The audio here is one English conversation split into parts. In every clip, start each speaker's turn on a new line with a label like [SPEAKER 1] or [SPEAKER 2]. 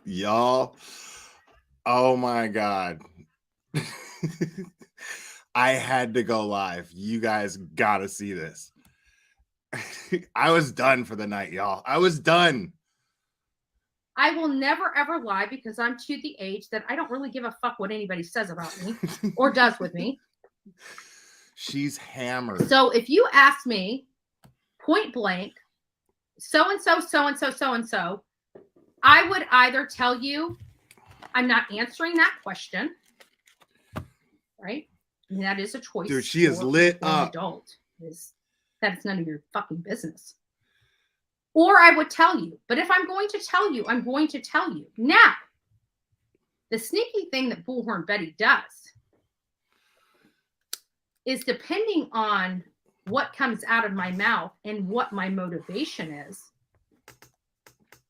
[SPEAKER 1] Y'all. Oh my God. I had to go live. You guys gotta see this. I was done for the night, y'all. I was done.
[SPEAKER 2] I will never ever lie because I'm to the age that I don't really give a fuck what anybody says about me or does with me.
[SPEAKER 1] She's hammered.
[SPEAKER 2] So if you ask me point blank, so and so, so and so, so and so, I would either tell you I'm not answering that question, right? And that is a choice.
[SPEAKER 1] Dude, she is lit
[SPEAKER 2] for an
[SPEAKER 1] up.
[SPEAKER 2] adult. That is none of your fucking business. Or I would tell you. But if I'm going to tell you, I'm going to tell you. Now, the sneaky thing that Bullhorn Betty does is depending on what comes out of my mouth and what my motivation is,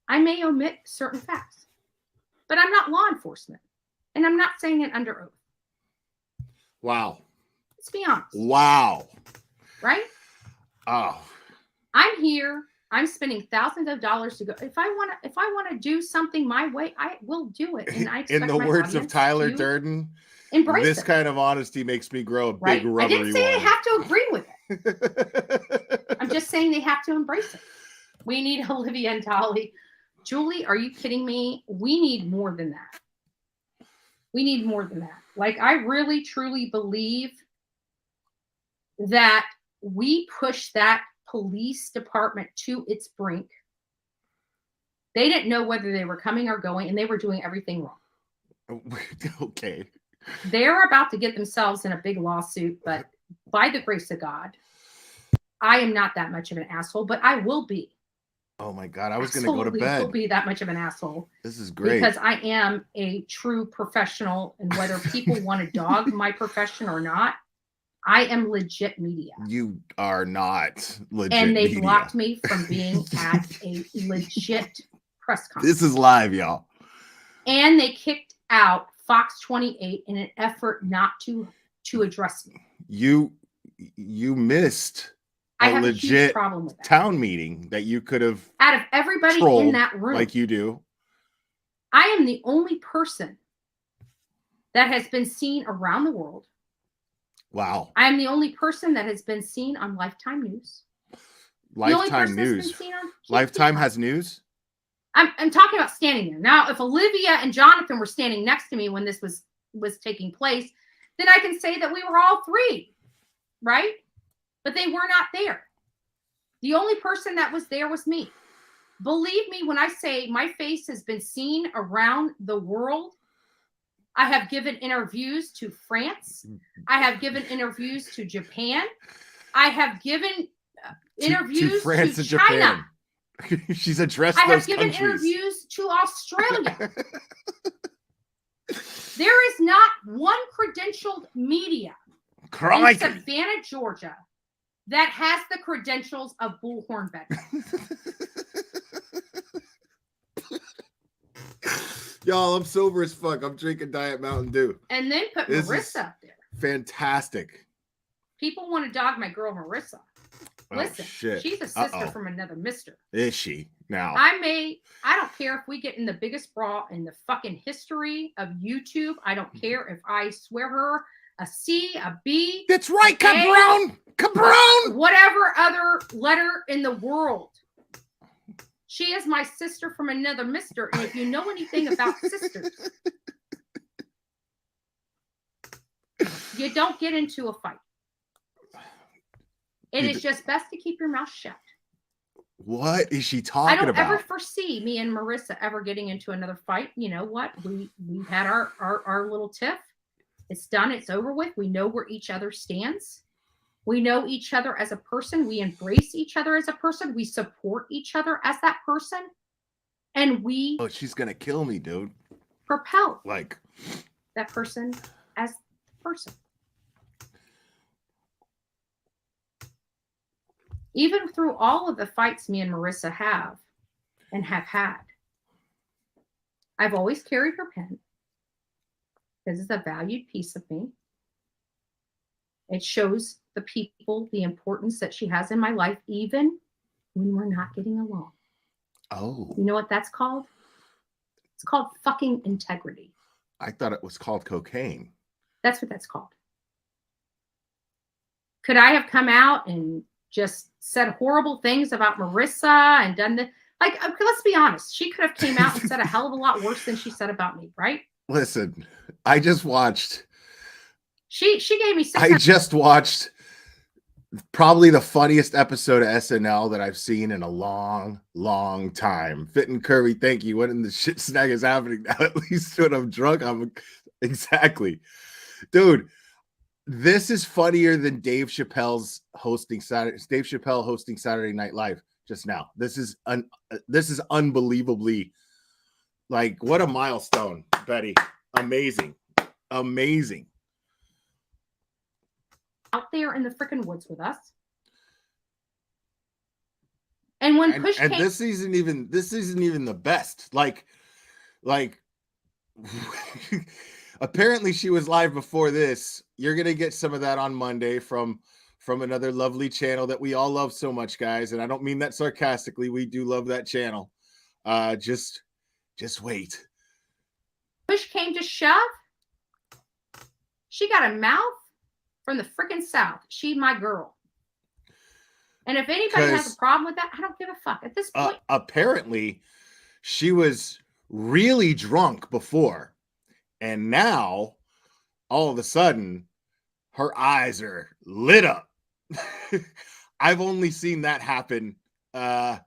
[SPEAKER 2] I may omit certain facts. But I'm not law enforcement. And I'm not saying it under oath.
[SPEAKER 1] Wow.
[SPEAKER 2] Let's be honest.
[SPEAKER 1] Wow.
[SPEAKER 2] Right?
[SPEAKER 1] Oh.
[SPEAKER 2] I'm here. I'm spending thousands of dollars to go. If I want to do something my way, I will do it. And I expect
[SPEAKER 1] in the words of Tyler Durden, this kind of honesty makes me grow a big rubbery one.
[SPEAKER 2] I didn't say they have to agree with it. I'm just saying they have to embrace it. We need Olivia and Dolly. Julie, are you kidding me? We need more than that. We need more than that. Like, I really, truly believe that we push that police department to its brink. They didn't know whether they were coming or going, and they were doing everything wrong.
[SPEAKER 1] Okay.
[SPEAKER 2] They're about to get themselves in a big lawsuit, but by the grace of God, I am not that much of an asshole, but I will be.
[SPEAKER 1] Oh my God, I was going to go to bed.
[SPEAKER 2] Will be that much of an asshole.
[SPEAKER 1] This is great.
[SPEAKER 2] Because I am a true professional, and whether people want to dog my profession or not, I am legit media.
[SPEAKER 1] You are not legit media.
[SPEAKER 2] And they blocked me from being at a legit press conference.
[SPEAKER 1] This is live, y'all. And
[SPEAKER 2] they kicked out Fox 28 in an effort not to address me.
[SPEAKER 1] You missed a legit
[SPEAKER 2] problem with that.
[SPEAKER 1] Town meeting that you could have
[SPEAKER 2] out of everybody in that room,
[SPEAKER 1] like you do.
[SPEAKER 2] I am the only person that has been seen around the world.
[SPEAKER 1] Wow.
[SPEAKER 2] I am the only person that has been seen on Lifetime News.
[SPEAKER 1] Lifetime News. Lifetime has news?
[SPEAKER 2] I'm talking about standing there. Now, if Olivia and Jonathan were standing next to me when this was taking place, then I can say that we were all three, right? But they were not there. The only person that was there was me. Believe me when I say my face has been seen around the world. I have given interviews to France. I have given interviews to Japan. I have given interviews to France and China.
[SPEAKER 1] Japan. She's addressed those countries. I have given
[SPEAKER 2] interviews to Australia. There is not one credentialed media in Savannah, Georgia, that has the credentials of Bullhorn Betty.
[SPEAKER 1] Y'all, I'm sober as fuck. I'm drinking Diet Mountain Dew.
[SPEAKER 2] And then put Marissa up there.
[SPEAKER 1] Fantastic.
[SPEAKER 2] People want to dog my girl Marissa. Listen,
[SPEAKER 1] shit.
[SPEAKER 2] She's a sister from another mister.
[SPEAKER 1] Is she? Now.
[SPEAKER 2] I don't care if we get in the biggest brawl in the fucking history of YouTube. I don't care if I swear her a C, a B.
[SPEAKER 1] That's right, Cabron. Cabron.
[SPEAKER 2] Whatever other letter in the world. She is my sister from another mister. And if you know anything about sisters, you don't get into a fight. It is just best to keep your mouth shut.
[SPEAKER 1] What is she talking about?
[SPEAKER 2] I don't ever foresee me and Marissa ever getting into another fight. You know what? We had our little tiff. It's done. It's over with. We know where each other stands. We know each other as a person. We embrace each other as a person. We support each other as that person. And we...
[SPEAKER 1] Oh, she's going to kill me, dude.
[SPEAKER 2] Propel.
[SPEAKER 1] Like...
[SPEAKER 2] that person as person. Even through all of the fights me and Marissa have and have had, I've always carried her pen because it's a valued piece of me. It shows the people the importance that she has in my life, even when we're not getting along.
[SPEAKER 1] Oh.
[SPEAKER 2] You know what that's called? called fucking integrity.
[SPEAKER 1] I thought it was called cocaine.
[SPEAKER 2] That's what that's called. Could I have come out and just said horrible things about Marissa and done the like? Let's be honest. She could have came out and said a hell of a lot worse than she said about me, right?
[SPEAKER 1] Listen, I just watched.
[SPEAKER 2] She gave me.
[SPEAKER 1] I just watched probably the funniest episode of SNL that I've seen in a long, long time. Fit and Curvy, thank you. What in the shit snag is happening now? At least when I'm drunk, I'm exactly, dude. This is funnier than Dave Chappelle hosting Saturday Night Live just now. This is unbelievably, like, what a milestone, Betty. Amazing.
[SPEAKER 2] Out there in the freaking woods with us. And when push came,
[SPEAKER 1] this isn't even the best. Like apparently she was live before this. You're gonna get some of that on Monday from another lovely channel that we all love so much, guys. And I don't mean that sarcastically. We do love that channel. Just wait.
[SPEAKER 2] Push came to shove. She got a mouth from the freaking South. She my girl. And if anybody has a problem with that, I don't give a fuck. At this point,
[SPEAKER 1] apparently she was really drunk before. And now, all of a sudden, her eyes are lit up. I've only seen that happen. Let's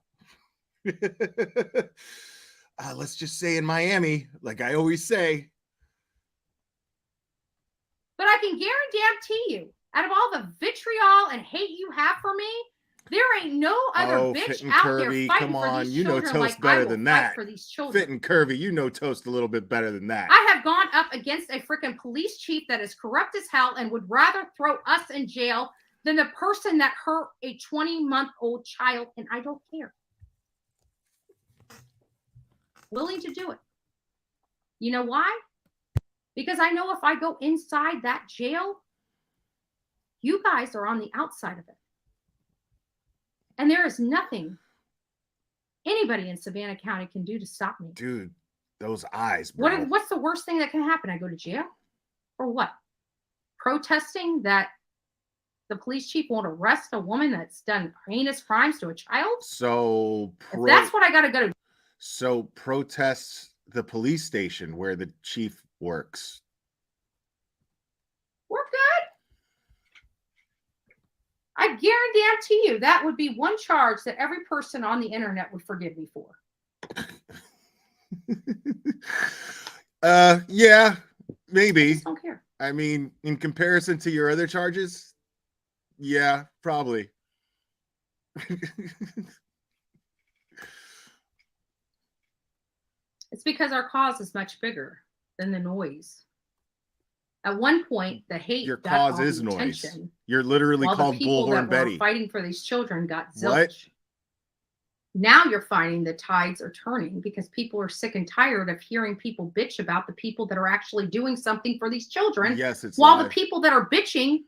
[SPEAKER 1] just say in Miami, like I always say.
[SPEAKER 2] But I can guarantee you, out of all the vitriol and hate you have for me, there ain't no other bitch out
[SPEAKER 1] Curvy,
[SPEAKER 2] there fighting
[SPEAKER 1] come
[SPEAKER 2] for
[SPEAKER 1] on,
[SPEAKER 2] these
[SPEAKER 1] you know
[SPEAKER 2] children
[SPEAKER 1] Toast
[SPEAKER 2] like
[SPEAKER 1] better
[SPEAKER 2] I will
[SPEAKER 1] than
[SPEAKER 2] fight
[SPEAKER 1] that.
[SPEAKER 2] for these children.
[SPEAKER 1] Fit and Curvy, you know Toast a little bit better than that.
[SPEAKER 2] I have gone up against a freaking police chief that is corrupt as hell and would rather throw us in jail than the person that hurt a 20-month-old child, and I don't care. Willing to do it. You know why? Because I know if I go inside that jail, you guys are on the outside of it. And there is nothing anybody in Savannah County can do to stop me.
[SPEAKER 1] Dude, those eyes, bro.
[SPEAKER 2] What's the worst thing that can happen? I go to jail? Or what? Protesting that the police chief won't arrest a woman that's done heinous crimes to a child?
[SPEAKER 1] So
[SPEAKER 2] if that's what I got to go to.
[SPEAKER 1] So protest the police station where the chief works.
[SPEAKER 2] We're good. I guarantee you that would be one charge that every person on the internet would forgive me for.
[SPEAKER 1] Yeah, maybe.
[SPEAKER 2] I just don't care.
[SPEAKER 1] I mean, in comparison to your other charges, yeah, probably.
[SPEAKER 2] It's because our cause is much bigger than the noise. At one point, the hate
[SPEAKER 1] your
[SPEAKER 2] got
[SPEAKER 1] cause
[SPEAKER 2] all
[SPEAKER 1] is
[SPEAKER 2] the
[SPEAKER 1] noise.
[SPEAKER 2] attention,
[SPEAKER 1] You're literally
[SPEAKER 2] while
[SPEAKER 1] called
[SPEAKER 2] the people
[SPEAKER 1] Bullhorn
[SPEAKER 2] that were
[SPEAKER 1] Betty.
[SPEAKER 2] fighting for these children got zilch.
[SPEAKER 1] What?
[SPEAKER 2] Now you're finding the tides are turning because people are sick and tired of hearing people bitch about the people that are actually doing something for these children.
[SPEAKER 1] Yes, it's
[SPEAKER 2] while
[SPEAKER 1] live.
[SPEAKER 2] the people that are bitching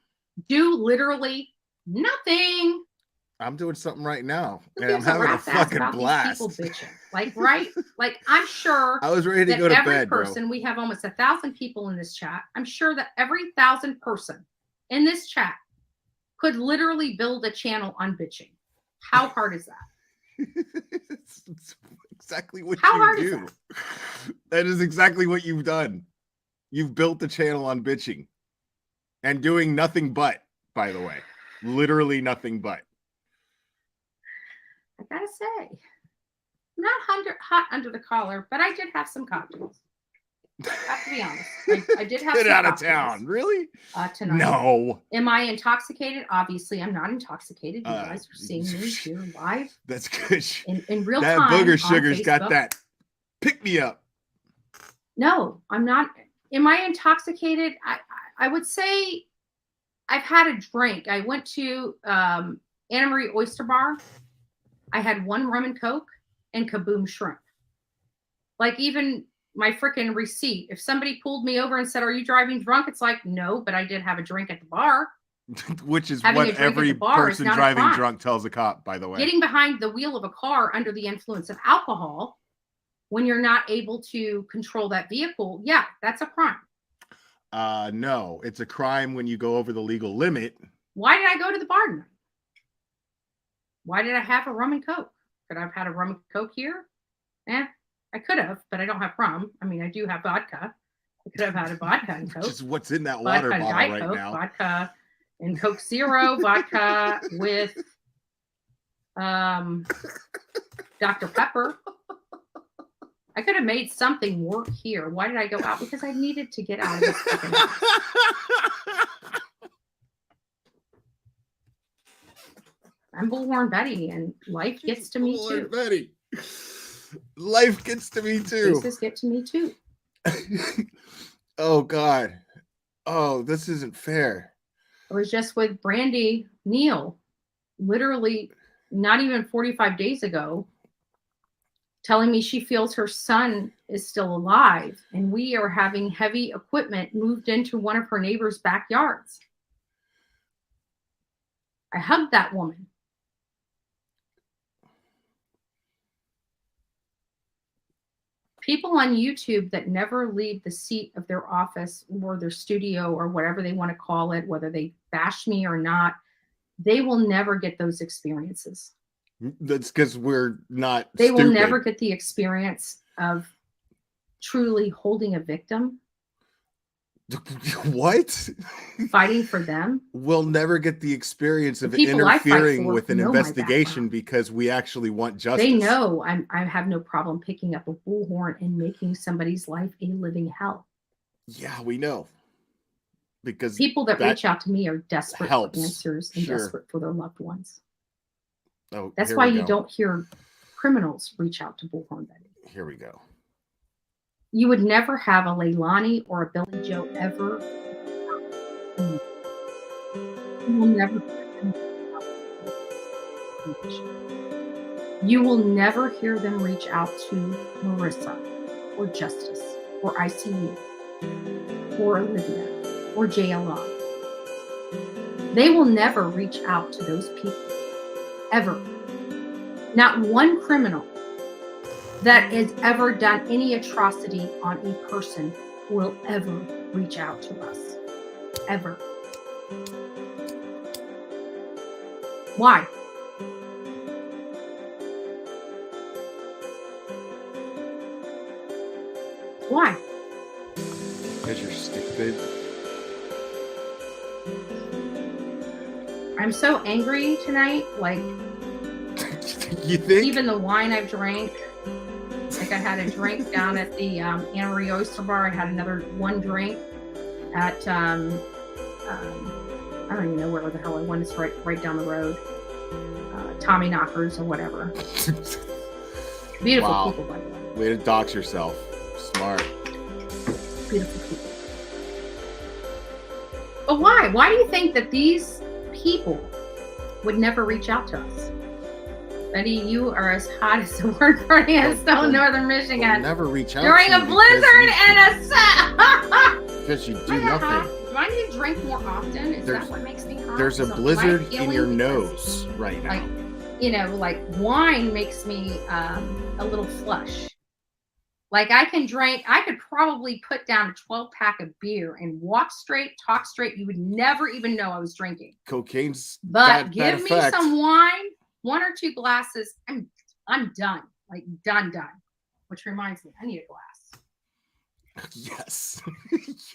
[SPEAKER 2] do literally nothing.
[SPEAKER 1] I'm doing something right now,
[SPEAKER 2] Who
[SPEAKER 1] and I'm
[SPEAKER 2] gives a
[SPEAKER 1] having a
[SPEAKER 2] rat's ass
[SPEAKER 1] fucking
[SPEAKER 2] about
[SPEAKER 1] blast.
[SPEAKER 2] These people bitching, like, right? Like, I'm sure
[SPEAKER 1] I was ready to
[SPEAKER 2] that
[SPEAKER 1] go to
[SPEAKER 2] every
[SPEAKER 1] bed,
[SPEAKER 2] person,
[SPEAKER 1] bro.
[SPEAKER 2] we have almost 1,000 people in this chat. I'm sure that every 1,000 person in this chat could literally build a channel on bitching. How hard is that?
[SPEAKER 1] It's exactly what
[SPEAKER 2] How
[SPEAKER 1] you
[SPEAKER 2] hard
[SPEAKER 1] do.
[SPEAKER 2] is that?
[SPEAKER 1] That is exactly what you've done. You've built the channel on bitching and doing nothing but, by the way, literally nothing but.
[SPEAKER 2] I gotta say, I'm not hot under the collar, but I did have some cocktails. I have to be honest. I did have
[SPEAKER 1] Get
[SPEAKER 2] some
[SPEAKER 1] out of
[SPEAKER 2] cocktails,
[SPEAKER 1] town, really?
[SPEAKER 2] tonight.
[SPEAKER 1] No.
[SPEAKER 2] Am I intoxicated? Obviously, I'm not intoxicated. You guys are seeing me here live.
[SPEAKER 1] That's good.
[SPEAKER 2] In real
[SPEAKER 1] that
[SPEAKER 2] time.
[SPEAKER 1] That booger
[SPEAKER 2] on
[SPEAKER 1] sugar's got
[SPEAKER 2] Facebook.
[SPEAKER 1] that. Pick me up.
[SPEAKER 2] No, I'm not. Am I intoxicated? I would say I've had a drink. I went to Anna Marie Oyster Bar. I had one rum and Coke and Kaboom shrimp. Like, even my freaking receipt. If somebody pulled me over and said, "Are you driving drunk?" It's like, no, but I did have a drink at the bar.
[SPEAKER 1] Which is
[SPEAKER 2] Having
[SPEAKER 1] what
[SPEAKER 2] a drink at
[SPEAKER 1] every
[SPEAKER 2] the bar is
[SPEAKER 1] person
[SPEAKER 2] not a
[SPEAKER 1] driving
[SPEAKER 2] crime.
[SPEAKER 1] drunk tells a cop, by the way.
[SPEAKER 2] Getting behind the wheel of a car under the influence of alcohol when you're not able to control that vehicle, yeah, that's a crime.
[SPEAKER 1] No, it's a crime when you go over the legal limit.
[SPEAKER 2] Why did I go to the bar tonight? Why did I have a rum and Coke? Could I have had a rum and Coke here? I could have, but I don't have rum. I mean, I do have vodka. I could have had a vodka and Coke.
[SPEAKER 1] Just what's in that water
[SPEAKER 2] Vodka and
[SPEAKER 1] bottle
[SPEAKER 2] Diet
[SPEAKER 1] right
[SPEAKER 2] Coke,
[SPEAKER 1] now.
[SPEAKER 2] vodka and Coke Zero, vodka with Dr. Pepper. I could have made something work here. Why did I go out? Because I needed to get out of this fucking house. I'm Bullhorn Betty, and life gets to me too.
[SPEAKER 1] Betty. Life gets to me too.
[SPEAKER 2] Cases get to me too.
[SPEAKER 1] Oh God. Oh, this isn't fair.
[SPEAKER 2] I was just with Brandy Neal, literally not even 45 days ago, telling me she feels her son is still alive, and we are having heavy equipment moved into one of her neighbor's backyards. I hugged that woman. People on YouTube that never leave the seat of their office or their studio or whatever they want to call it, whether they bash me or not, they will never get those experiences.
[SPEAKER 1] That's because we're not
[SPEAKER 2] They
[SPEAKER 1] stupid.
[SPEAKER 2] will never get the experience of truly holding a victim.
[SPEAKER 1] What?
[SPEAKER 2] Fighting for them.
[SPEAKER 1] We'll never get the experience of
[SPEAKER 2] people I fight
[SPEAKER 1] interfering
[SPEAKER 2] for
[SPEAKER 1] with an
[SPEAKER 2] know my
[SPEAKER 1] investigation
[SPEAKER 2] background.
[SPEAKER 1] because we actually want justice.
[SPEAKER 2] They know I have no problem picking up a bullhorn and making somebody's life a living hell.
[SPEAKER 1] Yeah, we know. Because
[SPEAKER 2] people that reach out to me are desperate
[SPEAKER 1] helps.
[SPEAKER 2] for answers and
[SPEAKER 1] Sure.
[SPEAKER 2] desperate for their loved ones.
[SPEAKER 1] Oh,
[SPEAKER 2] that's
[SPEAKER 1] here
[SPEAKER 2] why
[SPEAKER 1] we
[SPEAKER 2] you
[SPEAKER 1] go.
[SPEAKER 2] don't hear criminals reach out to Bullhorn Betty.
[SPEAKER 1] Here we go.
[SPEAKER 2] You would never have a Leilani or a Billy Joe ever. You will never. You will never hear them reach out to Marissa or Justice or ICU or Olivia or JLR. They will never reach out to those people ever. Not one criminal that has ever done any atrocity on a person will ever reach out to us. Ever. Why? Why?
[SPEAKER 1] Because you're stupid.
[SPEAKER 2] I'm so angry tonight. Like,
[SPEAKER 1] you think?
[SPEAKER 2] Even the wine I've drank. Like, I had a drink down at the Anna Marie Oyster Bar. I had another one drink at I don't even know where the hell I went. It's right down the road. Tommy Knockers or whatever. Beautiful people, by the way.
[SPEAKER 1] Way to dox yourself. Smart.
[SPEAKER 2] Beautiful people. But why? Why do you think that these people would never reach out to us? Betty, you are as hot as the word for Stone, Northern Michigan.
[SPEAKER 1] Never reach out
[SPEAKER 2] during a blizzard and a set.
[SPEAKER 1] Because you do nothing.
[SPEAKER 2] Do I need to drink more often? Is that what makes me hot?
[SPEAKER 1] There's a blizzard in your nose right now.
[SPEAKER 2] Like wine makes me a little flush. Like I could probably put down a 12-pack of beer and walk straight, talk straight. You would never even know I was drinking.
[SPEAKER 1] Cocaine's
[SPEAKER 2] But give me some wine, 1 or 2 glasses, I'm done. Like done. Which reminds me, I need a glass.
[SPEAKER 1] Yes.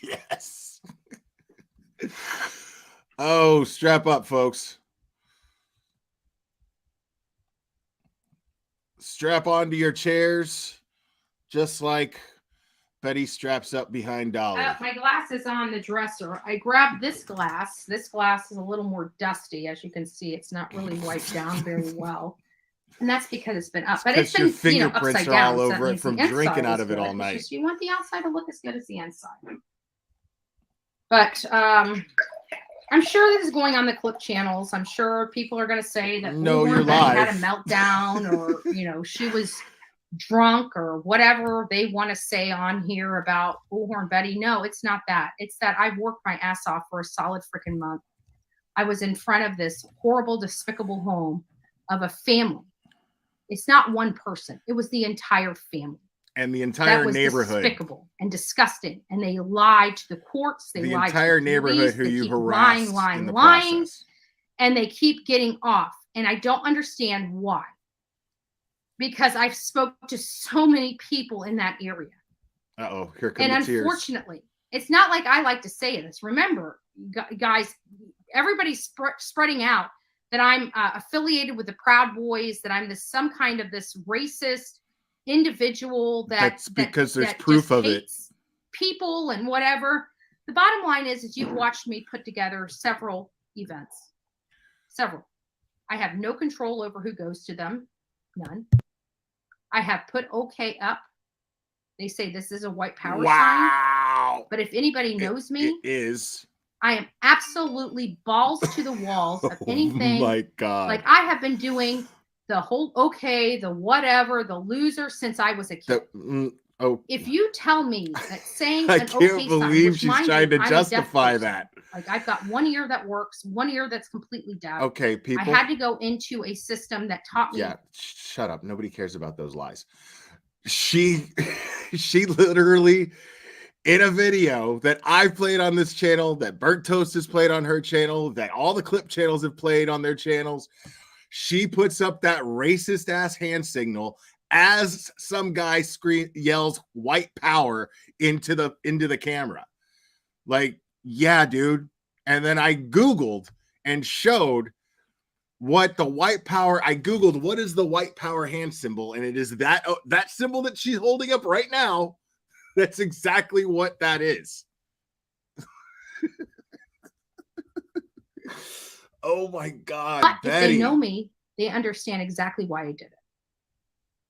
[SPEAKER 1] Yes. Oh, strap up, folks. Strap onto your chairs, just like Betty straps up behind Dolly.
[SPEAKER 2] My glass is on the dresser. I grabbed this glass. This glass is a little more dusty. As you can see, it's not really wiped down very well. And that's because it's been up. But it's been,
[SPEAKER 1] your fingerprints
[SPEAKER 2] upside
[SPEAKER 1] are
[SPEAKER 2] down,
[SPEAKER 1] all over it from drinking out of it all night.
[SPEAKER 2] You want the outside to look as good as the inside. But I'm sure this is going on the clip channels. I'm sure people are going to say that
[SPEAKER 1] you're live.
[SPEAKER 2] had a meltdown or, she was drunk or whatever they want to say on here about Bullhorn Betty. No, it's not that. It's that I've worked my ass off for a solid freaking month. I was in front of this horrible, despicable home of a family. It's not one person. It was the entire family.
[SPEAKER 1] And the entire
[SPEAKER 2] that was
[SPEAKER 1] neighborhood,
[SPEAKER 2] despicable and disgusting. And they lied to the courts. They
[SPEAKER 1] the
[SPEAKER 2] lied
[SPEAKER 1] entire
[SPEAKER 2] to the
[SPEAKER 1] neighborhood
[SPEAKER 2] police.
[SPEAKER 1] who
[SPEAKER 2] They
[SPEAKER 1] you
[SPEAKER 2] keep
[SPEAKER 1] harassed in the process.
[SPEAKER 2] and they keep getting off. And I don't understand why. Because I've spoke to so many people in that area.
[SPEAKER 1] Uh-oh, here come
[SPEAKER 2] and
[SPEAKER 1] the tears.
[SPEAKER 2] Unfortunately, it's not like I like to say this. Remember, guys, everybody's spreading out that I'm affiliated with the Proud Boys, that I'm some kind of this racist individual
[SPEAKER 1] That's because there's
[SPEAKER 2] that
[SPEAKER 1] proof
[SPEAKER 2] just
[SPEAKER 1] of it.
[SPEAKER 2] hates people and whatever. The bottom line is you've watched me put together several events. Several. I have no control over who goes to them. None. I have put OK up. They say this is a white power sign. But if anybody knows me,
[SPEAKER 1] it is.
[SPEAKER 2] I am absolutely balls to the walls of anything.
[SPEAKER 1] Oh my God.
[SPEAKER 2] Like I have been doing the whole OK, the whatever, the loser since I was a kid. If you tell me that saying
[SPEAKER 1] I
[SPEAKER 2] an
[SPEAKER 1] can't
[SPEAKER 2] OK
[SPEAKER 1] believe
[SPEAKER 2] sign,
[SPEAKER 1] she's trying to justify that.
[SPEAKER 2] Like I've got one ear that works, one ear that's completely deaf.
[SPEAKER 1] Okay, people.
[SPEAKER 2] I had to go into a system that taught me.
[SPEAKER 1] Yeah, shut up. Nobody cares about those lies. She literally, in a video that I played on this channel, that Burnt Toast has played on her channel, that all the clip channels have played on their channels, she puts up that racist ass hand signal as some guy yells white power into the camera. Like, yeah, dude. And then I Googled and showed what the white power, I Googled what is the white power hand symbol, and it is that symbol that she's holding up right now. That's exactly what that is. Oh my God.
[SPEAKER 2] But
[SPEAKER 1] Betty.
[SPEAKER 2] if they know me, they understand exactly why I did it.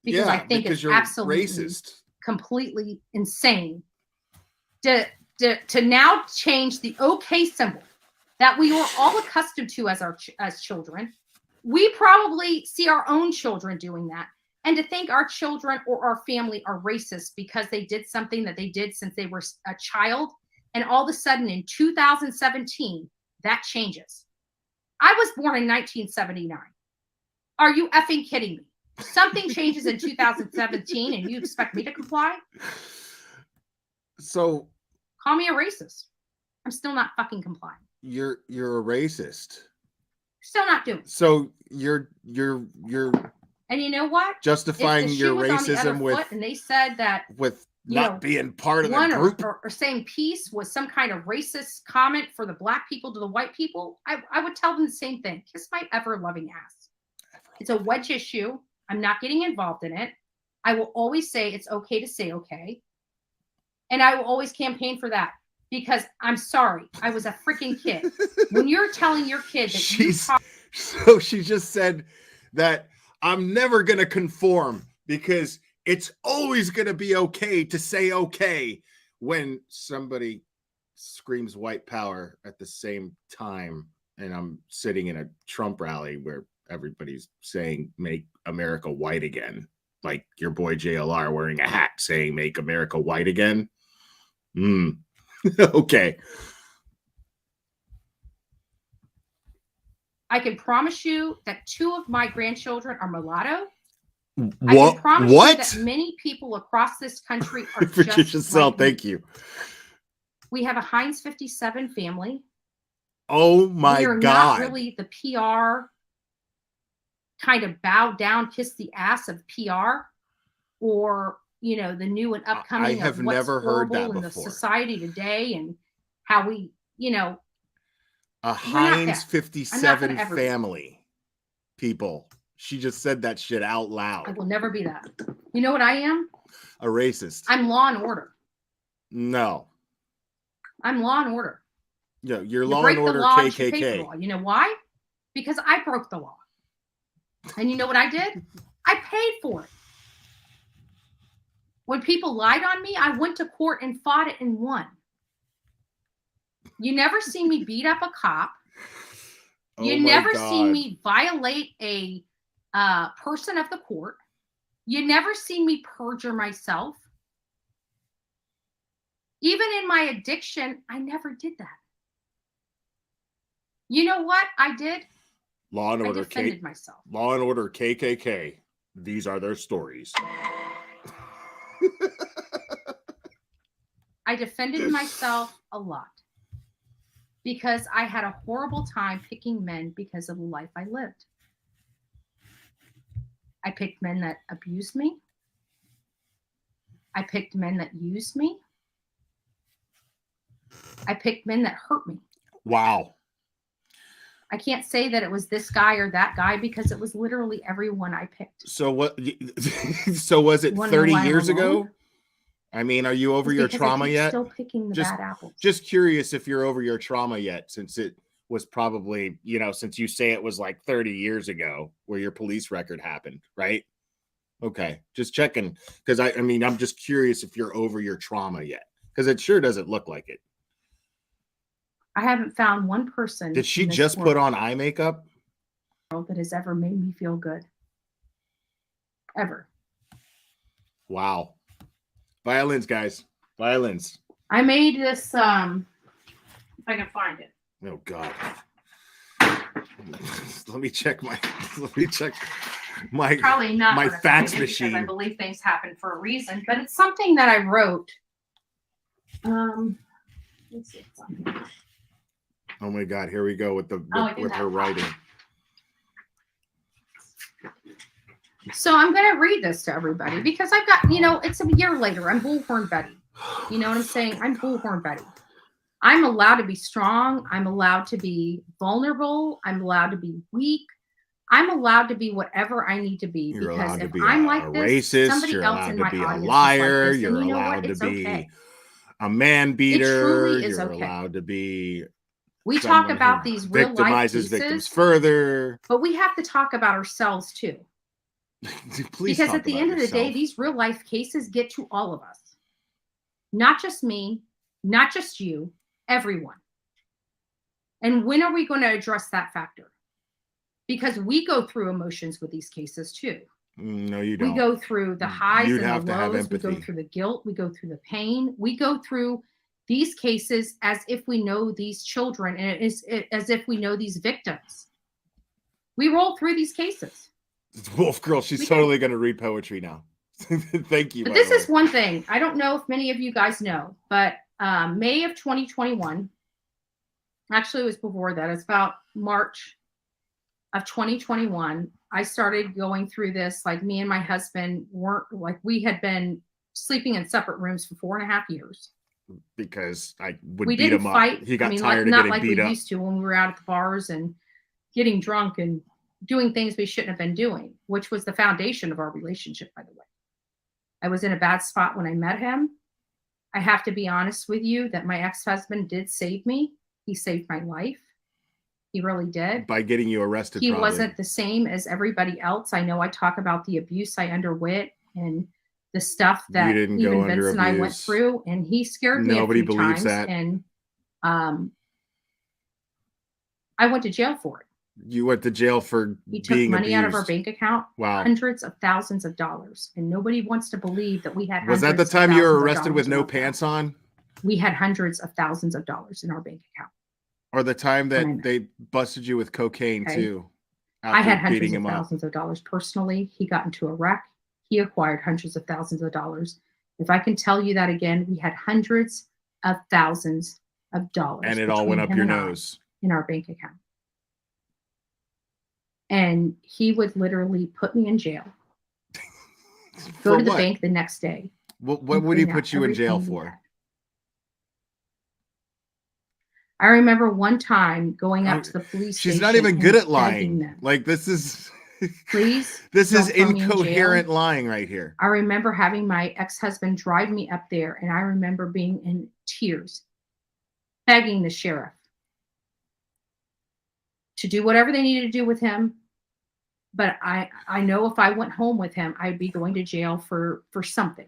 [SPEAKER 2] Because I think it's absolutely racist, completely insane to now change the OK symbol that we were all accustomed to as children. We probably see our own children doing that. And to think our children or our family are racist because they did something that they did since they were a child. And all of a sudden in 2017, that changes. I was born in 1979. Are you effing kidding me? Something changes in 2017 and you expect me to comply?
[SPEAKER 1] So
[SPEAKER 2] call me a racist. I'm still not fucking complying.
[SPEAKER 1] You're a racist.
[SPEAKER 2] Still not doing.
[SPEAKER 1] So you're
[SPEAKER 2] and you know what?
[SPEAKER 1] Justifying your racism with,
[SPEAKER 2] and they said that
[SPEAKER 1] with not being part of the group
[SPEAKER 2] or saying peace was some kind of racist comment for the black people to the white people. I would tell them the same thing. Kiss my ever loving ass. It's a wedge issue. I'm not getting involved in it. I will always say it's okay to say okay. And I will always campaign for that because I'm sorry. I was a freaking kid. When you're telling your kid that
[SPEAKER 1] so she just said that I'm never going to conform because it's always going to be okay to say okay when somebody screams white power at the same time and I'm sitting in a Trump rally where everybody's saying make America white again, like your boy JLR wearing a hat saying make America white again. Okay.
[SPEAKER 2] I can promise you that 2 of my grandchildren are mulatto.
[SPEAKER 1] What?
[SPEAKER 2] I can promise you that many people across this country are just like
[SPEAKER 1] thank you.
[SPEAKER 2] We have a Heinz 57 family.
[SPEAKER 1] Oh my God.
[SPEAKER 2] We are not really the PR kind of bow down, kiss the ass of PR or, you know, the new and upcoming.
[SPEAKER 1] I have never heard that before.
[SPEAKER 2] In the society today and how we, you know.
[SPEAKER 1] A Heinz 57 family, people. She just said that shit out loud.
[SPEAKER 2] I will never be that. You know what I am?
[SPEAKER 1] A racist.
[SPEAKER 2] I'm law and order.
[SPEAKER 1] No.
[SPEAKER 2] I'm law and order.
[SPEAKER 1] Yeah, you're law and order KKK.
[SPEAKER 2] Law. You know why? Because I broke the law. And you know what I did? I paid for it. When people lied on me, I went to court and fought it and won. You never see me beat up a cop. You never see me violate a person of the court. You never see me perjure myself. Even in my addiction, I never did that. You know what I did?
[SPEAKER 1] Law and Order.
[SPEAKER 2] I defended myself.
[SPEAKER 1] Law and Order KKK. These are their stories.
[SPEAKER 2] I defended myself a lot because I had a horrible time picking men because of the life I lived. I picked men that abused me. I picked men that used me. I picked men that hurt me.
[SPEAKER 1] Wow.
[SPEAKER 2] I can't say that it was this guy or that guy because it was literally everyone I picked.
[SPEAKER 1] So what? So was it 30 years ago? I mean, are you over your trauma yet?
[SPEAKER 2] Still picking the bad apples.
[SPEAKER 1] Just curious if you're over your trauma yet, since it was probably, since you say it was like 30 years ago where your police record happened, right? Okay, just checking, because I mean, I'm just curious if you're over your trauma yet, because it sure doesn't look like it.
[SPEAKER 2] I haven't found one person.
[SPEAKER 1] Did she just put on eye makeup?
[SPEAKER 2] That has ever made me feel good. Ever.
[SPEAKER 1] Wow. Violins, guys. Violins.
[SPEAKER 2] I made this, if I can find it.
[SPEAKER 1] Oh, God. Let me check my
[SPEAKER 2] probably not
[SPEAKER 1] my fax machine.
[SPEAKER 2] I believe things happen for a reason, but it's something that I wrote. Let's see.
[SPEAKER 1] Oh my God! Here we go with her writing.
[SPEAKER 2] So I'm going to read this to everybody because I've got, it's a year later. I'm Bullhorn Betty. You know what I'm saying? I'm Bullhorn Betty. I'm allowed to be strong. I'm allowed to be vulnerable. I'm allowed to be weak. I'm allowed to be whatever I need to be.
[SPEAKER 1] You're
[SPEAKER 2] because
[SPEAKER 1] allowed to
[SPEAKER 2] if
[SPEAKER 1] be
[SPEAKER 2] I'm
[SPEAKER 1] a
[SPEAKER 2] like this,
[SPEAKER 1] racist.
[SPEAKER 2] somebody
[SPEAKER 1] You're
[SPEAKER 2] else
[SPEAKER 1] allowed
[SPEAKER 2] in
[SPEAKER 1] to
[SPEAKER 2] my
[SPEAKER 1] be a
[SPEAKER 2] audience
[SPEAKER 1] liar.
[SPEAKER 2] is like this,
[SPEAKER 1] You're
[SPEAKER 2] and you know
[SPEAKER 1] allowed
[SPEAKER 2] what?
[SPEAKER 1] to
[SPEAKER 2] It's
[SPEAKER 1] be
[SPEAKER 2] okay.
[SPEAKER 1] a man beater.
[SPEAKER 2] It truly is
[SPEAKER 1] You're
[SPEAKER 2] okay.
[SPEAKER 1] allowed to be.
[SPEAKER 2] We talk about these real life cases,
[SPEAKER 1] victims further,
[SPEAKER 2] but we have to talk about ourselves too.
[SPEAKER 1] Please,
[SPEAKER 2] because at the end of the day, these real life cases get to all of us, not just me, not just you, everyone. And when are we going to address that factor? Because we go through emotions with these cases too.
[SPEAKER 1] No, you don't.
[SPEAKER 2] We go through the highs and the lows. We go
[SPEAKER 1] empathy.
[SPEAKER 2] through the guilt. We go through the pain. We go through these cases as if we know these children, and it is as if we know these victims. We roll through these cases.
[SPEAKER 1] Wolf Girl, she's totally going to read poetry now. Thank you.
[SPEAKER 2] But this is one thing. I don't know if many of you guys know, but May of 2021, actually it was before that. It's about March of 2021. I started going through this. Like, me and my husband we had been sleeping in separate rooms for 4.5 years.
[SPEAKER 1] Because I would
[SPEAKER 2] we
[SPEAKER 1] beat
[SPEAKER 2] didn't
[SPEAKER 1] him
[SPEAKER 2] fight.
[SPEAKER 1] up. He got tired of
[SPEAKER 2] not
[SPEAKER 1] getting
[SPEAKER 2] like
[SPEAKER 1] beat
[SPEAKER 2] we
[SPEAKER 1] up.
[SPEAKER 2] used to when we were out at the bars and getting drunk and doing things we shouldn't have been doing, which was the foundation of our relationship, by the way. I was in a bad spot when I met him. I have to be honest with you that my ex-husband did save me. He saved my life. He really did.
[SPEAKER 1] By getting you arrested,
[SPEAKER 2] he
[SPEAKER 1] probably.
[SPEAKER 2] Wasn't the same as everybody else. I know I talk about the abuse I underwent and the stuff that even Vince and I went through, and he scared me a few times.
[SPEAKER 1] That.
[SPEAKER 2] And I went to jail for it.
[SPEAKER 1] You went to jail for
[SPEAKER 2] he took money out of our bank account.
[SPEAKER 1] Wow.
[SPEAKER 2] Hundreds of thousands of dollars. And nobody wants to believe that we had
[SPEAKER 1] Was that the time you were arrested with no pants on?
[SPEAKER 2] We had hundreds of thousands of dollars in our bank account.
[SPEAKER 1] Or the time that they busted you with cocaine too?
[SPEAKER 2] I had hundreds of thousands of dollars personally. He got into a wreck. He acquired hundreds of thousands of dollars. If I can tell you that again, we had hundreds of thousands of dollars.
[SPEAKER 1] And it all went up your nose.
[SPEAKER 2] In our bank account. And he would literally put me in jail. Go to the bank the next day.
[SPEAKER 1] What would he put you in jail for?
[SPEAKER 2] I remember one time going up to the police station.
[SPEAKER 1] She's not even good at lying. Like, this is
[SPEAKER 2] please.
[SPEAKER 1] This is incoherent lying right here.
[SPEAKER 2] I remember having my ex-husband drive me up there, and I remember being in tears, begging the sheriff to do whatever they needed to do with him. But I know if I went home with him, I'd be going to jail for something.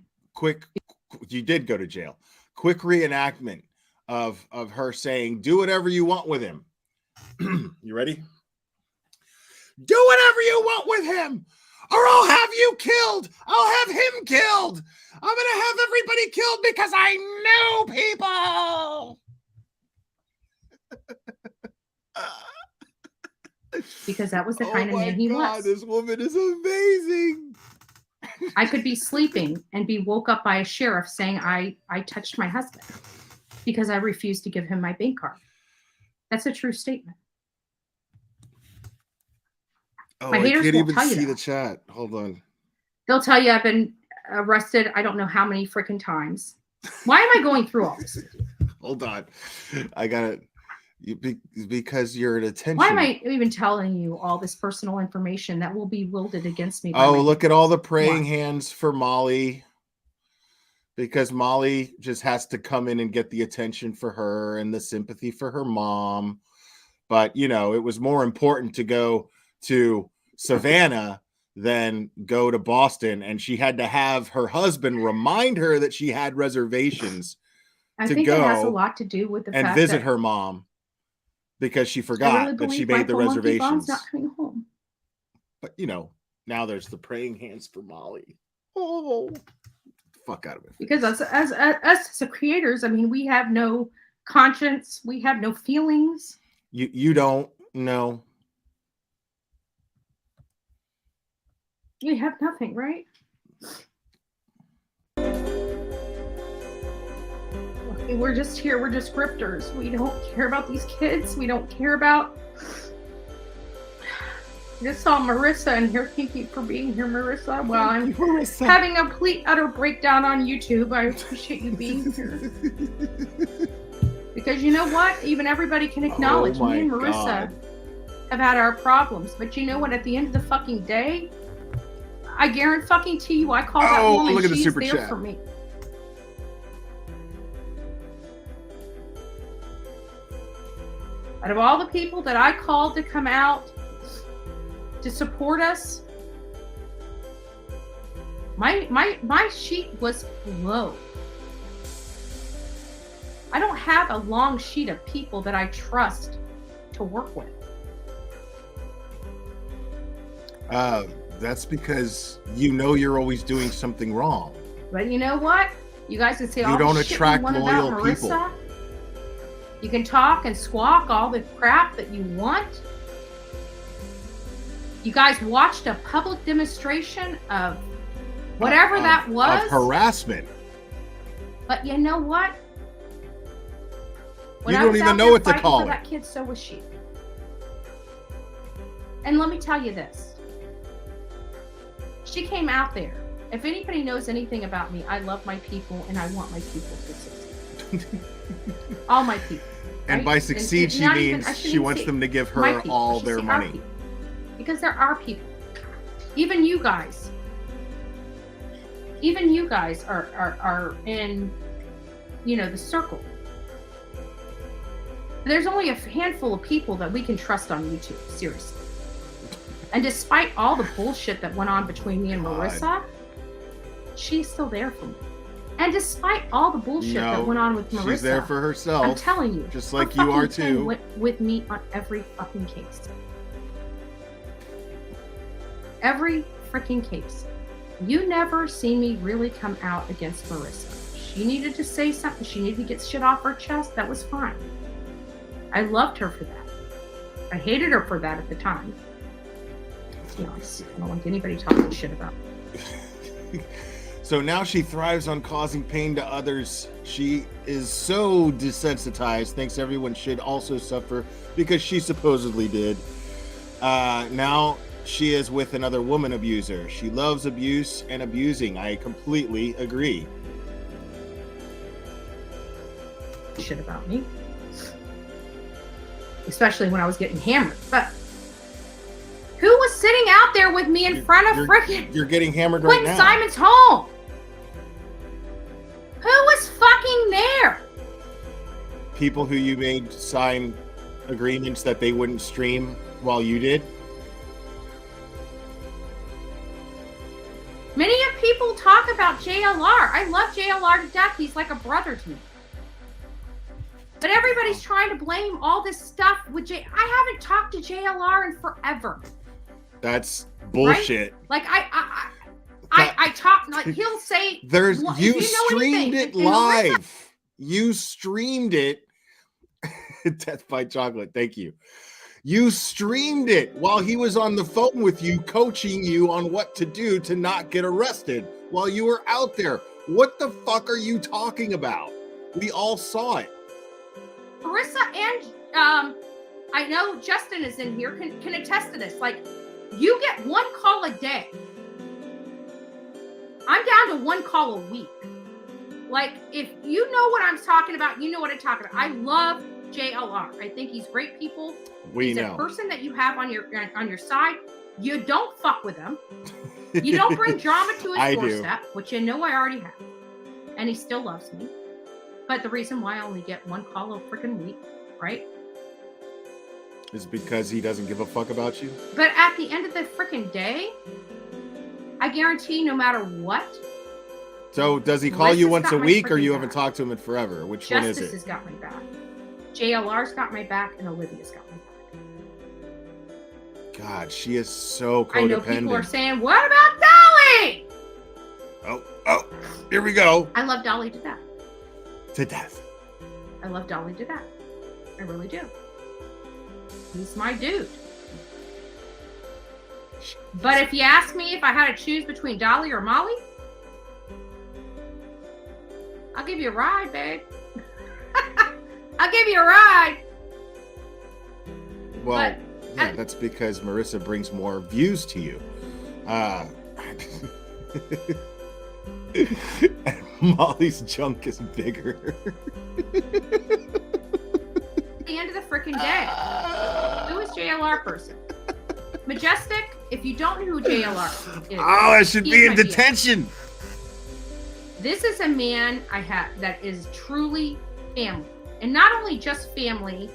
[SPEAKER 1] You did go to jail. Quick reenactment of her saying, do whatever you want with him. You ready? Do whatever you want with him, or I'll have you killed. I'll have him killed. I'm going to have everybody killed because I know people.
[SPEAKER 2] Because that was the kind of man he was.
[SPEAKER 1] This woman is amazing.
[SPEAKER 2] I could be sleeping and be woke up by a sheriff saying I touched my husband because I refused to give him my bank card. That's a true statement.
[SPEAKER 1] Oh,
[SPEAKER 2] My
[SPEAKER 1] I
[SPEAKER 2] haters
[SPEAKER 1] can't
[SPEAKER 2] won't
[SPEAKER 1] even
[SPEAKER 2] tell you
[SPEAKER 1] see
[SPEAKER 2] that.
[SPEAKER 1] the chat. Hold on.
[SPEAKER 2] They'll tell you I've been arrested I don't know how many freaking times. Why am I going through all this?
[SPEAKER 1] Hold on. I got it. Because you're at attention.
[SPEAKER 2] Why am I even telling you all this personal information that will be wielded against me?
[SPEAKER 1] Oh, look at all the praying
[SPEAKER 2] Why?
[SPEAKER 1] hands for Molly. Because Molly just has to come in and get the attention for her and the sympathy for her mom. But, you know, it was more important to go to Savannah than go to Boston. And she had to have her husband remind her that she had reservations
[SPEAKER 2] I
[SPEAKER 1] to
[SPEAKER 2] think
[SPEAKER 1] go
[SPEAKER 2] it has a lot to do with the
[SPEAKER 1] and
[SPEAKER 2] fact
[SPEAKER 1] visit
[SPEAKER 2] that
[SPEAKER 1] her mom because she
[SPEAKER 2] I
[SPEAKER 1] forgot
[SPEAKER 2] really
[SPEAKER 1] that she
[SPEAKER 2] believe
[SPEAKER 1] made the
[SPEAKER 2] Michael Monkey Bond's
[SPEAKER 1] reservations.
[SPEAKER 2] not coming home.
[SPEAKER 1] But, you know, now there's the praying hands for Molly. Oh, fuck out of it.
[SPEAKER 2] Because us as creators, I mean, we have no conscience, we have no feelings.
[SPEAKER 1] You don't know.
[SPEAKER 2] We have nothing, right? We're just here, we're just grifters. We don't care about these kids. We don't care about. I just saw Marissa in here. Thank you for being here, Marissa. Well, I'm having a complete utter breakdown on YouTube. I appreciate you being here. Because you know what? Even everybody can acknowledge me and Marissa have had our problems. But you know what? At the end of the fucking day, I guarantee you, I call that woman.
[SPEAKER 1] Look at the
[SPEAKER 2] she's
[SPEAKER 1] super
[SPEAKER 2] there
[SPEAKER 1] chat.
[SPEAKER 2] for me. Out of all the people that I called to come out to support us, my sheet was low. I don't have a long sheet of people that I trust to work with.
[SPEAKER 1] That's because you know you're always doing something wrong.
[SPEAKER 2] But you know what? You guys can say all
[SPEAKER 1] You don't
[SPEAKER 2] the shit
[SPEAKER 1] attract
[SPEAKER 2] you want
[SPEAKER 1] loyal
[SPEAKER 2] about
[SPEAKER 1] people.
[SPEAKER 2] Marissa. You can talk and squawk all the crap that you want. You guys watched a public demonstration of whatever that was.
[SPEAKER 1] Of harassment.
[SPEAKER 2] But you know what? When
[SPEAKER 1] You
[SPEAKER 2] I
[SPEAKER 1] don't
[SPEAKER 2] was
[SPEAKER 1] even
[SPEAKER 2] out
[SPEAKER 1] know
[SPEAKER 2] there
[SPEAKER 1] what to
[SPEAKER 2] fighting
[SPEAKER 1] call
[SPEAKER 2] for
[SPEAKER 1] it.
[SPEAKER 2] that kid, so was she. And let me tell you this. She came out there. If anybody knows anything about me, I love my people and I want my people to succeed. All my people.
[SPEAKER 1] And
[SPEAKER 2] right?
[SPEAKER 1] by succeed, she means she wants them to give her
[SPEAKER 2] people.
[SPEAKER 1] all their money.
[SPEAKER 2] Because they're our people. Even you guys. Even you guys are in, the circle. There's only a handful of people that we can trust on YouTube, seriously. And despite all the bullshit that went on between me and Marissa, she's still there for me. And despite all the bullshit that went on with Marissa,
[SPEAKER 1] she's there for herself.
[SPEAKER 2] I'm telling you,
[SPEAKER 1] just like you are too.
[SPEAKER 2] Went with me on every fucking case. Every freaking case. You never seen me really come out against Marissa. She needed to say something. She needed to get shit off her chest. That was fine. I loved her for that. I hated her for that at the time. I don't like anybody talking shit about me.
[SPEAKER 1] So now she thrives on causing pain to others. She is so desensitized, thinks everyone should also suffer because she supposedly did. Now she is with another woman abuser. She loves abuse and abusing. I completely agree.
[SPEAKER 2] Shit about me. Especially when I was getting hammered. But who was sitting out there with me in front of frickin'
[SPEAKER 1] You're getting hammered right now.
[SPEAKER 2] Quentin Simon's home? Who was fucking there?
[SPEAKER 1] People who you made sign agreements that they wouldn't stream while you did.
[SPEAKER 2] Many of people talk about JLR. I love JLR to death. He's like a brother to me. But everybody's trying to blame all this stuff with I haven't talked to JLR in forever.
[SPEAKER 1] That's bullshit.
[SPEAKER 2] Right? Like I talk like he'll say
[SPEAKER 1] you streamed it live. You streamed it. Death by chocolate. Thank you. You streamed it while he was on the phone with you, coaching you on what to do to not get arrested while you were out there. What the fuck are you talking about? We all saw it.
[SPEAKER 2] Marissa and I know Justin is in here, can attest to this. Like, you get one call a day. I'm down to one call a week. Like, if you know what I'm talking about, you know what I'm talking about. I love JLR. I think he's great people. He's a person that you have on your side. You don't fuck with him. You don't bring drama to his doorstep, which you know I already have. And he still loves me. But the reason why I only get one call a freaking week, right?
[SPEAKER 1] Is because he doesn't give a fuck about you?
[SPEAKER 2] But at the end of the freaking day, I guarantee no matter what.
[SPEAKER 1] So does he call you once a week, or you haven't talked to him in forever? Which one is it?
[SPEAKER 2] Justice has got my back. JLR's got my back, and Olivia's got my back.
[SPEAKER 1] God, she is so codependent.
[SPEAKER 2] I know people are saying, what about Dolly?
[SPEAKER 1] Oh, here we go.
[SPEAKER 2] I love Dolly to death.
[SPEAKER 1] To death.
[SPEAKER 2] I love Dolly to death. I really do. He's my dude. But if you ask me if I had to choose between Dolly or Molly, I'll give you a ride, babe. I'll give you a ride.
[SPEAKER 1] Well, yeah, that's because Marissa brings more views to you. And Molly's junk is bigger.
[SPEAKER 2] At the end of the freaking day, who is JLR person? Majestic, if you don't know who JLR is.
[SPEAKER 1] Oh, I should be in detention.
[SPEAKER 2] This is a man I have that is truly family. And not only just family,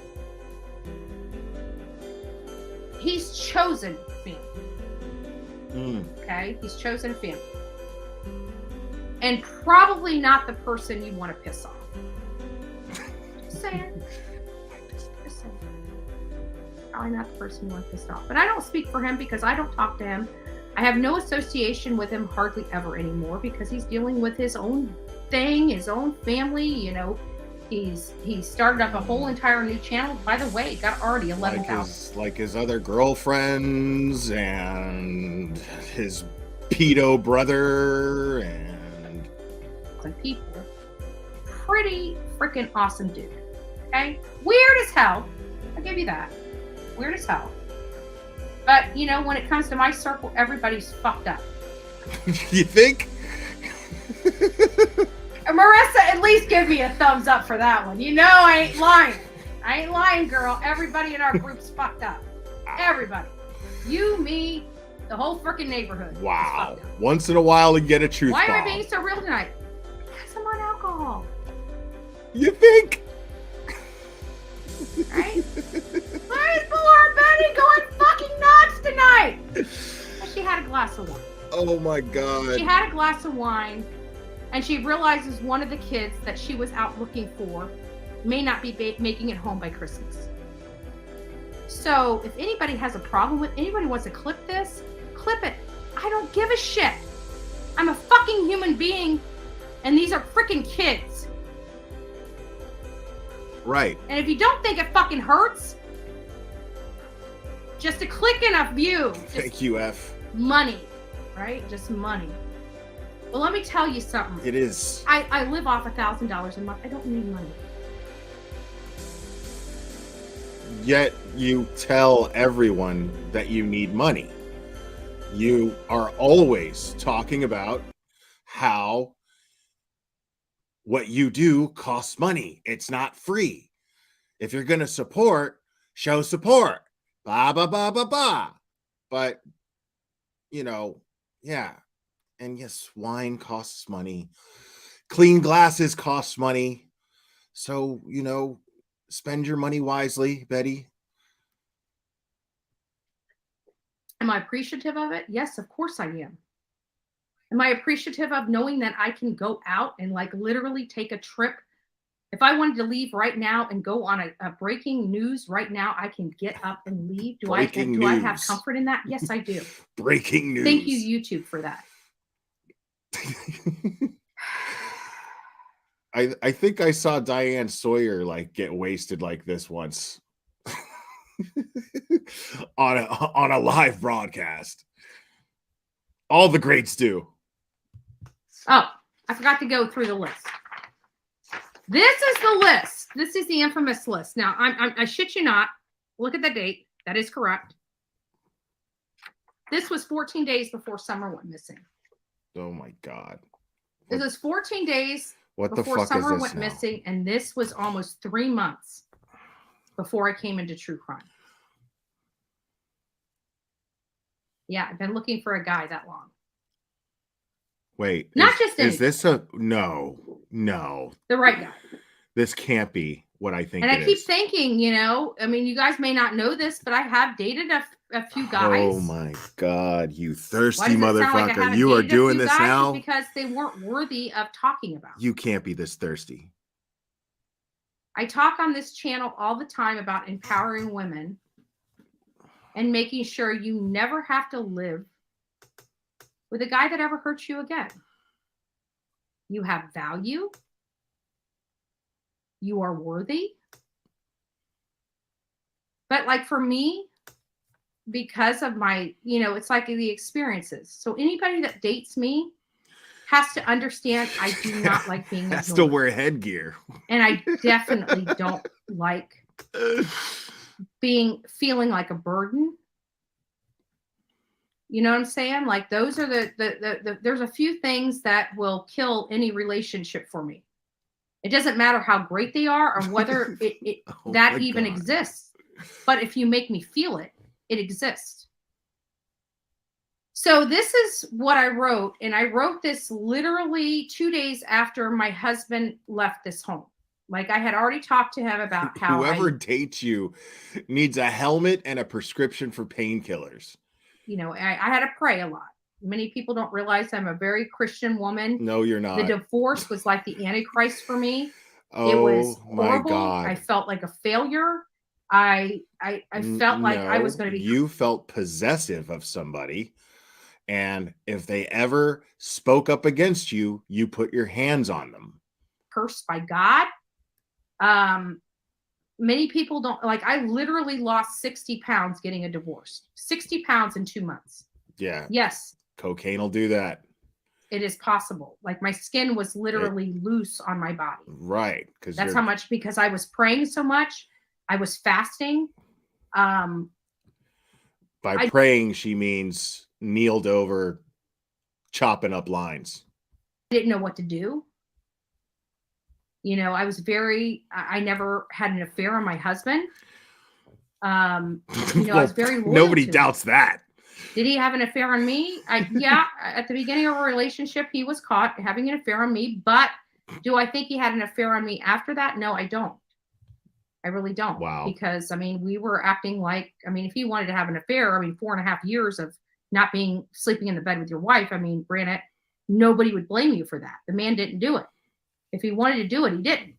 [SPEAKER 2] he's chosen family. Okay? He's chosen family. And probably not the person you want to piss off. Just saying. Just saying. Probably not the person you want to piss off. But I don't speak for him because I don't talk to him. I have no association with him hardly ever anymore because he's dealing with his own thing, his own family. You know, he started up a whole entire new channel. By the way, got already 11,000.
[SPEAKER 1] Like his other girlfriends and his pedo brother and
[SPEAKER 2] people. Pretty freaking awesome dude. Okay, weird as hell. I'll give you that. Weird as hell. But, you know, when it comes to my circle, everybody's fucked up.
[SPEAKER 1] You think?
[SPEAKER 2] Marissa, at least give me a thumbs up for that one. You know I ain't lying. I ain't lying, girl. Everybody in our group's fucked up. Everybody. You, me, the whole freaking neighborhood.
[SPEAKER 1] Wow. Once in a while to get a truth
[SPEAKER 2] Why
[SPEAKER 1] bomb.
[SPEAKER 2] am I being so real tonight? Because I'm on alcohol.
[SPEAKER 1] You think?
[SPEAKER 2] Right? Why is poor Betty going fucking nuts tonight? She had a glass of wine.
[SPEAKER 1] Oh my God.
[SPEAKER 2] She had a glass of wine, and she realizes one of the kids that she was out looking for may not be making it home by Christmas. So if anybody has a problem with, anybody wants to clip this, clip it. I don't give a shit. I'm a fucking human being, and these are freaking kids.
[SPEAKER 1] Right.
[SPEAKER 2] And if you don't think it fucking hurts, just a click and a view.
[SPEAKER 1] Thank you, F.
[SPEAKER 2] Money, right? Just money. Well, let me tell you something.
[SPEAKER 1] It is.
[SPEAKER 2] I live off $1,000 a month. I don't need money.
[SPEAKER 1] Yet you tell everyone that you need money. You are always talking about how what you do costs money. It's not free. If you're going to support, show support. Ba, ba, ba, ba, ba. But, you know, yeah. And yes, wine costs money. Clean glasses costs money. So, you know, spend your money wisely, Betty.
[SPEAKER 2] Am I appreciative of it? Yes, of course I am. Am I appreciative of knowing that I can go out and like literally take a trip? If I wanted to leave right now and go on a breaking news right now, I can get up and leave. Do I have comfort in that? Yes, I do.
[SPEAKER 1] Breaking news.
[SPEAKER 2] Thank you, YouTube, for that.
[SPEAKER 1] I think I saw Diane Sawyer like get wasted like this once. on a live broadcast. All the greats do.
[SPEAKER 2] Oh, I forgot to go through the list. This is the list. This is the infamous list. Now, I shit you not. Look at the date. That is correct. This was 14 days before Summer went missing.
[SPEAKER 1] Oh my God.
[SPEAKER 2] This was 14 days
[SPEAKER 1] What
[SPEAKER 2] before
[SPEAKER 1] the fuck
[SPEAKER 2] Summer
[SPEAKER 1] is this
[SPEAKER 2] went
[SPEAKER 1] now?
[SPEAKER 2] missing, and this was almost 3 months before I came into true crime. Yeah, I've been looking for a guy that long.
[SPEAKER 1] Wait,
[SPEAKER 2] Not just
[SPEAKER 1] is this a no?
[SPEAKER 2] The right guy.
[SPEAKER 1] This can't be what I think.
[SPEAKER 2] And I keep thinking, you know, I mean, you guys may not know this, but I have dated a few guys.
[SPEAKER 1] Oh my God, you thirsty
[SPEAKER 2] Why does it sound like I
[SPEAKER 1] motherfucker!
[SPEAKER 2] haven't
[SPEAKER 1] You are
[SPEAKER 2] dated a
[SPEAKER 1] doing
[SPEAKER 2] few
[SPEAKER 1] this
[SPEAKER 2] guys?
[SPEAKER 1] now
[SPEAKER 2] It's because they weren't worthy of talking about.
[SPEAKER 1] You can't be this thirsty.
[SPEAKER 2] I talk on this channel all the time about empowering women and making sure you never have to live with a guy that ever hurts you again. You have value. You are worthy. But like for me, because of my, you know, it's like the experiences. So anybody that dates me has to understand I do not like being ignored.
[SPEAKER 1] Has to wear headgear.
[SPEAKER 2] And I definitely don't like feeling like a burden. You know what I'm saying? Like those are the there's a few things that will kill any relationship for me. It doesn't matter how great they are or whether that even exists. But if you make me feel it, it exists. So this is what I wrote. And I wrote this literally 2 days after my husband left this home. Like I had already talked to him about how
[SPEAKER 1] whoever dates you needs a helmet and a prescription for painkillers.
[SPEAKER 2] You know, I had to pray a lot. Many people don't realize I'm a very Christian woman.
[SPEAKER 1] No, you're not.
[SPEAKER 2] The divorce was like the Antichrist for me.
[SPEAKER 1] Oh,
[SPEAKER 2] it was horrible.
[SPEAKER 1] My God.
[SPEAKER 2] I felt like a failure. I felt like I was going to be.
[SPEAKER 1] You felt possessive of somebody. And if they ever spoke up against you, you put your hands on them.
[SPEAKER 2] Cursed by God. Many people don't like. I literally lost 60 pounds getting a divorce. 60 pounds in 2 months.
[SPEAKER 1] Yeah.
[SPEAKER 2] Yes.
[SPEAKER 1] Cocaine will do that.
[SPEAKER 2] It is possible. Like my skin was literally loose on my body.
[SPEAKER 1] Right. Because
[SPEAKER 2] that's how much, because I was praying so much. I was fasting.
[SPEAKER 1] By praying, she means kneeled over, chopping up lines.
[SPEAKER 2] I didn't know what to do. You know, I never had an affair on my husband. You know, I was very loyal.
[SPEAKER 1] Nobody doubts that.
[SPEAKER 2] Did he have an affair on me? Yeah, at the beginning of our relationship, he was caught having an affair on me. But do I think he had an affair on me after that? No, I don't. I really don't.
[SPEAKER 1] Wow.
[SPEAKER 2] Because, I mean, we were acting like, I mean, if he wanted to have an affair, I mean, 4.5 years of not sleeping in the bed with your wife, I mean, granted, nobody would blame you for that. The man didn't do it. If he wanted to do it, he didn't.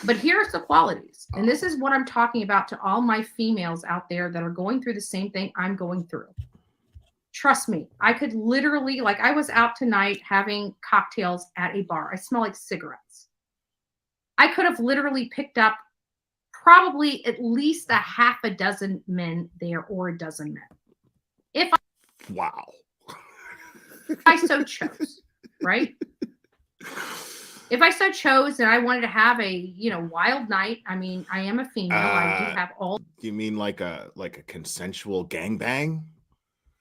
[SPEAKER 2] But here's the qualities. And this is what I'm talking about to all my females out there that are going through the same thing I'm going through. Trust me, I could literally, like I was out tonight having cocktails at a bar. I smell like cigarettes. I could have literally picked up probably at least a half a dozen men there or a dozen men.
[SPEAKER 1] Wow.
[SPEAKER 2] If I so chose, right? If I so chose and I wanted to have a, you know, wild night, I mean, I am a female. I do have all.
[SPEAKER 1] You mean like a consensual gangbang?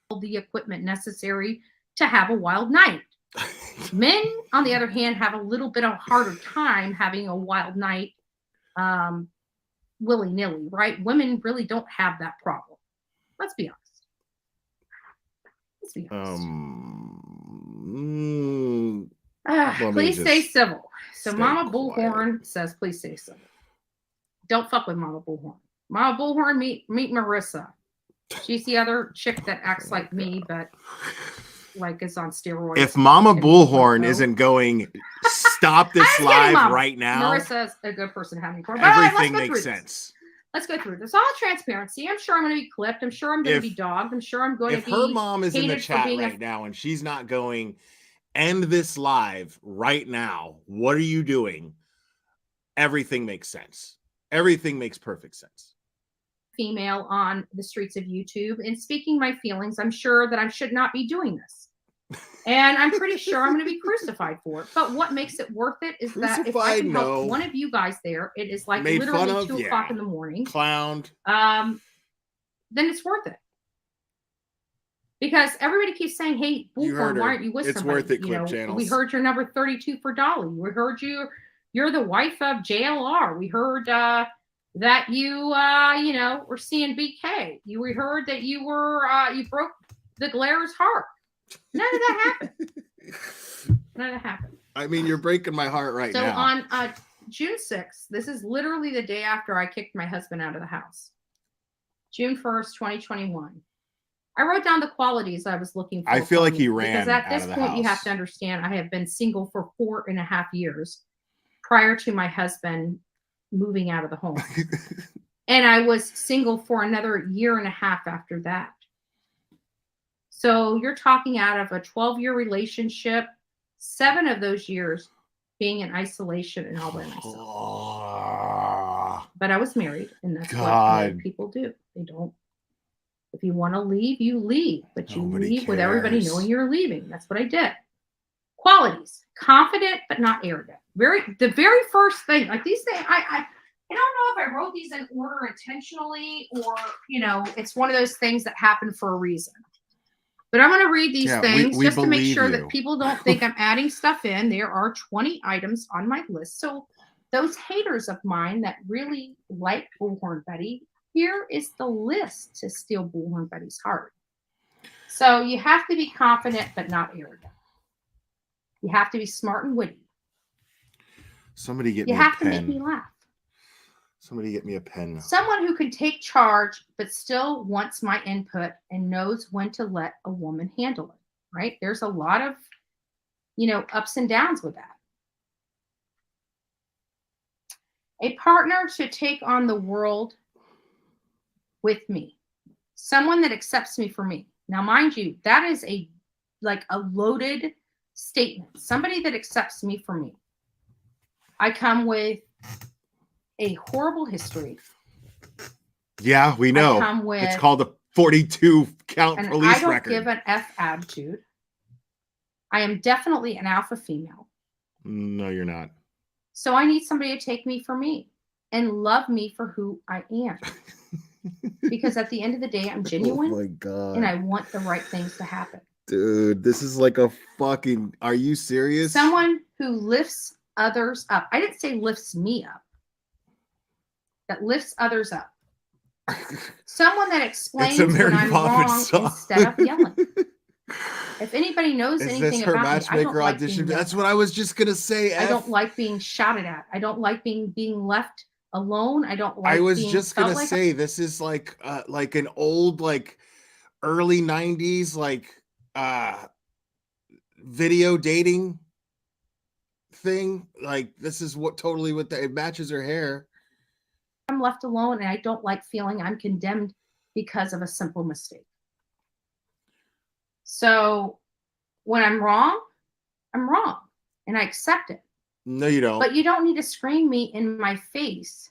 [SPEAKER 2] All the equipment necessary to have a wild night. Men, on the other hand, have a little bit of a harder time having a wild night willy-nilly, right? Women really don't have that problem. Let's be honest. Please stay civil. So Mama Bullhorn says, please stay civil. Don't fuck with Mama Bullhorn. Mama Bullhorn, meet Marissa. She's the other chick that acts like me, but like is on steroids.
[SPEAKER 1] If Mama Bullhorn isn't going, stop this live right now.
[SPEAKER 2] Marissa's a good person to have me for.
[SPEAKER 1] Everything makes sense.
[SPEAKER 2] Let's go through this. All transparency. I'm sure I'm going to be clipped. I'm sure I'm going to be dogged. I'm sure I'm going to be.
[SPEAKER 1] If her mom is in the chat right now and she's not going, end this live right now, what are you doing? Everything makes sense. Everything makes perfect sense.
[SPEAKER 2] Female on the streets of YouTube and speaking my feelings, I'm sure that I should not be doing this. And I'm pretty sure I'm going to be crucified for it. But what makes it worth it is that if I can help one of you guys there, it is like
[SPEAKER 1] Made
[SPEAKER 2] literally
[SPEAKER 1] fun of,
[SPEAKER 2] 2 o'clock in the morning.
[SPEAKER 1] Clowned.
[SPEAKER 2] Then it's worth it. Because everybody keeps saying, hey, Bullhorn, why aren't you with
[SPEAKER 1] it's
[SPEAKER 2] somebody?
[SPEAKER 1] Worth it, clip channels.
[SPEAKER 2] We heard you're number 32 for Dolly. We heard you're the wife of JLR. We heard that you were seeing BK. We heard that you broke the Glaire's heart. None of that happened. None of that happened.
[SPEAKER 1] I mean, you're breaking my heart now.
[SPEAKER 2] So on June 6th, this is literally the day after I kicked my husband out of the house. June 1st, 2021. I wrote down the qualities I was looking for.
[SPEAKER 1] I feel like he ran
[SPEAKER 2] because at this point, you have to understand, I have been single for 4.5 years prior to my husband moving out of the home. And I was single for another 1.5 years after that. So you're talking out of a 12-year relationship, 7 of those years being in isolation and all by myself. But I was married, and that's what married people do. They don't. If you want to leave, you leave, but you leave with everybody knowing you're leaving. That's what I did. Qualities: confident but not arrogant. The very first thing, like these things, I don't know if I wrote these in order intentionally or it's one of those things that happen for a reason. But I'm going to read these things just to make sure that people don't think I'm adding stuff in. There are 20 items on my list. So those haters of mine that really like Bullhorn Betty, here is the list to steal Bullhorn Betty's heart. So you have to be confident but not arrogant. You have to be smart and witty.
[SPEAKER 1] Somebody get me a pen.
[SPEAKER 2] You have to make me laugh.
[SPEAKER 1] Somebody get me a pen.
[SPEAKER 2] Someone who can take charge but still wants my input and knows when to let a woman handle it, right? There's a lot of, ups and downs with that. A partner to take on the world with me. Someone that accepts me for me. Now, mind you, that is a loaded statement. Somebody that accepts me for me. I come with a horrible history.
[SPEAKER 1] Yeah, we know. It's called a 42 count police record. I don't
[SPEAKER 2] give an F attitude. I am definitely an alpha female.
[SPEAKER 1] No, you're not.
[SPEAKER 2] So I need somebody to take me for me and love me for who I am. Because at the end of the day, I'm genuine.
[SPEAKER 1] Oh my God.
[SPEAKER 2] And I want the right things to happen.
[SPEAKER 1] Dude, this is like a fucking, are you serious?
[SPEAKER 2] Someone who lifts others up. I didn't say lifts me up. That lifts others up. Someone that explains when I'm wrong instead of yelling. If anybody knows anything about me, I don't like being yelled.
[SPEAKER 1] That's what I was just gonna say.
[SPEAKER 2] I don't like being shouted at. I don't like being left alone. I don't like.
[SPEAKER 1] I was just gonna say this is like an old early 90s video dating thing. Like this is what it matches her hair.
[SPEAKER 2] I'm left alone and I don't like feeling I'm condemned because of a simple mistake. So when I'm wrong and I accept it.
[SPEAKER 1] No, you don't.
[SPEAKER 2] But you don't need to scream me in my face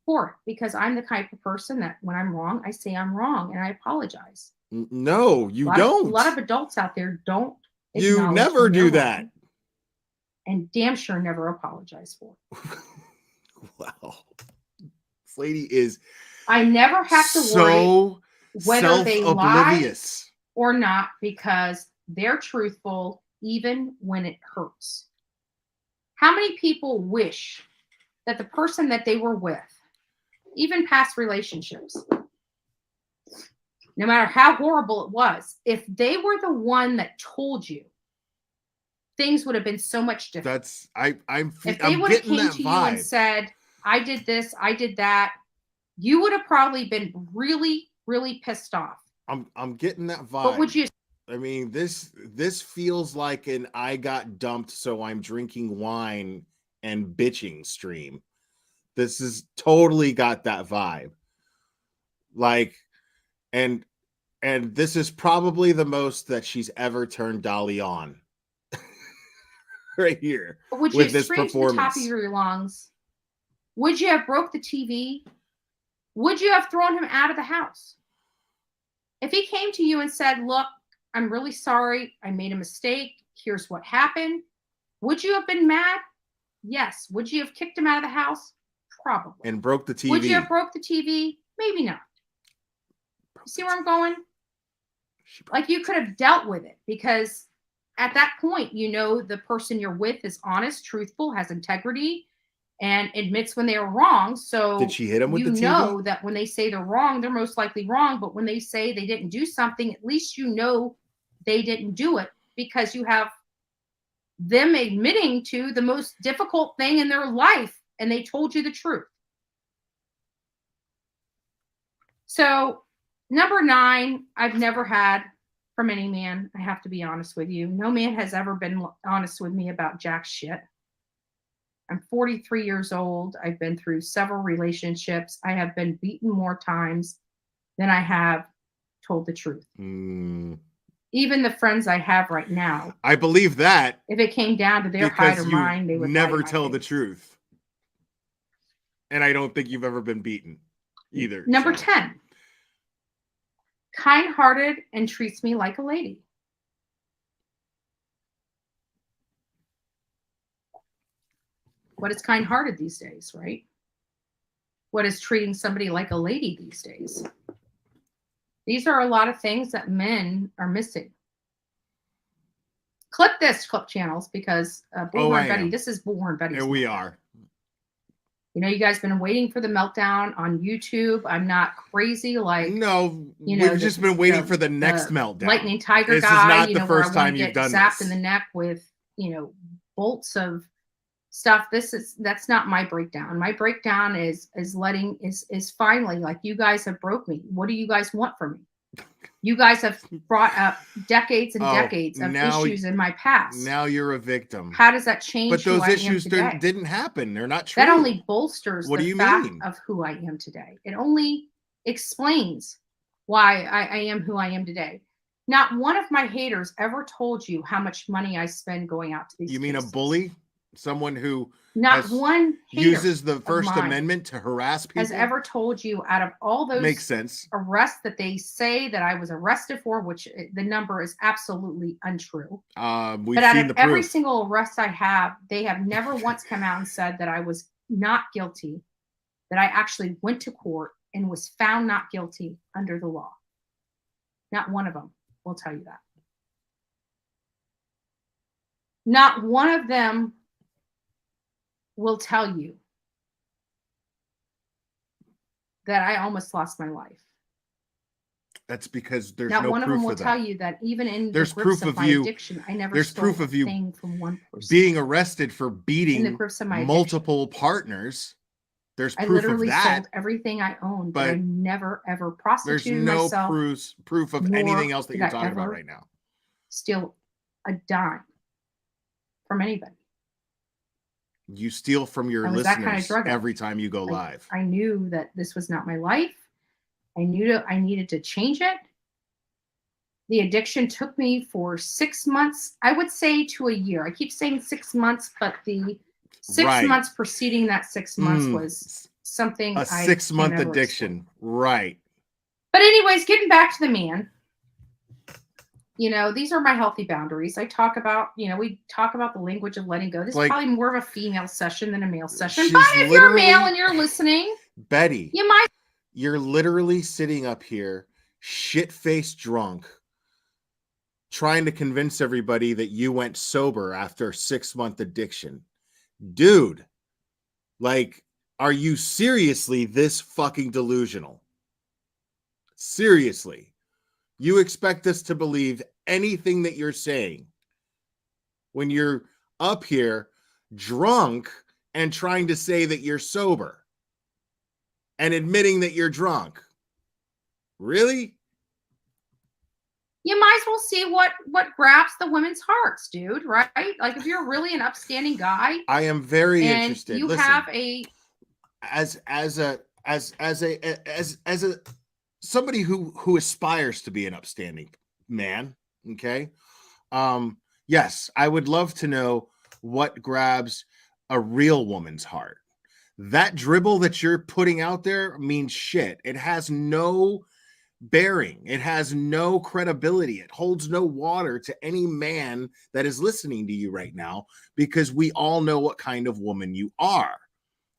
[SPEAKER 2] for it because I'm the type of person that when I'm wrong, I say I'm wrong and I apologize.
[SPEAKER 1] No, you don't.
[SPEAKER 2] A lot of adults out there don't.
[SPEAKER 1] You never do that.
[SPEAKER 2] And damn sure never apologize for it.
[SPEAKER 1] Wow. This lady is
[SPEAKER 2] I never have to worry whether they lie or not because they're truthful even when it hurts. How many people wish that the person that they were with, even past relationships, no matter how horrible it was, if they were the one that told you, things would have been so much different.
[SPEAKER 1] If they would have came to you and
[SPEAKER 2] said, I did this, I did that, you would have probably been really, really pissed off.
[SPEAKER 1] I'm getting that vibe.
[SPEAKER 2] But would you?
[SPEAKER 1] I mean, this feels like an I got dumped, so I'm drinking wine and bitching stream. This is totally got that vibe. And this is probably the most that she's ever turned Dolly on. Right here.
[SPEAKER 2] But would you scream to the top of your lungs Would you have broke the TV? Would you have thrown him out of the house? If he came to you and said, look, I'm really sorry. I made a mistake. Here's what happened. Would you have been mad? Yes. Would you have kicked him out of the house? Probably.
[SPEAKER 1] And broke the TV.
[SPEAKER 2] Would you have broke the TV? Maybe not. You see where I'm going? Like, you could have dealt with it, because at that point, you know, the person you're with is honest, truthful, has integrity, and admits when they are wrong. So
[SPEAKER 1] did she hit him with the TV?
[SPEAKER 2] You know that when they say they're wrong, they're most likely wrong. But when they say they didn't do something, at least you know they didn't do it, because you have them admitting to the most difficult thing in their life, and they told you the truth. So, number 9, I've never had from any man. I have to be honest with you. No man has ever been honest with me about jack shit. I'm 43 years old. I've been through several relationships. I have been beaten more times than I have told the truth. Even the friends I have right now.
[SPEAKER 1] I believe that.
[SPEAKER 2] If it came down to their hide or mine, they would
[SPEAKER 1] never tell the truth. And I don't think you've ever been beaten either.
[SPEAKER 2] Number 10. Kind-hearted and treats me like a lady. What is kind-hearted these days, right? What is treating somebody like a lady these days? These are a lot of things that men are missing. Clip this, clip channels, because Bullhorn Betty, this is Bullhorn Betty.
[SPEAKER 1] Here we are.
[SPEAKER 2] You know, you guys been waiting for the meltdown on YouTube. I'm not crazy like
[SPEAKER 1] we've just been waiting for the next meltdown.
[SPEAKER 2] Lightning Tiger
[SPEAKER 1] this
[SPEAKER 2] guy.
[SPEAKER 1] This is not the first time you've done
[SPEAKER 2] zapped
[SPEAKER 1] this.
[SPEAKER 2] in the neck with bolts of stuff. That's not my breakdown. My breakdown is finally, like, you guys have broke me. What do you guys want from me? You guys have brought up decades and decades of issues in my past.
[SPEAKER 1] Now you're a victim.
[SPEAKER 2] How does that change?
[SPEAKER 1] But those issues didn't happen. They're not true.
[SPEAKER 2] That only bolsters
[SPEAKER 1] what
[SPEAKER 2] the
[SPEAKER 1] do you
[SPEAKER 2] fact
[SPEAKER 1] mean?
[SPEAKER 2] Of who I am today. It only explains why I am who I am today. Not one of my haters ever told you how much money I spend going out to these
[SPEAKER 1] You mean
[SPEAKER 2] cases.
[SPEAKER 1] A bully? Someone who
[SPEAKER 2] not one hater
[SPEAKER 1] uses the First Amendment to harass people
[SPEAKER 2] has ever told you, out of all those
[SPEAKER 1] makes sense
[SPEAKER 2] arrests that they say that I was arrested for, which the number is absolutely untrue.
[SPEAKER 1] We've
[SPEAKER 2] but out
[SPEAKER 1] seen
[SPEAKER 2] of
[SPEAKER 1] the
[SPEAKER 2] every
[SPEAKER 1] proof.
[SPEAKER 2] single arrest I have, they have never once come out and said that I was not guilty, that I actually went to court and was found not guilty under the law. Not one of them will tell you that. Not one of them will tell you that I almost lost my life.
[SPEAKER 1] That's because there's
[SPEAKER 2] not
[SPEAKER 1] no
[SPEAKER 2] one
[SPEAKER 1] proof
[SPEAKER 2] of them will
[SPEAKER 1] of that.
[SPEAKER 2] tell you that even in
[SPEAKER 1] there's
[SPEAKER 2] the grips
[SPEAKER 1] proof
[SPEAKER 2] of my addiction, I never
[SPEAKER 1] there's
[SPEAKER 2] stole
[SPEAKER 1] proof of you
[SPEAKER 2] thing from one person.
[SPEAKER 1] Being arrested for beating
[SPEAKER 2] in the grips of my
[SPEAKER 1] multiple partners. There's proof
[SPEAKER 2] I literally
[SPEAKER 1] of that.
[SPEAKER 2] sold everything I owned, but I never ever prostituted
[SPEAKER 1] myself.
[SPEAKER 2] There's
[SPEAKER 1] no proof of anything else that you're talking about right now.
[SPEAKER 2] Steal a dime from anybody.
[SPEAKER 1] You steal from your listeners every time you go live.
[SPEAKER 2] I knew that this was not my life. I knew I needed to change it. The addiction took me for 6 months, I would say, to a year. I keep saying 6 months, but the 6 months preceding that 6 months was something.
[SPEAKER 1] A 6-month addiction. Right.
[SPEAKER 2] But anyways, getting back to the man. These are my healthy boundaries. I talk about, we talk about the language of letting go. This is probably more of a female session than a male session. But if you're a male and you're listening,
[SPEAKER 1] Betty,
[SPEAKER 2] you're
[SPEAKER 1] literally sitting up here, shit-faced drunk, trying to convince everybody that you went sober after a 6-month addiction. Dude, are you seriously this fucking delusional? Seriously. You expect us to believe anything that you're saying when you're up here drunk and trying to say that you're sober and admitting that you're drunk? Really?
[SPEAKER 2] You might as well see what grabs the women's hearts, dude, right? Like, if you're really an upstanding guy.
[SPEAKER 1] I am very interested.
[SPEAKER 2] You
[SPEAKER 1] Listen,
[SPEAKER 2] have a
[SPEAKER 1] somebody who aspires to be an upstanding man, okay? Yes, I would love to know what grabs a real woman's heart. that dribble that you're putting out there means shit. It has no bearing. It has no credibility. It holds no water to any man that is listening to you right now, because we all know what kind of woman you are.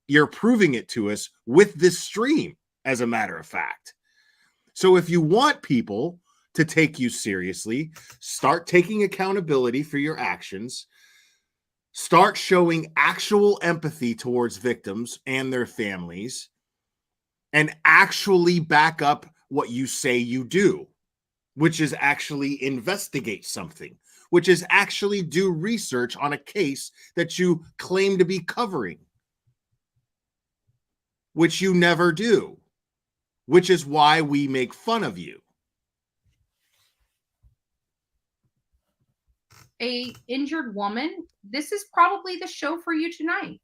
[SPEAKER 1] You're proving it to us with this stream, as a matter of fact. So if you want people to take you seriously, start taking accountability for your actions. Start showing actual empathy towards victims and their families, and actually back up what you say you do, which is actually investigate something, which is actually do research on a case that you claim to be covering, which you never do, which is why we make fun of you.
[SPEAKER 2] A injured woman, this is probably the show for you tonight.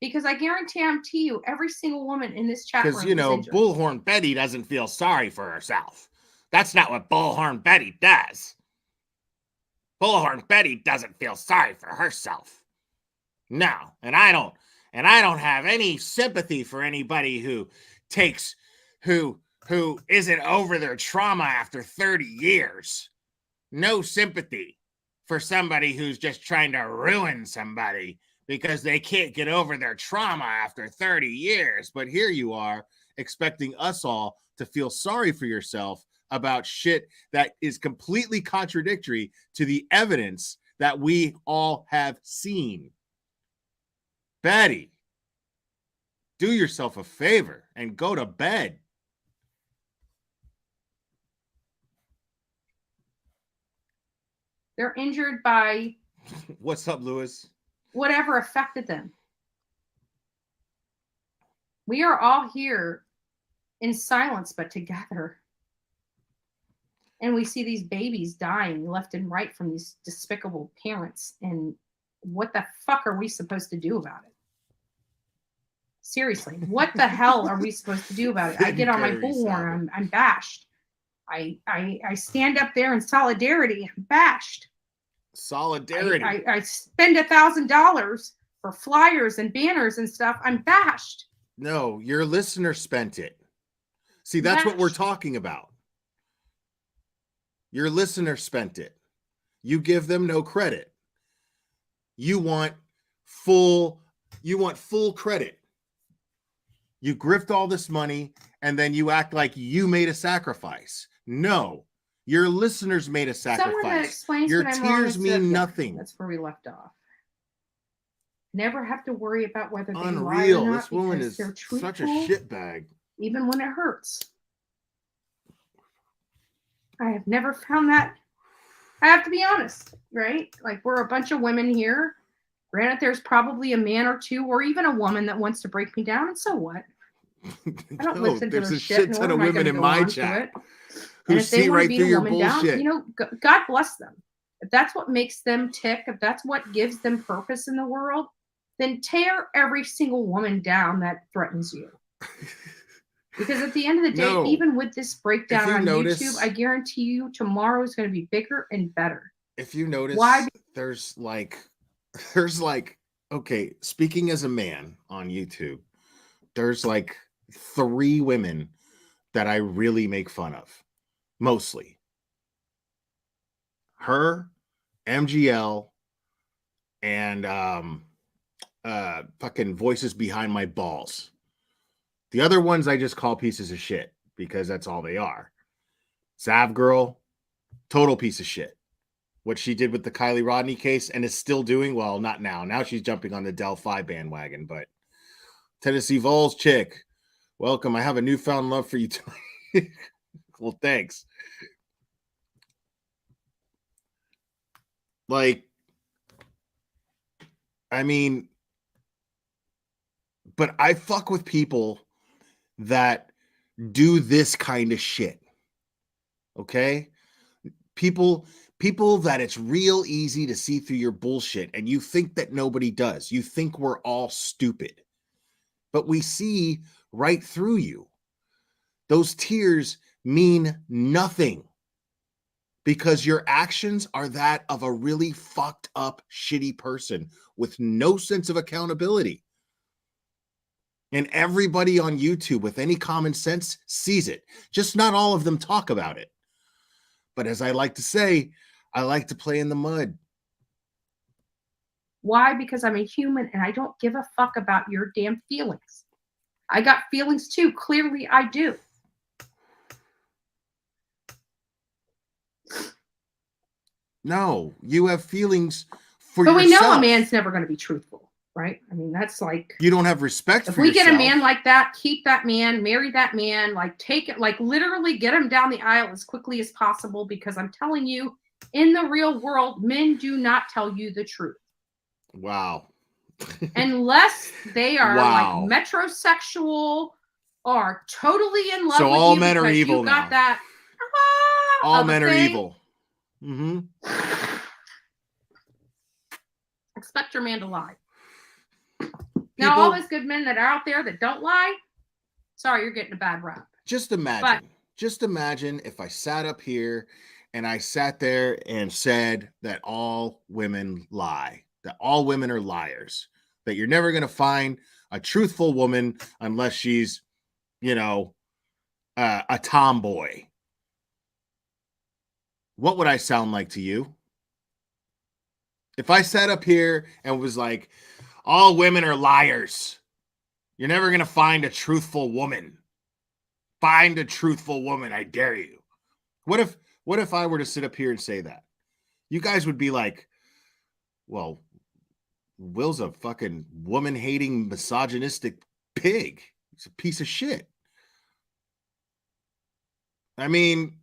[SPEAKER 2] Because I guarantee you, every single woman in this chat room is injured.
[SPEAKER 1] Because, Bullhorn Betty doesn't feel sorry for herself. That's not what Bullhorn Betty does. Bullhorn Betty doesn't feel sorry for herself. No, and I don't have any sympathy for anybody who isn't over their trauma after 30 years. No sympathy for somebody who's just trying to ruin somebody because they can't get over their trauma after 30 years. But here you are expecting us all to feel sorry for yourself about shit that is completely contradictory to the evidence that we all have seen. Betty, do yourself a favor and go to bed.
[SPEAKER 2] They're injured by
[SPEAKER 1] What's up, Lewis?
[SPEAKER 2] Whatever affected them. We are all here in silence, but together. And we see these babies dying left and right from these despicable parents. And what the fuck are we supposed to do about it? Seriously, what the hell are we supposed to do about it? I get on my bullhorn, I'm bashed. I stand up there in solidarity, I'm bashed.
[SPEAKER 1] Solidarity.
[SPEAKER 2] I spend $1,000 for flyers and banners and stuff. I'm bashed.
[SPEAKER 1] No, your listener spent it. See, that's what we're talking about. Your listener spent it. You give them no credit. You want full credit. You grift all this money and then you act like you made a sacrifice. No. Your listeners made a sacrifice.
[SPEAKER 2] Someone that explains
[SPEAKER 1] your
[SPEAKER 2] when I'm
[SPEAKER 1] tears
[SPEAKER 2] wrong
[SPEAKER 1] mean nothing.
[SPEAKER 2] That's where we left off. Never have to worry about whether they
[SPEAKER 1] Unreal.
[SPEAKER 2] lie or not.
[SPEAKER 1] This woman is such a shitbag.
[SPEAKER 2] Even when it hurts. I have never found that. I have to be honest, right? Like, we're a bunch of women here. Granted, there's probably a man or two or even a woman that wants to break me down, and so what? I don't listen to
[SPEAKER 1] there's
[SPEAKER 2] their
[SPEAKER 1] a
[SPEAKER 2] shit,
[SPEAKER 1] shit ton of women in my chat who see right through your bullshit.
[SPEAKER 2] God bless them. If that's what makes them tick, if that's what gives them purpose in the world, then tear every single woman down that threatens you. Because at the end of the day, even with this breakdown on YouTube, I guarantee you tomorrow is going to be bigger and better.
[SPEAKER 1] If you notice, there's like, okay, speaking as a man on YouTube, there's like 3 women that I really make fun of. Mostly. Her, MGL, and fucking voices behind my balls. The other ones I just call pieces of shit because that's all they are. Zav Girl, total piece of shit. What she did with the Kylie Rodney case and is still doing, well, not now. Now she's jumping on the Delphi bandwagon, but Tennessee Vols chick, welcome. I have a newfound love for you tonight. Well, thanks. Like, I mean, but I fuck with people that do this kind of shit. Okay? People that it's real easy to see through your bullshit, and you think that nobody does. You think we're all stupid. But we see right through you. Those tears mean nothing because your actions are that of a really fucked up, shitty person with no sense of accountability. And everybody on YouTube with any common sense sees it. Just not all of them talk about it. But as I like to say, I like to play in the mud.
[SPEAKER 2] Why? Because I'm a human and I don't give a fuck about your damn feelings. I got feelings too. Clearly, I do.
[SPEAKER 1] No, you have feelings for
[SPEAKER 2] but
[SPEAKER 1] yourself.
[SPEAKER 2] we know a man's never going to be truthful, right? I mean, that's like,
[SPEAKER 1] you don't have respect
[SPEAKER 2] if
[SPEAKER 1] for
[SPEAKER 2] we
[SPEAKER 1] yourself.
[SPEAKER 2] get a man like that, keep that man, marry that man, like take it, like literally get him down the aisle as quickly as possible, because I'm telling you, in the real world, men do not tell you the truth.
[SPEAKER 1] Wow.
[SPEAKER 2] Unless they are
[SPEAKER 1] Wow.
[SPEAKER 2] like metrosexual or totally in love
[SPEAKER 1] So
[SPEAKER 2] with
[SPEAKER 1] all
[SPEAKER 2] you
[SPEAKER 1] men are
[SPEAKER 2] because
[SPEAKER 1] evil
[SPEAKER 2] you got
[SPEAKER 1] now.
[SPEAKER 2] that.
[SPEAKER 1] All
[SPEAKER 2] of a
[SPEAKER 1] men are
[SPEAKER 2] thing.
[SPEAKER 1] evil. Mm-hmm.
[SPEAKER 2] Expect your man to lie. Now, all those good men that are out there that don't lie, sorry, you're getting a bad rap.
[SPEAKER 1] Just imagine if I sat up here and I sat there and said that all women lie, that all women are liars, that you're never going to find a truthful woman unless she's, you know, a tomboy. What would I sound like to you? If I sat up here and was like, all women are liars, you're never going to find a truthful woman. Find a truthful woman, I dare you. What if I were to sit up here and say that? You guys would be like, well, Will's a fucking woman-hating, misogynistic pig. He's a piece of shit. I mean,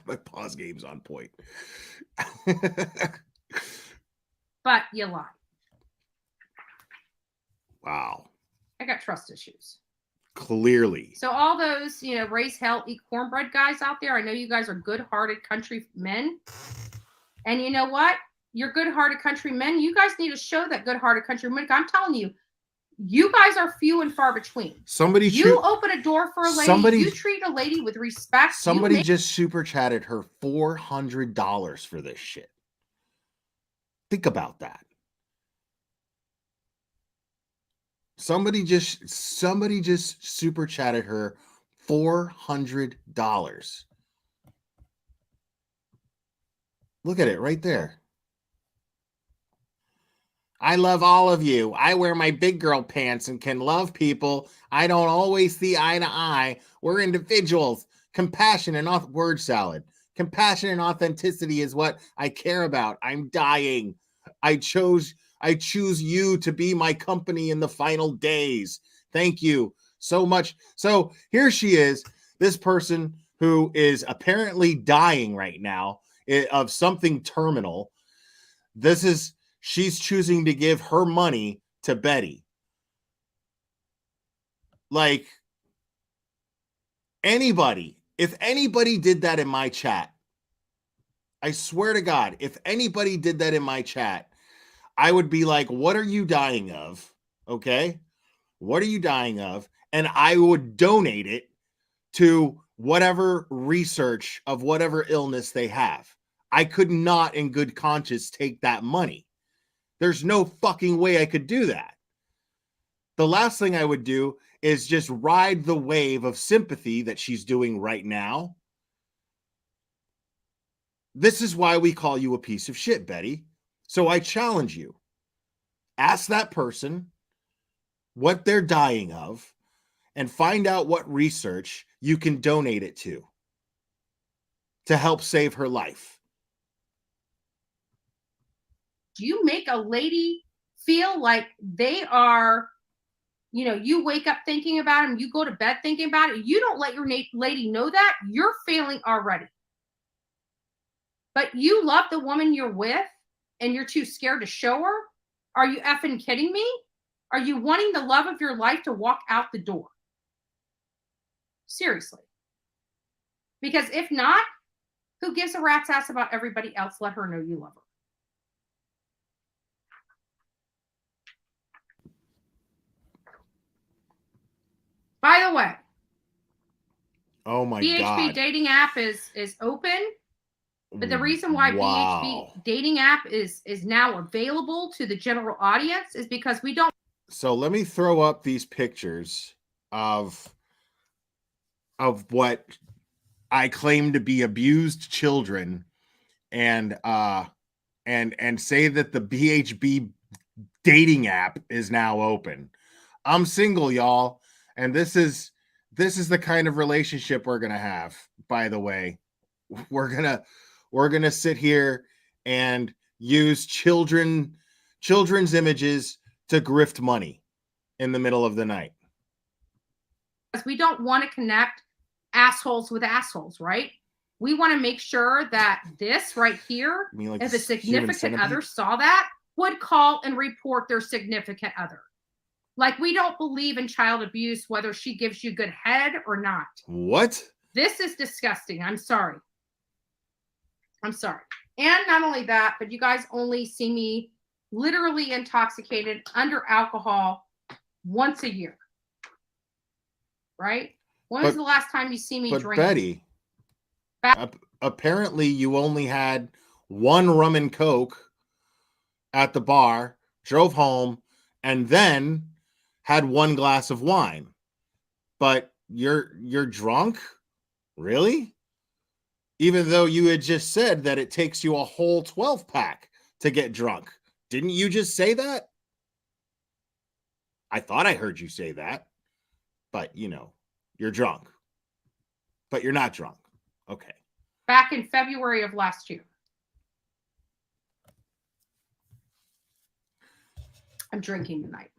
[SPEAKER 1] my pause game's on point.
[SPEAKER 2] But you lie.
[SPEAKER 1] Wow.
[SPEAKER 2] I got trust issues.
[SPEAKER 1] Clearly.
[SPEAKER 2] So all those, raise hell, eat cornbread guys out there, I know you guys are good-hearted country men. And you know what? You're good-hearted country men. You guys need to show that good-hearted country men. I'm telling you, you guys are few and far between. You open a door for a lady. You treat a lady with respect.
[SPEAKER 1] Somebody just super chatted her $400 for this shit. Think about that. Somebody just super chatted her $400. Look at it right there. I love all of you. I wear my big girl pants and can love people. I don't always see eye to eye. We're individuals. Compassion and word salad. Compassion and authenticity is what I care about. I'm dying. I choose you to be my company in the final days. Thank you so much. So here she is, this person who is apparently dying right now of something terminal. She's choosing to give her money to Betty. Like, if anybody did that in my chat, I swear to God, if anybody did that in my chat, I would be like, what are you dying of? Okay? What are you dying of? And I would donate it to whatever research of whatever illness they have. I could not in good conscience take that money. There's no fucking way I could do that. The last thing I would do is just ride the wave of sympathy that she's doing right now. This is why we call you a piece of shit, Betty. So I challenge you. Ask that person what they're dying of and find out what research you can donate it to help save her life.
[SPEAKER 2] Do you make a lady feel like they are, you wake up thinking about them, you go to bed thinking about it, you don't let your lady know that, you're failing already. But you love the woman you're with and you're too scared to show her? Are you effing kidding me? Are you wanting the love of your life to walk out the door? Seriously. Because if not, who gives a rat's ass about everybody else? Let her know you love her. By the way,
[SPEAKER 1] oh my
[SPEAKER 2] PHP
[SPEAKER 1] God,
[SPEAKER 2] dating app is open. But the reason why
[SPEAKER 1] Wow.
[SPEAKER 2] BHB dating app is now available to the general audience is because we don't.
[SPEAKER 1] So let me throw up these pictures of what I claim to be abused children, and say that the BHB dating app is now open. I'm single, y'all, and this is the kind of relationship we're gonna have. By the way, we're gonna sit here and use children's images to grift money in the middle of the night.
[SPEAKER 2] Because we don't want to connect assholes with assholes, right? We want to make sure that this right here,
[SPEAKER 1] Like
[SPEAKER 2] if a significant other saw that, would call and report their significant other. Like, we don't believe in child abuse, whether she gives you good head or not.
[SPEAKER 1] What?
[SPEAKER 2] This is disgusting. I'm sorry. I'm sorry. And not only that, but you guys only see me literally intoxicated under alcohol once a year. Right? When was the last time you see me drink?
[SPEAKER 1] Betty, apparently you only had one rum and coke at the bar, drove home, and then had one glass of wine. But you're drunk? Really? Even though you had just said that it takes you a whole 12-pack to get drunk. Didn't you just say that? I thought I heard you say that. But, you're drunk. But you're not drunk. Okay.
[SPEAKER 2] Back in February of last year. I'm drinking tonight.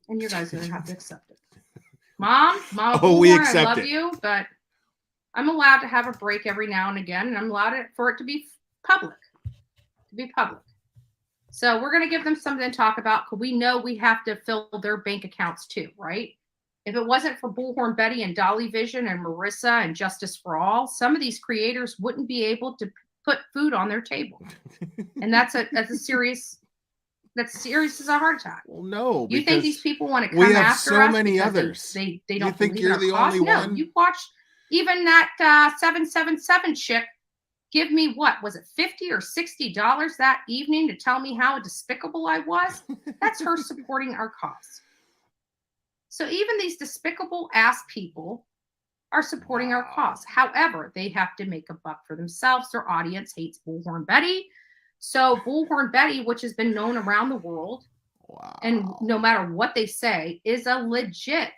[SPEAKER 2] And you guys are going to have to accept it. Mom,
[SPEAKER 1] we accept
[SPEAKER 2] I love
[SPEAKER 1] it.
[SPEAKER 2] you, but I'm allowed to have a break every now and again, and I'm allowed for it to be public. So we're going to give them something to talk about, because we know we have to fill their bank accounts too, right? If it wasn't for Bullhorn Betty and Dolly Vision and Marissa and Justice for All, some of these creators wouldn't be able to put food on their table. And that's serious as a heart attack.
[SPEAKER 1] Well, no.
[SPEAKER 2] You think these people want to come
[SPEAKER 1] we have
[SPEAKER 2] after
[SPEAKER 1] so
[SPEAKER 2] us
[SPEAKER 1] many others.
[SPEAKER 2] They don't
[SPEAKER 1] you think
[SPEAKER 2] believe
[SPEAKER 1] you're
[SPEAKER 2] in our
[SPEAKER 1] the
[SPEAKER 2] cause?
[SPEAKER 1] only
[SPEAKER 2] No,
[SPEAKER 1] one?
[SPEAKER 2] you watched even that 777 chick give me, what was it, $50 or $60 that evening to tell me how despicable I was? That's her supporting our cause. So even these despicable ass people are supporting our cause. However, they have to make a buck for themselves. Their audience hates Bullhorn Betty. So Bullhorn Betty, which has been known around the world, and no matter what they say, is a legit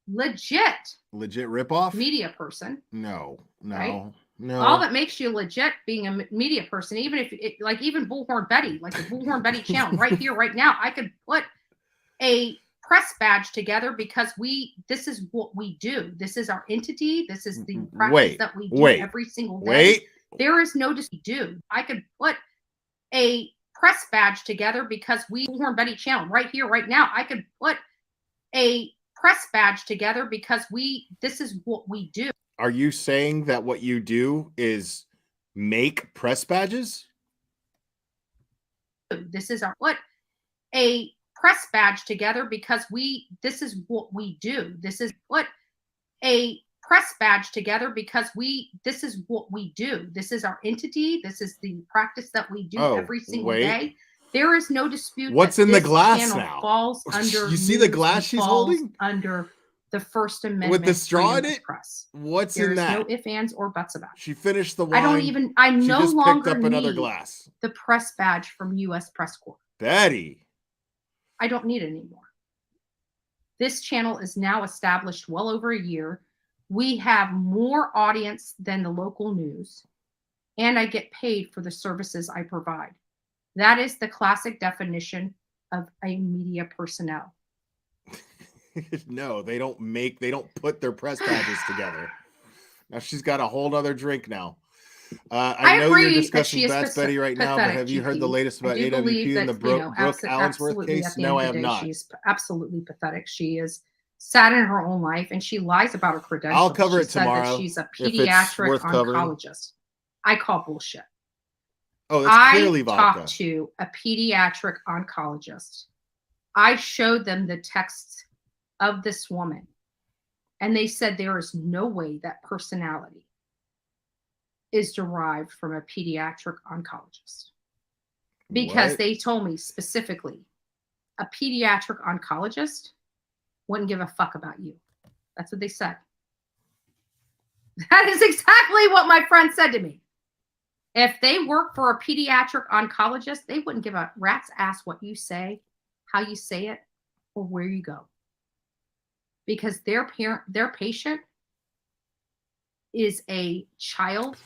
[SPEAKER 1] ripoff
[SPEAKER 2] media person.
[SPEAKER 1] No.
[SPEAKER 2] Right?
[SPEAKER 1] No.
[SPEAKER 2] All that makes you legit being a media person, even if even Bullhorn Betty, like the Bullhorn Betty channel right here, right now, I could put a press badge together, because this is what we do. This is our entity. This is the practice that we do every single day. There is no do. I could put a press badge together, because Bullhorn Betty channel right here, right now, I could put a press badge together, because this is what we do.
[SPEAKER 1] Are you saying that what you do is make press badges?
[SPEAKER 2] This is a press badge together, because this is what we do. This is what a press badge together, because this is what we do. This is our entity. This is the practice that we do every single day. There is no dispute.
[SPEAKER 1] What's in the glass now?
[SPEAKER 2] Falls under
[SPEAKER 1] you see the glass she's holding
[SPEAKER 2] under the First Amendment
[SPEAKER 1] with the straw in it.
[SPEAKER 2] Press.
[SPEAKER 1] What's in that?
[SPEAKER 2] There's no ifs, ands, or buts about it.
[SPEAKER 1] She finished the wine.
[SPEAKER 2] I no longer
[SPEAKER 1] picked up another glass.
[SPEAKER 2] The press badge from U.S. Press Corps.
[SPEAKER 1] Betty.
[SPEAKER 2] I don't need it anymore. This channel is now established well over a year. We have more audience than the local news, and I get paid for the services I provide. That is the classic definition of a media personnel.
[SPEAKER 1] No, they don't put their press badges together. Now she's got a whole other drink now. I know you're discussing Bats Betty right now, but have you heard the latest about AWQ and the Brooke Allensworth case? No, I have not.
[SPEAKER 2] She's absolutely pathetic. She is sad in her own life, and she lies about her credentials.
[SPEAKER 1] I'll cover it tomorrow.
[SPEAKER 2] She's a pediatric oncologist. I call bullshit.
[SPEAKER 1] Oh, that's clearly vodka.
[SPEAKER 2] I talked to a pediatric oncologist. I showed them the texts of this woman, and they said there is no way that personality is derived from a pediatric oncologist. Because
[SPEAKER 1] What?
[SPEAKER 2] they told me specifically a pediatric oncologist wouldn't give a fuck about you. That's what they said. That is exactly what my friend said to me. If they work for a pediatric oncologist, they wouldn't give a rat's ass what you say, how you say it, or where you go. Because their patient is a child.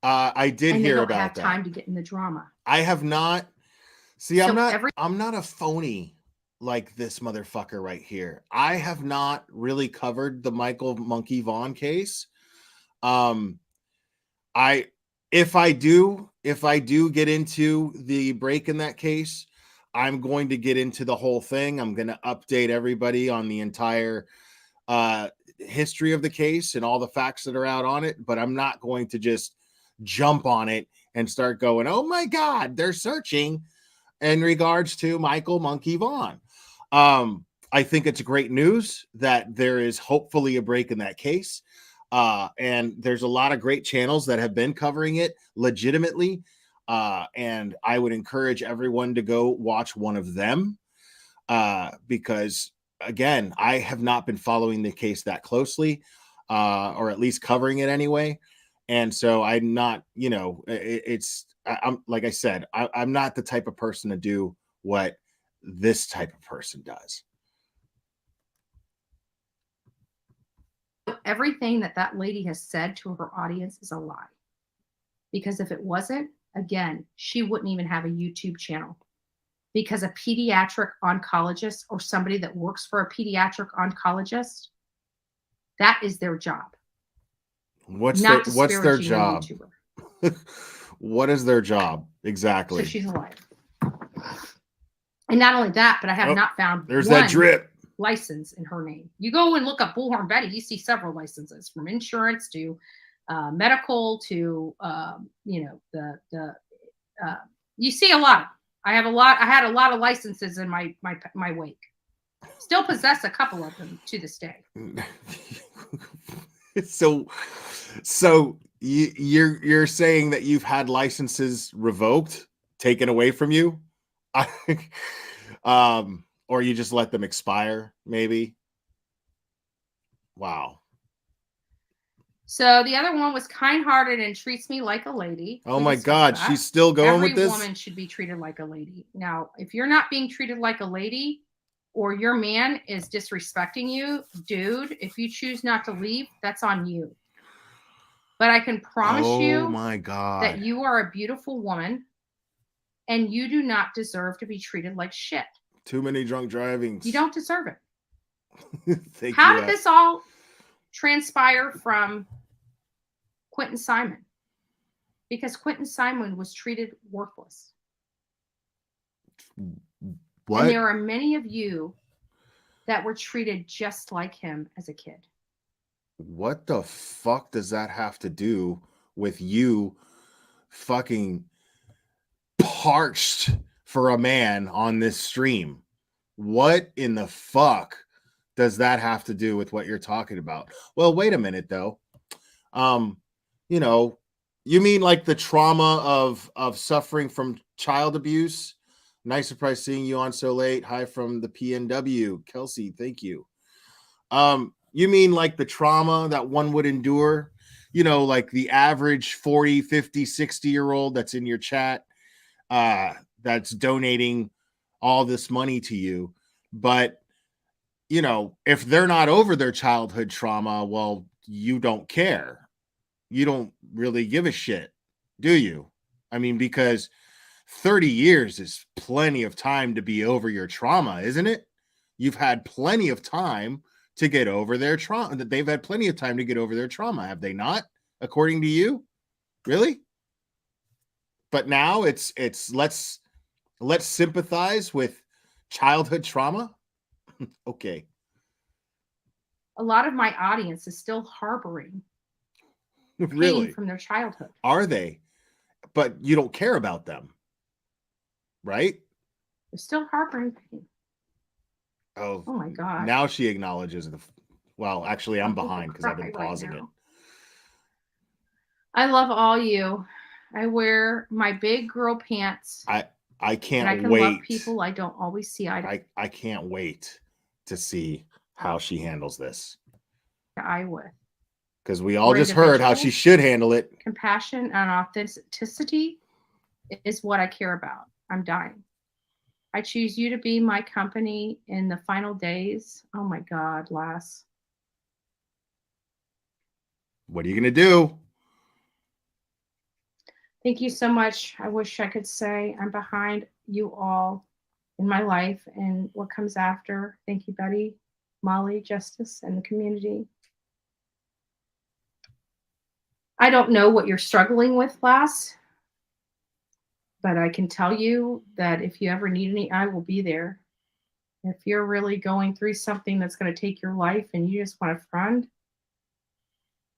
[SPEAKER 1] I did hear about that.
[SPEAKER 2] And they don't have time to get in the drama.
[SPEAKER 1] I have not. See, I'm not a phony like this motherfucker right here. I have not really covered the Michael Monkey Vaughn case. If I do get into the break in that case, I'm going to get into the whole thing. I'm going to update everybody on the entire history of the case and all the facts that are out on it, but I'm not going to just jump on it and start going, oh my God, they're searching in regards to Michael Monkey Vaughn. I think it's great news that there is hopefully a break in that case. And there's a lot of great channels that have been covering it legitimately. And I would encourage everyone to go watch one of them because, again, I have not been following the case that closely, or at least covering it anyway. And so I'm not, I'm like I said, I'm not the type of person to do what this type of person does.
[SPEAKER 2] Everything that lady has said to her audience is a lie. Because if it wasn't, again, she wouldn't even have a YouTube channel. Because a pediatric oncologist or somebody that works for a pediatric oncologist, that is their job.
[SPEAKER 1] What's their job? What is their job exactly?
[SPEAKER 2] So she's a liar. And not only that, but I have not found
[SPEAKER 1] there's that drip
[SPEAKER 2] license in her name. You go and look up Bullhorn Betty, you see several licenses from insurance to medical to you see a lot. I had a lot of licenses in my wake. Still possess a couple of them to this day.
[SPEAKER 1] So you're saying that you've had licenses revoked, taken away from you, or you just let them expire, maybe? Wow.
[SPEAKER 2] So the other one was kind-hearted and treats me like a lady.
[SPEAKER 1] Oh my God, she's still going with this?
[SPEAKER 2] Every woman should be treated like a lady. Now, if you're not being treated like a lady, or your man is disrespecting you, dude, if you choose not to leave, that's on you. But I can promise you
[SPEAKER 1] my God,
[SPEAKER 2] that you are a beautiful woman and you do not deserve to be treated like shit.
[SPEAKER 1] Too many drunk drivings.
[SPEAKER 2] You don't deserve it. How did this all transpire from Quentin Simon? Because Quentin Simon was treated worthless.
[SPEAKER 1] What?
[SPEAKER 2] And there are many of you that were treated just like him as a kid.
[SPEAKER 1] What the fuck does that have to do with you fucking parched for a man on this stream? What in the fuck does that have to do with what you're talking about? Well, wait a minute though. You mean like the trauma of suffering from child abuse? Nice surprise seeing you on so late. Hi from the PNW. Kelsey, thank you. You mean like the trauma that one would endure? Like the average 40, 50, 60-year-old that's in your chat, that's donating all this money to you. But, if they're not over their childhood trauma, well, you don't care. You don't really give a shit, do you? I mean, because 30 years is plenty of time to be over your trauma, isn't it? You've had plenty of time to get over their trauma. They've had plenty of time to get over their trauma, have they not? According to you? Really? But now it's let's sympathize with childhood trauma. Okay.
[SPEAKER 2] A lot of my audience is still harboring
[SPEAKER 1] really
[SPEAKER 2] pain from their childhood.
[SPEAKER 1] Are they? But you don't care about them, right?
[SPEAKER 2] They're still harboring pain.
[SPEAKER 1] Oh
[SPEAKER 2] my God.
[SPEAKER 1] Now she acknowledges well, actually, I'm behind because I've been pausing it.
[SPEAKER 2] I love all you. I wear my big girl pants.
[SPEAKER 1] I
[SPEAKER 2] And
[SPEAKER 1] can't
[SPEAKER 2] I can
[SPEAKER 1] wait.
[SPEAKER 2] love people I don't always see eye
[SPEAKER 1] I can't wait to see how she handles this.
[SPEAKER 2] to eye with.
[SPEAKER 1] Because we all
[SPEAKER 2] We're
[SPEAKER 1] just heard how she
[SPEAKER 2] individuals.
[SPEAKER 1] should handle it.
[SPEAKER 2] Compassion and authenticity is what I care about. I'm dying. I choose you to be my company in the final days. Oh my God, Lass.
[SPEAKER 1] What are you gonna do?
[SPEAKER 2] Thank you so much. I wish I could say I'm behind you all in my life and what comes after. Thank you, Betty, Molly, Justice, and the community. I don't know what you're struggling with, Lass, but I can tell you that if you ever need any, I will be there. If you're really going through something that's going to take your life and you just want a friend,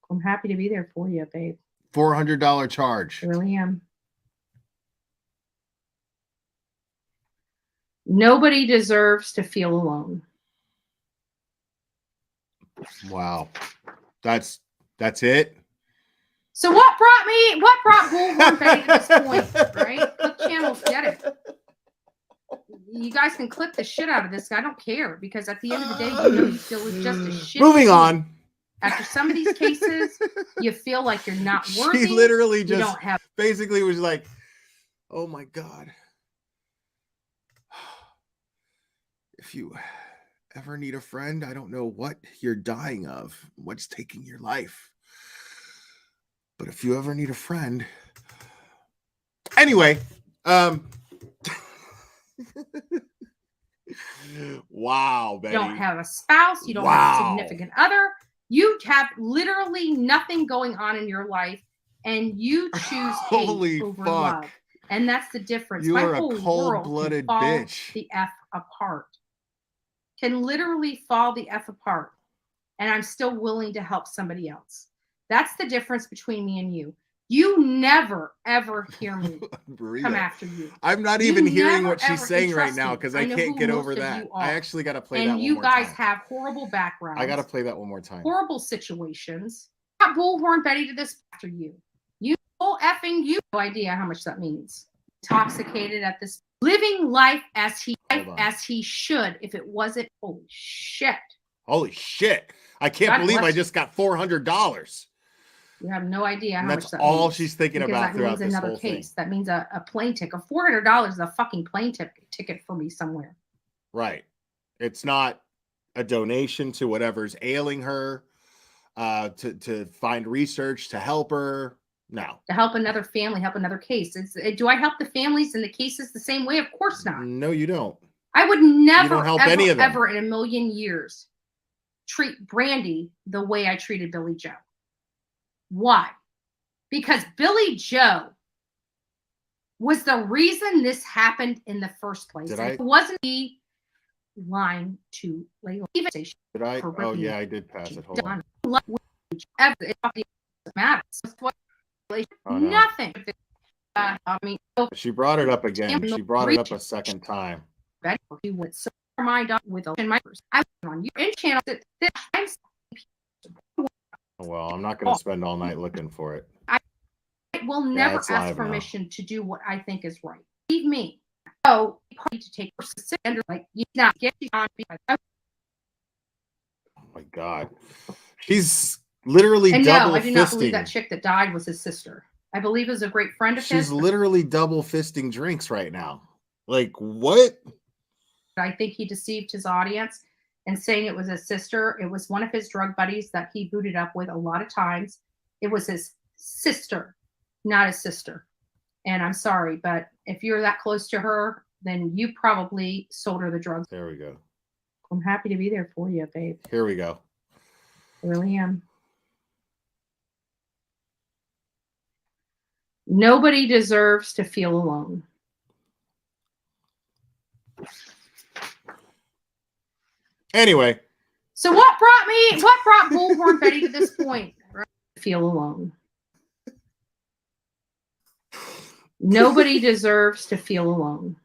[SPEAKER 2] I'm happy to be there for you, babe.
[SPEAKER 1] $400 charge.
[SPEAKER 2] I really am. Nobody deserves to feel alone.
[SPEAKER 1] Wow. That's it.
[SPEAKER 2] So what brought Bullhorn Betty to this point, right? Click channels, get it. You guys can clip the shit out of this. I don't care because at the end of the day, you know you feel just as shit.
[SPEAKER 1] Moving on.
[SPEAKER 2] After some of these cases, you feel like you're not worthy.
[SPEAKER 1] She literally just
[SPEAKER 2] don't have
[SPEAKER 1] basically was like, oh my God. If you ever need a friend, I don't know what you're dying of, what's taking your life. But if you ever need a friend. Anyway, wow, Betty.
[SPEAKER 2] You don't have a spouse, you don't have a significant other. You have literally nothing going on in your life, and you choose hate over love. And that's the difference.
[SPEAKER 1] You
[SPEAKER 2] My
[SPEAKER 1] are
[SPEAKER 2] whole
[SPEAKER 1] a cold-blooded bitch.
[SPEAKER 2] The F apart. Can literally fall the F apart. And I'm still willing to help somebody else. That's the difference between me and you. You never, ever hear me come after you.
[SPEAKER 1] I'm not even hearing what she's saying right now because I can't get over that. I actually got to play that one more time. And you guys have horrible backgrounds. I got to play that one more time.
[SPEAKER 2] Horrible situations. Got Bullhorn Betty to this after you. You full effing you. No idea how much that means. Intoxicated at this. Living life as he should if it wasn't. Holy shit.
[SPEAKER 1] Holy shit. I can't believe I just got $400.
[SPEAKER 2] You have no idea how much that
[SPEAKER 1] all
[SPEAKER 2] means,
[SPEAKER 1] she's thinking about throughout this whole thing.
[SPEAKER 2] That means a plane ticket. $400 is a fucking plane ticket for me somewhere.
[SPEAKER 1] Right. It's not a donation to whatever's ailing her, to find research, to help her. No.
[SPEAKER 2] To help another family, help another case. Do I help the families and the cases the same way? Of course not.
[SPEAKER 1] No, you don't.
[SPEAKER 2] I would never,
[SPEAKER 1] help any of them.
[SPEAKER 2] ever in a million years treat Brandy the way I treated Billy Joe. Why? Because Billy Joe was the reason this happened in the first place. It wasn't the line to Layla.
[SPEAKER 1] Did I? Oh, yeah, I did pass it. Hold on.
[SPEAKER 2] It matters.
[SPEAKER 1] Oh, no.
[SPEAKER 2] Nothing. I mean,
[SPEAKER 1] she brought it up again. She brought it up a second time.
[SPEAKER 2] He went so my dog with my I was on your channel.
[SPEAKER 1] Well, I'm not going to spend all night looking for it.
[SPEAKER 2] I will never ask permission to do what I think is right. Leave me. So, to take like you not get on.
[SPEAKER 1] Oh my God, she's literally double fisting.
[SPEAKER 2] No, I do not believe that chick that died was his sister. I believe is a great friend of his.
[SPEAKER 1] She's literally double fisting drinks right now. Like what?
[SPEAKER 2] I think he deceived his audience and saying it was his sister. It was one of his drug buddies that he booted up with a lot of times. It was his sister, not his sister. And I'm sorry, but if you're that close to her, then you probably sold her the drugs.
[SPEAKER 1] There we go.
[SPEAKER 2] I'm happy to be there for you, babe.
[SPEAKER 1] Here we go.
[SPEAKER 2] I really am. Nobody deserves to feel alone.
[SPEAKER 1] Anyway.
[SPEAKER 2] So what brought Bullhorn Betty to this point? Feel alone. Nobody deserves to feel alone.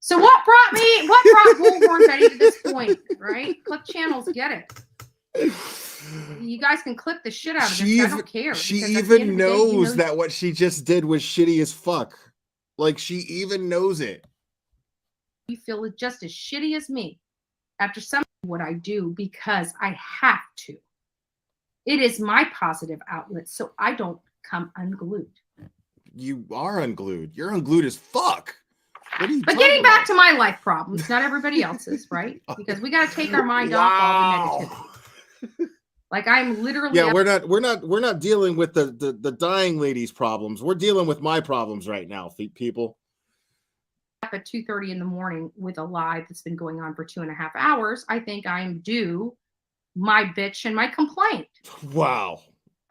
[SPEAKER 2] So what brought Bullhorn Betty to this point, right? Click channels, get it. You guys can clip the shit out of this. I don't care.
[SPEAKER 1] She
[SPEAKER 2] because at the
[SPEAKER 1] even
[SPEAKER 2] end of the day,
[SPEAKER 1] knows that what she just did was shitty as fuck. Like, she even knows it.
[SPEAKER 2] You feel just as shitty as me after some what I do because I have to. It is my positive outlet, so I don't come unglued.
[SPEAKER 1] You are unglued. You're unglued as fuck. What are you
[SPEAKER 2] But getting back to my life problems, not everybody else's, right? Because we got to take our mind off all the negativity. Like I'm literally.
[SPEAKER 1] Yeah, we're not dealing with the dying lady's problems. We're dealing with my problems right now, people.
[SPEAKER 2] At 2:30 in the morning with a live that's been going on for 2.5 hours. I think I'm due my bitch and my complaint.
[SPEAKER 1] Wow.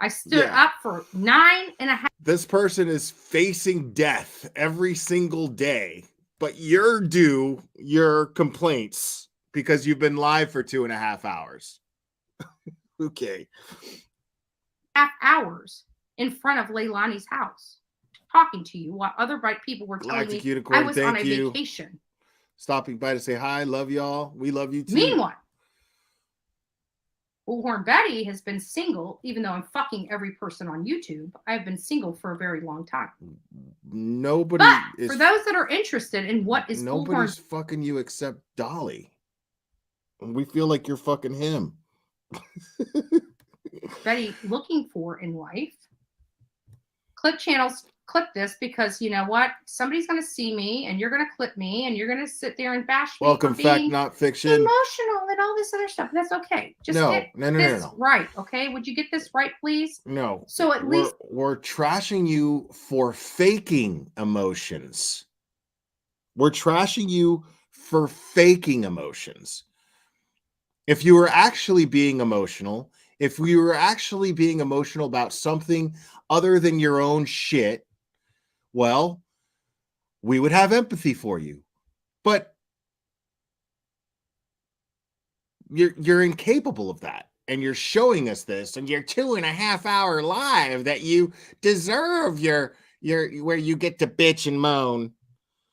[SPEAKER 2] I stood up for 9.5.
[SPEAKER 1] This person is facing death every single day, but you're due your complaints because you've been live for 2.5 hours. Okay.
[SPEAKER 2] Half hours in front of Leilani's house talking to you while other bright people were telling me
[SPEAKER 1] Unicorn,
[SPEAKER 2] I was on a vacation.
[SPEAKER 1] Stopping by to say hi. Love y'all. We love you too.
[SPEAKER 2] Meanwhile, Bullhorn Betty has been single, even though I'm fucking every person on YouTube. I've been single for a very long time.
[SPEAKER 1] Nobody
[SPEAKER 2] but for those that are interested in what is
[SPEAKER 1] nobody's fucking you except Dolly. And we feel like you're fucking him.
[SPEAKER 2] Betty looking for in life. Clip channels, clip this because you know what? Somebody's going to see me and you're going to clip me and you're going to sit there and bash me.
[SPEAKER 1] Welcome, fact, not fiction.
[SPEAKER 2] Emotional and all this other stuff. That's okay. Just get this right. Okay. Would you get this right, please?
[SPEAKER 1] No.
[SPEAKER 2] So at least
[SPEAKER 1] we're trashing you for faking emotions. We're trashing you for faking emotions. If you were actually being emotional, if we were actually being emotional about something other than your own shit, well, we would have empathy for you. But you're incapable of that. And you're showing us this and your 2.5 hour live that you deserve your where you get to bitch and moan.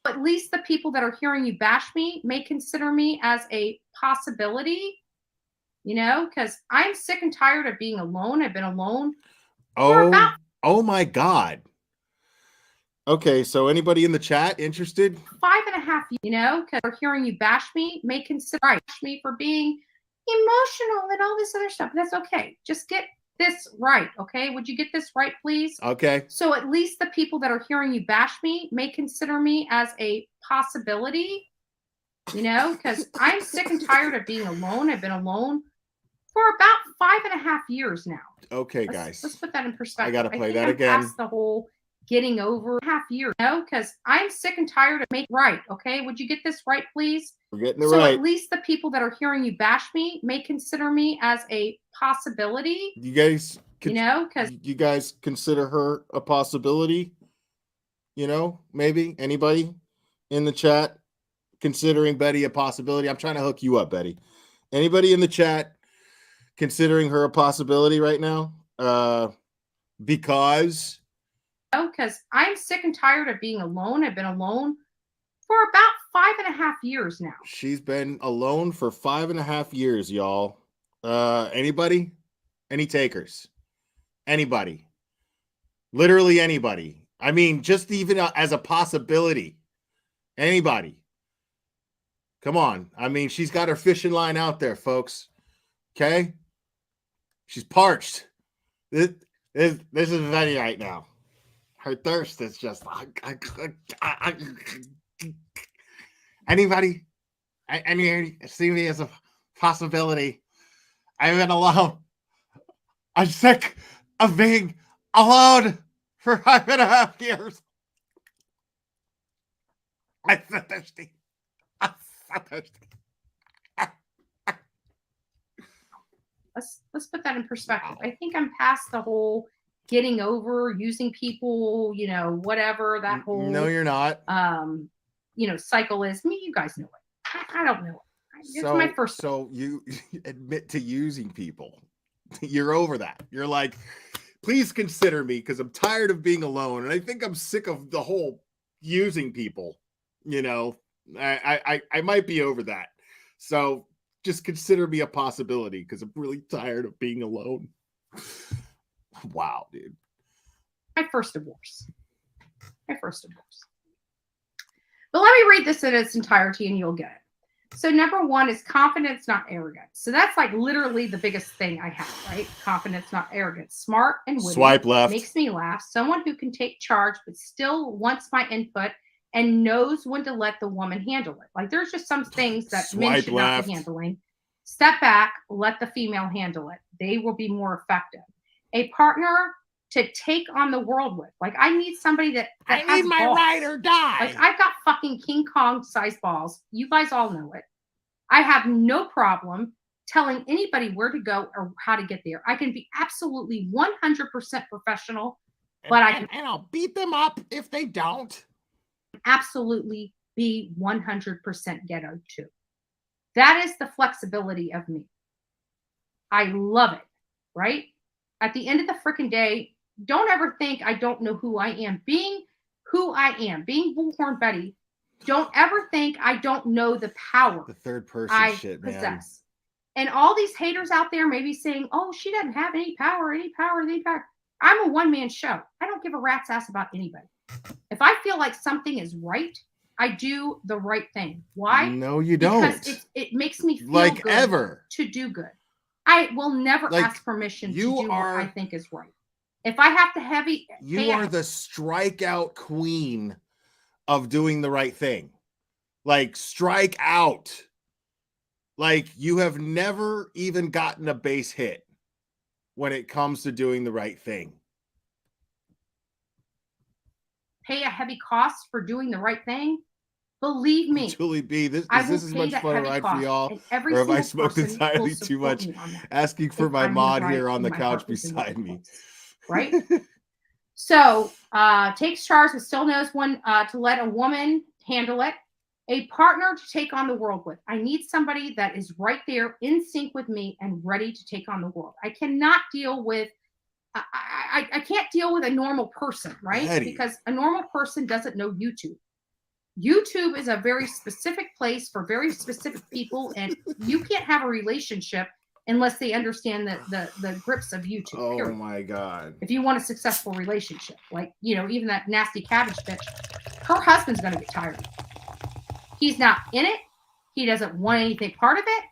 [SPEAKER 2] At least the people that are hearing you bash me may consider me as a possibility. You know, because I'm sick and tired of being alone. I've been alone for about
[SPEAKER 1] oh my God. Okay, so anybody in the chat interested?
[SPEAKER 2] 5.5 years, you know, because they're hearing you bash me may consider me for being emotional and all this other stuff. That's okay. Just get this right, okay? Would you get this right, please?
[SPEAKER 1] Okay.
[SPEAKER 2] So at least the people that are hearing you bash me may consider me as a possibility, you know, because I'm sick and tired of being alone. I've been alone for about 5.5 years now.
[SPEAKER 1] Okay, guys.
[SPEAKER 2] Let's put that in perspective.
[SPEAKER 1] I gotta play that again.
[SPEAKER 2] Past the whole getting over half year, you know, because I'm sick and tired of making right. Okay, would you get this right, please?
[SPEAKER 1] We're getting it
[SPEAKER 2] so
[SPEAKER 1] right.
[SPEAKER 2] At least the people that are hearing you bash me may consider me as a possibility.
[SPEAKER 1] You guys,
[SPEAKER 2] you know, because
[SPEAKER 1] you guys consider her a possibility. You know, maybe anybody in the chat considering Betty a possibility. I'm trying to hook you up, Betty. Anybody in the chat considering her a possibility right now? Because
[SPEAKER 2] I'm sick and tired of being alone. I've been alone for about 5.5 years now.
[SPEAKER 1] She's been alone for 5.5 years, y'all. Anybody? Any takers? Anybody? Literally anybody. I mean, just even as a possibility. Anybody? Come on. I mean, she's got her fishing line out there, folks. Okay? She's parched. This is Betty right now. Her thirst is just anybody see me as a possibility. I've been alone. I'm sick of being alone for 5.5 years. I'm so thirsty. I'm so thirsty.
[SPEAKER 2] Let's put that in perspective. I think I'm past the whole getting over using people, you know, whatever that whole.
[SPEAKER 1] No, you're not.
[SPEAKER 2] You know, cycle is. Me, you guys know it. I don't know it. It's my first.
[SPEAKER 1] So you admit to using people. You're over that. You're like, please consider me because I'm tired of being alone, and I think I'm sick of the whole using people. You know, I might be over that. So just consider me a possibility because I'm really tired of being alone. Wow, dude.
[SPEAKER 2] My first divorce. But let me read this in its entirety and you'll get it. So number 1 is confidence, not arrogance. So that's like literally the biggest thing I have, right? Confidence, not arrogance. Smart and witty.
[SPEAKER 1] Swipe left.
[SPEAKER 2] Makes me laugh. Someone who can take charge, but still wants my input and knows when to let the woman handle it. Like there's just some things that men should not be handling. Step back, let the female handle it. They will be more effective. A partner to take on the world with. Like I need somebody that
[SPEAKER 1] I need my
[SPEAKER 2] balls.
[SPEAKER 1] ride or die.
[SPEAKER 2] Like I've got fucking King Kong sized balls. You guys all know it. I have no problem telling anybody where to go or how to get there. I can be absolutely 100% professional, but
[SPEAKER 1] and I'll beat them up if they don't.
[SPEAKER 2] Absolutely be 100% ghetto too. That is the flexibility of me. I love it, right? At the end of the freaking day, don't ever think I don't know who I am. Being who I am, being Bullhorn Betty, don't ever think I don't know the power.
[SPEAKER 1] The third person
[SPEAKER 2] I
[SPEAKER 1] shit,
[SPEAKER 2] possess.
[SPEAKER 1] man.
[SPEAKER 2] And all these haters out there may be saying, oh, she doesn't have any power. I'm a one-man show. I don't give a rat's ass about anybody. If I feel like something is right, I do the right thing. Why?
[SPEAKER 1] No, you don't.
[SPEAKER 2] Because it makes me feel
[SPEAKER 1] like
[SPEAKER 2] good
[SPEAKER 1] ever
[SPEAKER 2] to do good. I will never
[SPEAKER 1] like
[SPEAKER 2] ask permission to
[SPEAKER 1] you
[SPEAKER 2] do
[SPEAKER 1] are,
[SPEAKER 2] what I think is right. If I have to
[SPEAKER 1] you are the strikeout queen of doing the right thing. Like strike out. Like you have never even gotten a base hit when it comes to doing the right thing.
[SPEAKER 2] Pay a heavy cost for doing the right thing. Believe me,
[SPEAKER 1] Julie B, this is as much fun a ride for y'all, or have I smoked entirely too much? Asking for my mod here on the couch beside me.
[SPEAKER 2] Right? So, takes charge but still knows when to let a woman handle it. A partner to take on the world with. I need somebody that is right there in sync with me and ready to take on the world. I cannot deal with I can't deal with a normal person, right?
[SPEAKER 1] Betty.
[SPEAKER 2] Because a normal person doesn't know YouTube. YouTube is a very specific place for very specific people, and you can't have a relationship unless they understand the grips of YouTube.
[SPEAKER 1] Oh
[SPEAKER 2] period.
[SPEAKER 1] My God.
[SPEAKER 2] If you want a successful relationship, like, you know, even that nasty cabbage bitch, her husband's going to get tired. He's not in it. He doesn't want anything part of it.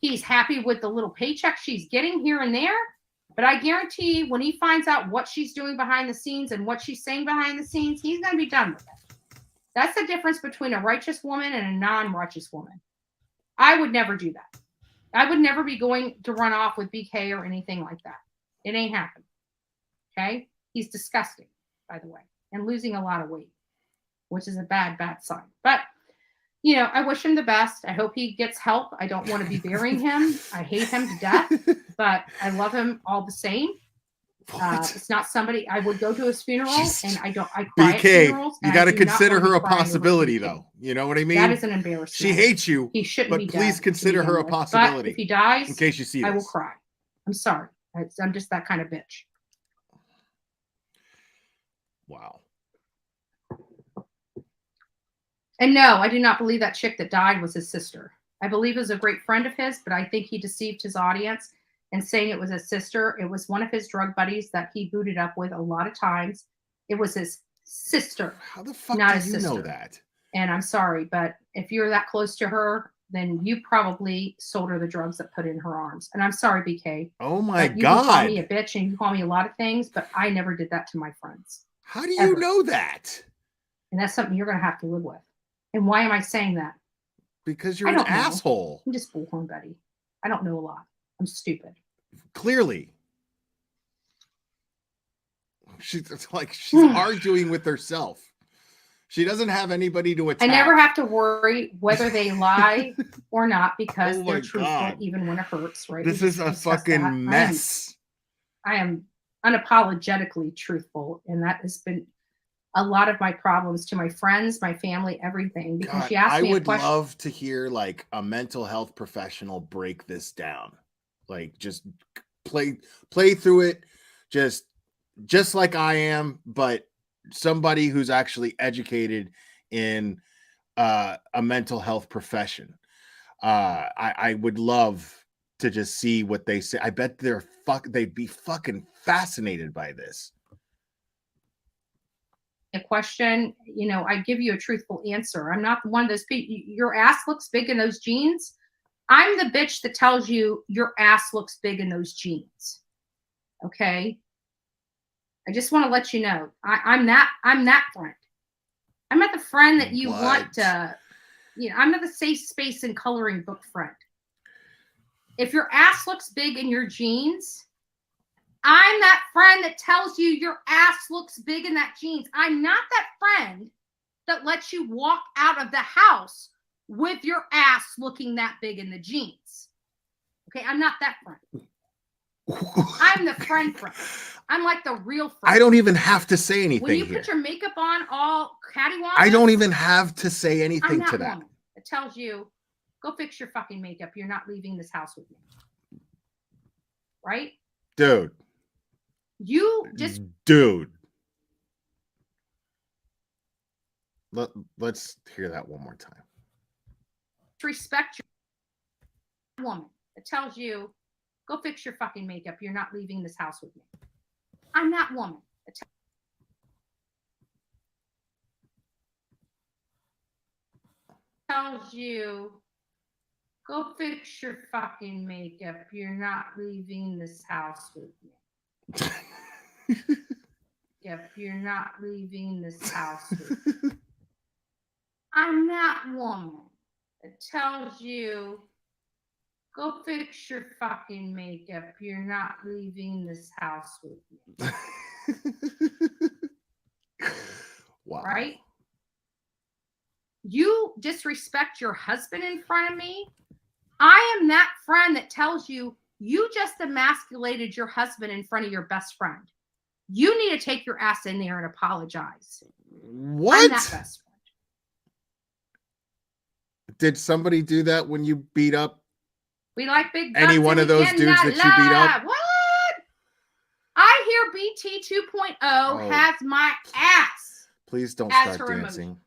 [SPEAKER 2] He's happy with the little paycheck she's getting here and there. But I guarantee when he finds out what she's doing behind the scenes and what she's saying behind the scenes, he's going to be done with it. That's the difference between a righteous woman and a non-righteous woman. I would never do that. I would never be going to run off with BK or anything like that. It ain't happening. Okay? He's disgusting, by the way, and losing a lot of weight, which is a bad, bad sign. But, you know, I wish him the best. I hope he gets help. I don't want to be burying him. I hate him to death, but I love him all the same. It's not somebody I would go to his funeral, and I cry
[SPEAKER 1] BK,
[SPEAKER 2] at funerals.
[SPEAKER 1] You got to consider her a possibility, though. You know what I mean?
[SPEAKER 2] That is an embarrassment.
[SPEAKER 1] She hates you.
[SPEAKER 2] He shouldn't
[SPEAKER 1] but
[SPEAKER 2] be
[SPEAKER 1] please
[SPEAKER 2] dead
[SPEAKER 1] consider her a possibility.
[SPEAKER 2] But if he dies,
[SPEAKER 1] in case you see this,
[SPEAKER 2] I will cry. I'm sorry. I'm just that kind of bitch.
[SPEAKER 1] Wow.
[SPEAKER 2] And no, I do not believe that chick that died was his sister. I believe it was a great friend of his, but I think he deceived his audience and saying it was his sister. It was one of his drug buddies that he booted up with a lot of times. It was his sister.
[SPEAKER 1] How the fuck
[SPEAKER 2] not
[SPEAKER 1] do you know that?
[SPEAKER 2] And I'm sorry, but if you're that close to her, then you probably sold her the drugs that put in her arms. And I'm sorry, BK.
[SPEAKER 1] Oh my God.
[SPEAKER 2] You can call me a bitch and you can call me a lot of things, but I never did that to my friends.
[SPEAKER 1] How do you know that?
[SPEAKER 2] And that's something you're going to have to live with. And why am I saying that?
[SPEAKER 1] Because you're an asshole.
[SPEAKER 2] I'm just Bullhorn Betty. I don't know a lot. I'm stupid.
[SPEAKER 1] Clearly. She's arguing with herself. She doesn't have anybody to attack.
[SPEAKER 2] I never have to worry whether they lie or not because they're truthful even when it hurts, right?
[SPEAKER 1] This is a fucking mess.
[SPEAKER 2] I am unapologetically truthful, and that has been a lot of my problems to my friends, my family, everything. Because she asked me a question.
[SPEAKER 1] I would love to hear like a mental health professional break this down. Like just play through it just like I am, but somebody who's actually educated in a mental health profession. I would love to just see what they say. I bet they'd be fucking fascinated by this.
[SPEAKER 2] A question, I give you a truthful answer. I'm not one of those people. Your ass looks big in those jeans. I'm the bitch that tells you your ass looks big in those jeans. Okay. I just want to let you know. I'm that friend. I'm not the friend that you want to, I'm not the safe space and coloring book friend. If your ass looks big in your jeans, I'm that friend that tells you your ass looks big in that jeans. I'm not that friend that lets you walk out of the house with your ass looking that big in the jeans. Okay, I'm not that friend. I'm the friend. I'm like the real friend.
[SPEAKER 1] I don't even have to say anything.
[SPEAKER 2] When you put your makeup on all cattywampus,
[SPEAKER 1] I don't even have to say anything to that.
[SPEAKER 2] Woman that tells you, go fix your fucking makeup. You're not leaving this house with me. Right?
[SPEAKER 1] Dude. Dude. Let's hear that one more time.
[SPEAKER 2] Respect your woman that tells you, go fix your fucking makeup. You're not leaving this house with me. I'm that woman that tells you, go fix your fucking makeup. You're not leaving this house with me. Yep, you're not leaving this house with me. I'm that woman that tells you, go fix your fucking makeup. You're not leaving this house with me.
[SPEAKER 1] Wow.
[SPEAKER 2] Right? You disrespect your husband in front of me. I am that friend that tells you, you just emasculated your husband in front of your best friend. You need to take your ass in there and apologize.
[SPEAKER 1] What?
[SPEAKER 2] I'm that best friend.
[SPEAKER 1] Did somebody do that when you beat up?
[SPEAKER 2] We like big
[SPEAKER 1] any one of those dudes that you beat up?
[SPEAKER 2] What? I hear BT 2.0 has my ass.
[SPEAKER 1] Please don't start dancing.
[SPEAKER 2] Emoji.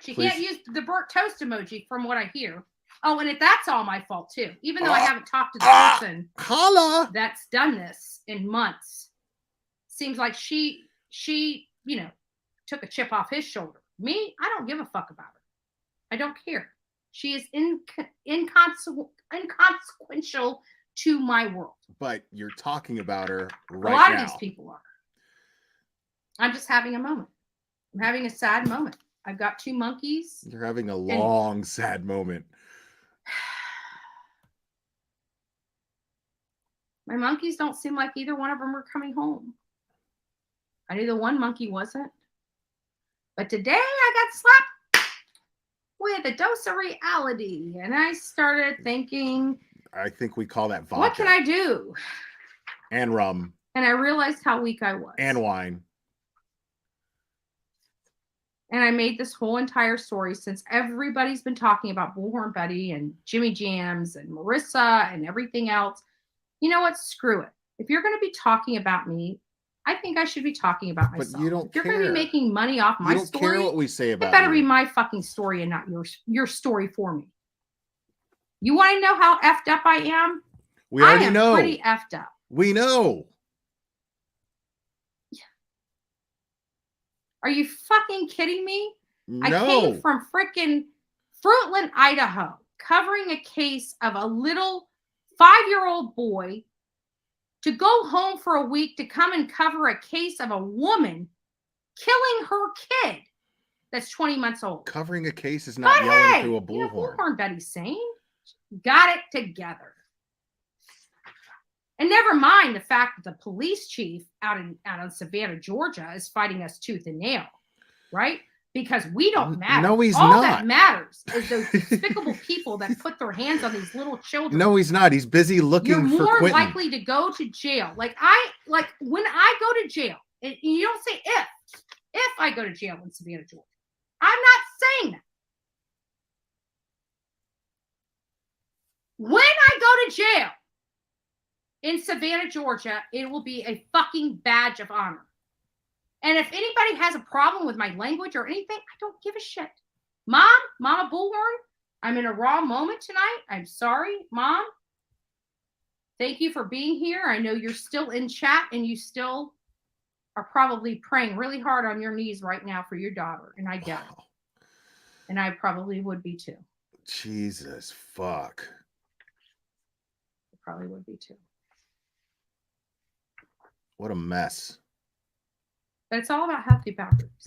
[SPEAKER 2] She can't use the burnt toast emoji from what I hear. Oh, and that's all my fault too. Even though I haven't talked to the person that's done this in months. Seems like she took a chip off his shoulder. Me, I don't give a fuck about her. I don't care. She is inconsequential to my world.
[SPEAKER 1] But you're talking about her right now.
[SPEAKER 2] A lot of these people are. I'm just having a moment. I'm having a sad moment. I've got 2 monkeys.
[SPEAKER 1] You're having a long, sad moment.
[SPEAKER 2] My monkeys don't seem like either one of them are coming home. I knew the one monkey wasn't. But today I got slapped with a dose of reality. And I started thinking,
[SPEAKER 1] I think we call that vodka.
[SPEAKER 2] What can I do?
[SPEAKER 1] And rum.
[SPEAKER 2] And I realized how weak I was.
[SPEAKER 1] And wine.
[SPEAKER 2] And I made this whole entire story since everybody's been talking about Bullhorn Betty and Jimmy Jams and Marissa and everything else. You know what? Screw it. If you're going to be talking about me, I think I should be talking about myself.
[SPEAKER 1] But you don't
[SPEAKER 2] if you're going to be making money off my story,
[SPEAKER 1] you don't care what we say about
[SPEAKER 2] it better be my fucking story and not your story for me. You want to know how effed up I am?
[SPEAKER 1] We already know.
[SPEAKER 2] Pretty effed up.
[SPEAKER 1] We know.
[SPEAKER 2] Are you fucking kidding me?
[SPEAKER 1] No.
[SPEAKER 2] I came from freaking Fruitland, Idaho, covering a case of a little 5-year-old boy to go home for a week to come and cover a case of a woman killing her kid that's 20 months old.
[SPEAKER 1] Covering a case is not yelling through a bullhorn.
[SPEAKER 2] Bullhorn Betty's saying, got it together. And never mind the fact that the police chief out in Savannah, Georgia is fighting us tooth and nail, right? Because we don't matter.
[SPEAKER 1] No, he's
[SPEAKER 2] All
[SPEAKER 1] not.
[SPEAKER 2] that matters is those despicable people that put their hands on these little children.
[SPEAKER 1] No, he's not. He's busy looking for Quentin.
[SPEAKER 2] You're more likely to go to jail. Like when I go to jail, and you don't say if I go to jail in Savannah, Georgia. I'm not saying that. When I go to jail in Savannah, Georgia, it will be a fucking badge of honor. And if anybody has a problem with my language or anything, I don't give a shit. Mama Bullhorn, I'm in a raw moment tonight. I'm sorry, Mom. Thank you for being here. I know you're still in chat and you still are probably praying really hard on your knees right now for your daughter. And I get it. And I probably would be too.
[SPEAKER 1] Jesus fuck.
[SPEAKER 2] I probably would be too.
[SPEAKER 1] What a mess.
[SPEAKER 2] But it's all about healthy boundaries.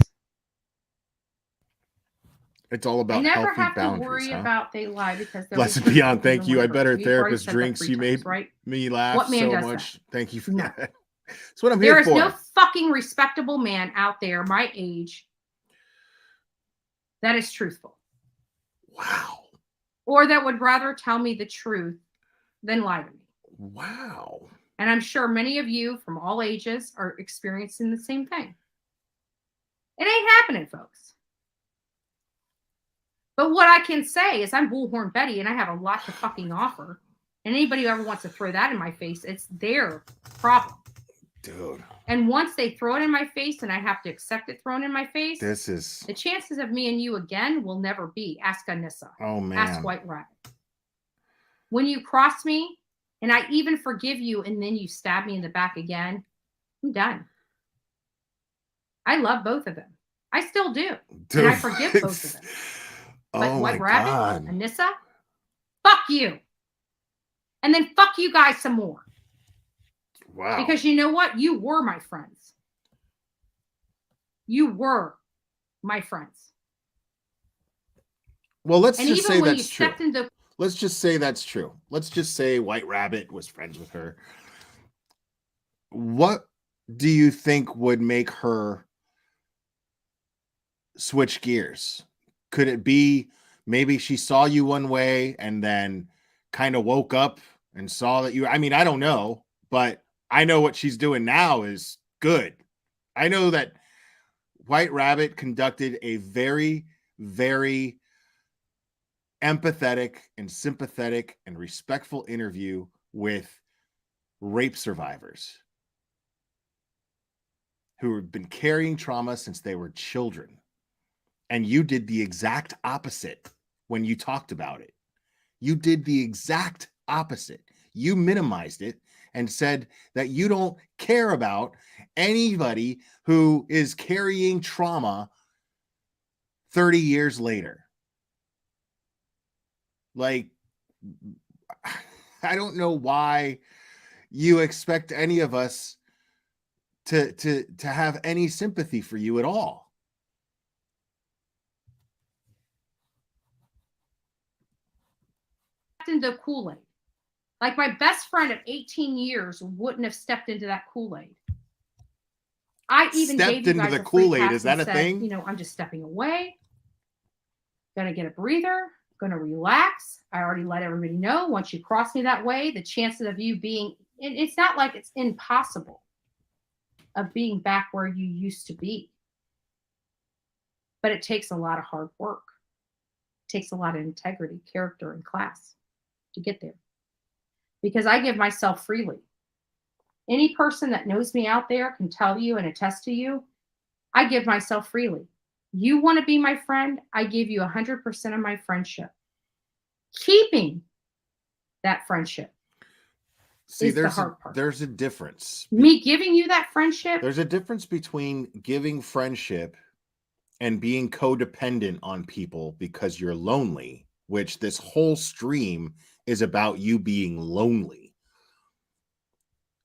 [SPEAKER 1] It's all about
[SPEAKER 2] I never
[SPEAKER 1] healthy
[SPEAKER 2] have
[SPEAKER 1] boundaries,
[SPEAKER 2] to worry
[SPEAKER 1] huh?
[SPEAKER 2] about they lie because
[SPEAKER 1] Blessed beyond, thank you. I bet her therapist drinks. You made
[SPEAKER 2] right?
[SPEAKER 1] me laugh
[SPEAKER 2] What man
[SPEAKER 1] so
[SPEAKER 2] does
[SPEAKER 1] much.
[SPEAKER 2] that?
[SPEAKER 1] Thank you for
[SPEAKER 2] No.
[SPEAKER 1] that. That's what I'm
[SPEAKER 2] There
[SPEAKER 1] here
[SPEAKER 2] is
[SPEAKER 1] for.
[SPEAKER 2] no fucking respectable man out there my age that is truthful.
[SPEAKER 1] Wow.
[SPEAKER 2] Or that would rather tell me the truth than lie to me.
[SPEAKER 1] Wow.
[SPEAKER 2] And I'm sure many of you from all ages are experiencing the same thing. It ain't happening, folks. But what I can say is I'm Bullhorn Betty and I have a lot to fucking offer. And anybody who ever wants to throw that in my face, it's their problem.
[SPEAKER 1] Dude.
[SPEAKER 2] And once they throw it in my face and I have to accept it thrown in my face,
[SPEAKER 1] This is
[SPEAKER 2] the chances of me and you again will never be. Ask Anissa.
[SPEAKER 1] Oh man.
[SPEAKER 2] Ask White Rabbit. When you cross me and I even forgive you and then you stab me in the back again, I'm done. I love both of them. I still do.
[SPEAKER 1] Dude.
[SPEAKER 2] And I forgive both of them. But
[SPEAKER 1] Oh
[SPEAKER 2] White
[SPEAKER 1] my
[SPEAKER 2] Rabbit,
[SPEAKER 1] God.
[SPEAKER 2] Anissa, fuck you. And then fuck you guys some more.
[SPEAKER 1] Wow.
[SPEAKER 2] Because you know what? You were my friends. You were my friends.
[SPEAKER 1] Well, let's
[SPEAKER 2] and
[SPEAKER 1] just
[SPEAKER 2] even
[SPEAKER 1] say
[SPEAKER 2] when
[SPEAKER 1] that's
[SPEAKER 2] you
[SPEAKER 1] true.
[SPEAKER 2] stepped into
[SPEAKER 1] Let's just say that's true. Let's just say White Rabbit was friends with her. What do you think would make her switch gears? Could it be maybe she saw you one way and then kind of woke up and saw that you, I mean, I don't know, but I know what she's doing now is good. I know that White Rabbit conducted a very, very empathetic and sympathetic and respectful interview with rape survivors who have been carrying trauma since they were children. And you did the exact opposite when you talked about it. You did the exact opposite. You minimized it and said that you don't care about anybody who is carrying trauma 30 years later. Like, I don't know why you expect any of us to have any sympathy for you at all.
[SPEAKER 2] into Kool-Aid. Like my best friend of 18 years wouldn't have stepped into that Kool-Aid. I even
[SPEAKER 1] Stepped
[SPEAKER 2] gave you
[SPEAKER 1] into
[SPEAKER 2] guys
[SPEAKER 1] the
[SPEAKER 2] a free
[SPEAKER 1] Kool-Aid.
[SPEAKER 2] pass
[SPEAKER 1] Is that
[SPEAKER 2] and
[SPEAKER 1] a
[SPEAKER 2] said,
[SPEAKER 1] thing?
[SPEAKER 2] you know, I'm just stepping away. Gonna get a breather. Gonna relax. I already let everybody know once you cross me that way, the chances of you being, it's not like it's impossible of being back where you used to be. But it takes a lot of hard work. It takes a lot of integrity, character, and class to get there. Because I give myself freely. Any person that knows me out there can tell you and attest to you, I give myself freely. You want to be my friend? I give you 100% of my friendship. Keeping that friendship
[SPEAKER 1] See,
[SPEAKER 2] is the hard part.
[SPEAKER 1] There's a difference.
[SPEAKER 2] Me giving you that friendship.
[SPEAKER 1] There's a difference between giving friendship and being codependent on people because you're lonely, which this whole stream is about you being lonely.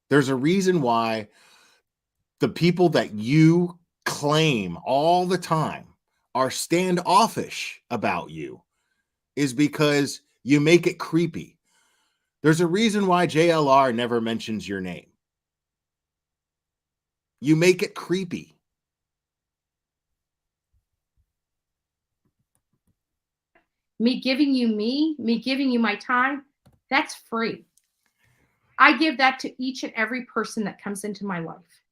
[SPEAKER 1] There's a reason why the people that you claim all the time are standoffish about you is because you make it creepy. There's a reason why JLR never mentions your name. You make it creepy.
[SPEAKER 2] Me giving you my time, that's free. I give that to each and every person that comes into my life.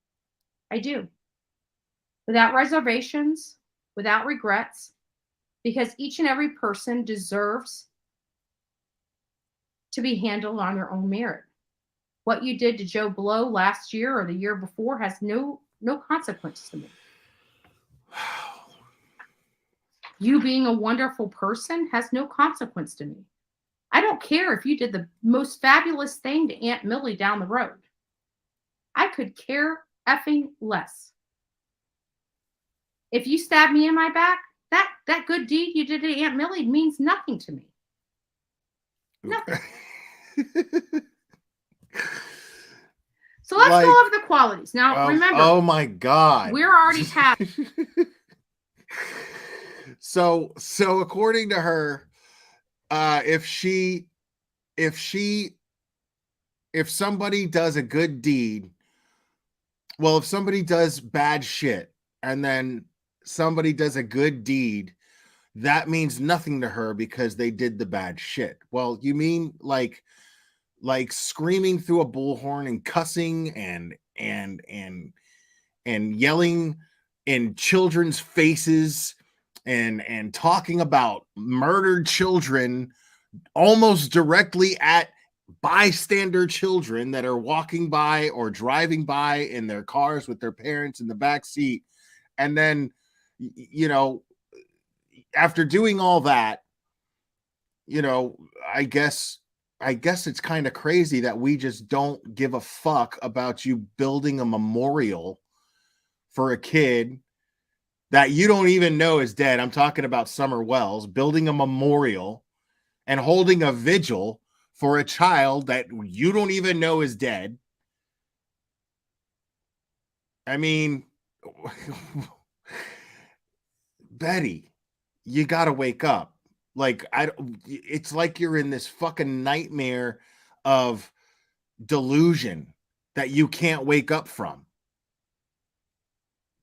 [SPEAKER 2] I do. Without reservations, without regrets, because each and every person deserves to be handled on their own merit. What you did to Joe Blow last year or the year before has no consequence to me. You being a wonderful person has no consequence to me. I don't care if you did the most fabulous thing to Aunt Millie down the road. I could care effing less. If you stab me in my back, that good deed you did to Aunt Millie means nothing to me. Nothing. So let's
[SPEAKER 1] Like,
[SPEAKER 2] go over the qualities. Now, remember,
[SPEAKER 1] oh my God.
[SPEAKER 2] we're already past.
[SPEAKER 1] So according to her, if somebody does a good deed, well, if somebody does bad shit and then somebody does a good deed, that means nothing to her because they did the bad shit. Well, you mean like screaming through a bullhorn and cussing and yelling in children's faces and talking about murdered children almost directly at bystander children that are walking by or driving by in their cars with their parents in the back seat. And then, after doing all that, I guess it's kind of crazy that we just don't give a fuck about you building a memorial for a kid that you don't even know is dead. I'm talking about Summer Wells, building a memorial and holding a vigil for a child that you don't even know is dead. I mean, Betty, you got to wake up. Like, it's like you're in this fucking nightmare of delusion that you can't wake up from.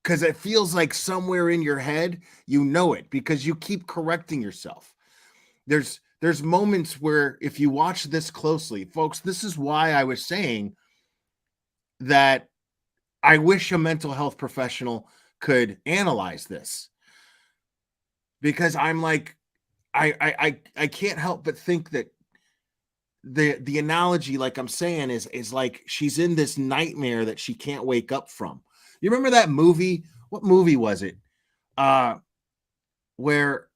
[SPEAKER 1] Because it feels like somewhere in your head, you know it, because you keep correcting yourself. There's moments where if you watch this closely, folks, this is why I was saying that I wish a mental health professional could analyze this. Because I'm like, I can't help but think that the analogy, like I'm saying, is like she's in this nightmare that she can't wake up from. You remember that movie? What movie was it? Where,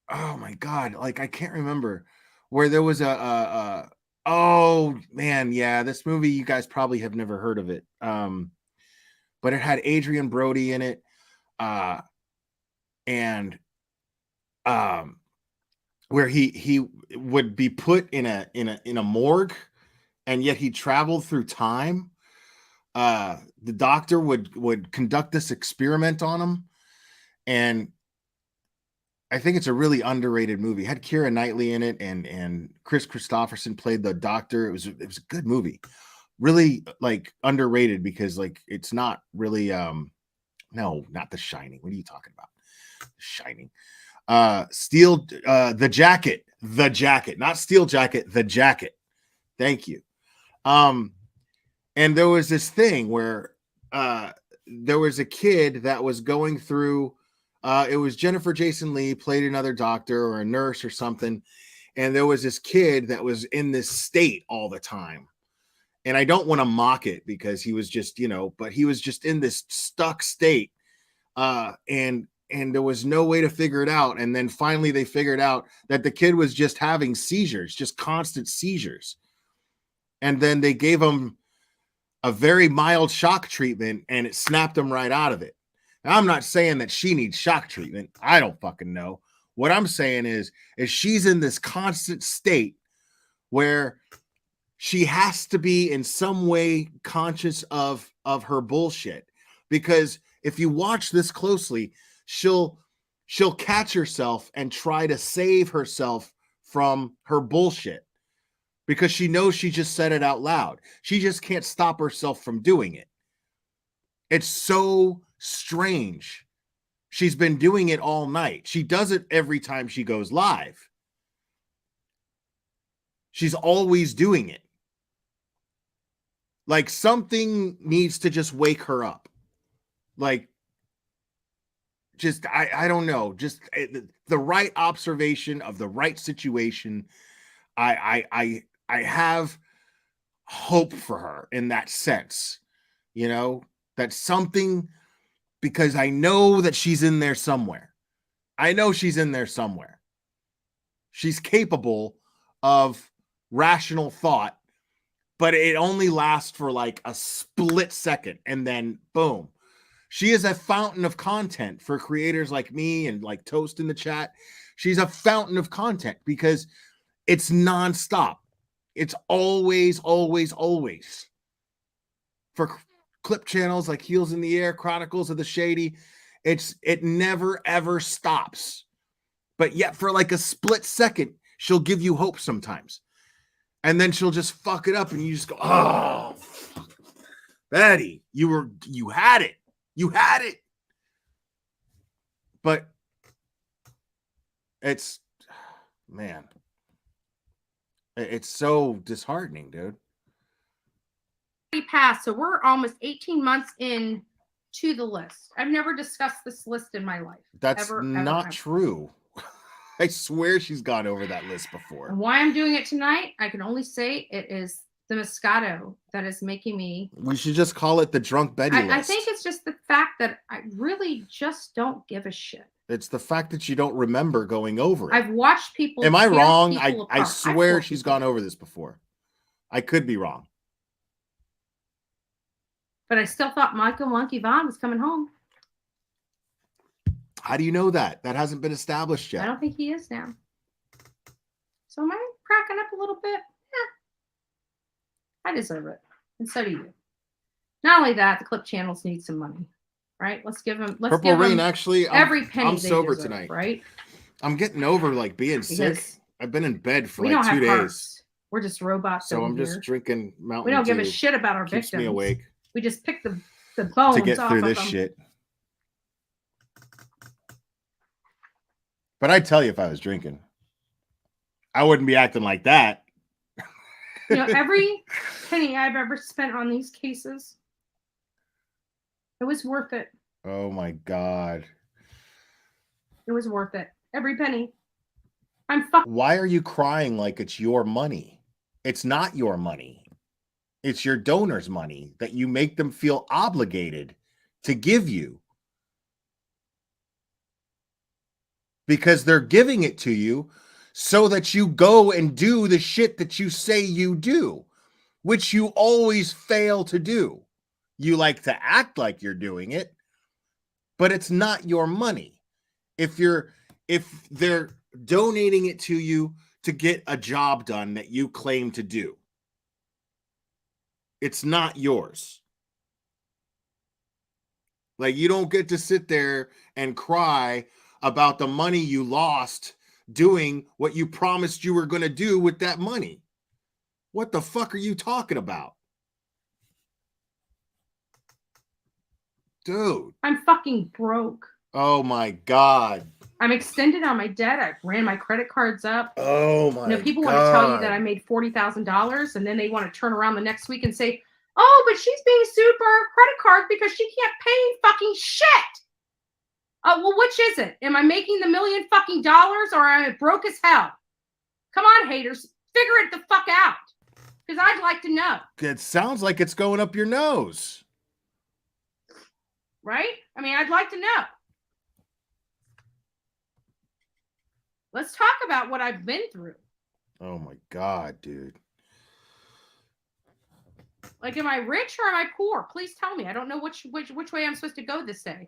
[SPEAKER 1] oh my God, like I can't remember, where there was oh man, yeah, this movie, you guys probably have never heard of it. But it had Adrian Brody in it. And where he would be put in a morgue, and yet he traveled through time. The doctor would conduct this experiment on him, and I think it's a really underrated movie. It had Keira Knightley in it, and Chris Christopherson played the doctor. It was a good movie, really like underrated because like it's not really no, not The Shining. What are you talking about? The Shining. The Jacket, not Steel Jacket, The Jacket. Thank you. And there was this thing where there was a kid that was going through, it was Jennifer Jason Leigh played another doctor or a nurse or something. And there was this kid that was in this state all the time. And I don't want to mock it because he was just, but he was just in this stuck state. And there was no way to figure it out. And then finally they figured out that the kid was just having seizures, just constant seizures. And then they gave him a very mild shock treatment and it snapped him right out of it. Now, I'm not saying that she needs shock treatment. I don't fucking know. What I'm saying is she's in this constant state where she has to be in some way conscious of her bullshit. Because if you watch this closely, she'll catch herself and try to save herself from her bullshit because she knows she just said it out loud. She just can't stop herself from doing it. It's so strange. She's been doing it all night. She does it every time she goes live. She's always doing it. Like something needs to just wake her up. Like, just, I don't know, just the right observation of the right situation. I have hope for her in that sense, that something, because I know that she's in there somewhere. I know she's in there somewhere. She's capable of rational thought, but it only lasts for like a split second, and then boom. She is a fountain of content for creators like me and like Toast in the chat. She's a fountain of content because it's nonstop. It's always, always, always. For clip channels like Heels in the Air, Chronicles of the Shady, it never ever stops. But yet for like a split second, she'll give you hope sometimes. And then she'll just fuck it up and you just go, oh, Betty, you had it. You had it. But it's, man, it's so disheartening, dude.
[SPEAKER 2] Passed, so we're almost 18 months in to the list. I've never discussed this list in my life.
[SPEAKER 1] That's not true. I swear she's gone over that list before.
[SPEAKER 2] And why I'm doing it tonight, I can only say it is the Moscato that is making me.
[SPEAKER 1] We should just call it the Drunk Betty list.
[SPEAKER 2] I think it's just the fact that I really just don't give a shit.
[SPEAKER 1] It's the fact that you don't remember going over it.
[SPEAKER 2] I've watched people.
[SPEAKER 1] Am I wrong? I swear she's gone over this before. I could be wrong.
[SPEAKER 2] But I still thought Michael Monkey Vaughn was coming home.
[SPEAKER 1] How do you know that? That hasn't been established yet.
[SPEAKER 2] I don't think he is now. So am I cracking up a little bit? Yeah. I deserve it. And so do you. Not only that, the clip channels need some money. Right? Let's give them. Let's
[SPEAKER 1] Purple
[SPEAKER 2] give
[SPEAKER 1] Rain,
[SPEAKER 2] them
[SPEAKER 1] actually,
[SPEAKER 2] every penny.
[SPEAKER 1] I'm sober
[SPEAKER 2] deserve,
[SPEAKER 1] tonight.
[SPEAKER 2] Right?
[SPEAKER 1] I'm getting over like being sick. I've been in bed for like 2 days.
[SPEAKER 2] Hearts. We're just robots.
[SPEAKER 1] So I'm just drinking Mountain Dew.
[SPEAKER 2] We don't give a shit about our
[SPEAKER 1] victims. Keeps me awake.
[SPEAKER 2] We just pick the bones
[SPEAKER 1] to get through this shit. But I'd tell you if I was drinking. I wouldn't be acting like that.
[SPEAKER 2] You know, every penny I've ever spent on these cases, it was worth it.
[SPEAKER 1] Oh my God.
[SPEAKER 2] It was worth it. Every penny. I'm fucking.
[SPEAKER 1] Why are you crying like it's your money? It's not your money. It's your donor's money that you make them feel obligated to give you. Because they're giving it to you so that you go and do the shit that you say you do, which you always fail to do. You like to act like you're doing it, but it's not your money. If they're donating it to you to get a job done that you claim to do, it's not yours. Like, you don't get to sit there and cry about the money you lost doing what you promised you were going to do with that money. What the fuck are you talking about? Dude.
[SPEAKER 2] I'm fucking broke.
[SPEAKER 1] Oh my God.
[SPEAKER 2] I'm extended on my debt. I ran my credit cards up.
[SPEAKER 1] Oh my God.
[SPEAKER 2] People want to tell you that I made $40,000 and then they want to turn around the next week and say, oh, but she's being sued for her credit card because she can't pay fucking shit. Well, which is it? Am I making the $1 million dollars or am I broke as hell? Come on, haters. Figure it the fuck out. Because I'd like to know.
[SPEAKER 1] It sounds like it's going up your nose.
[SPEAKER 2] Right? I mean, I'd like to know. Let's talk about what I've been through.
[SPEAKER 1] Oh my God, dude.
[SPEAKER 2] Like, am I rich or am I poor? Please tell me. I don't know which way I'm supposed to go this day.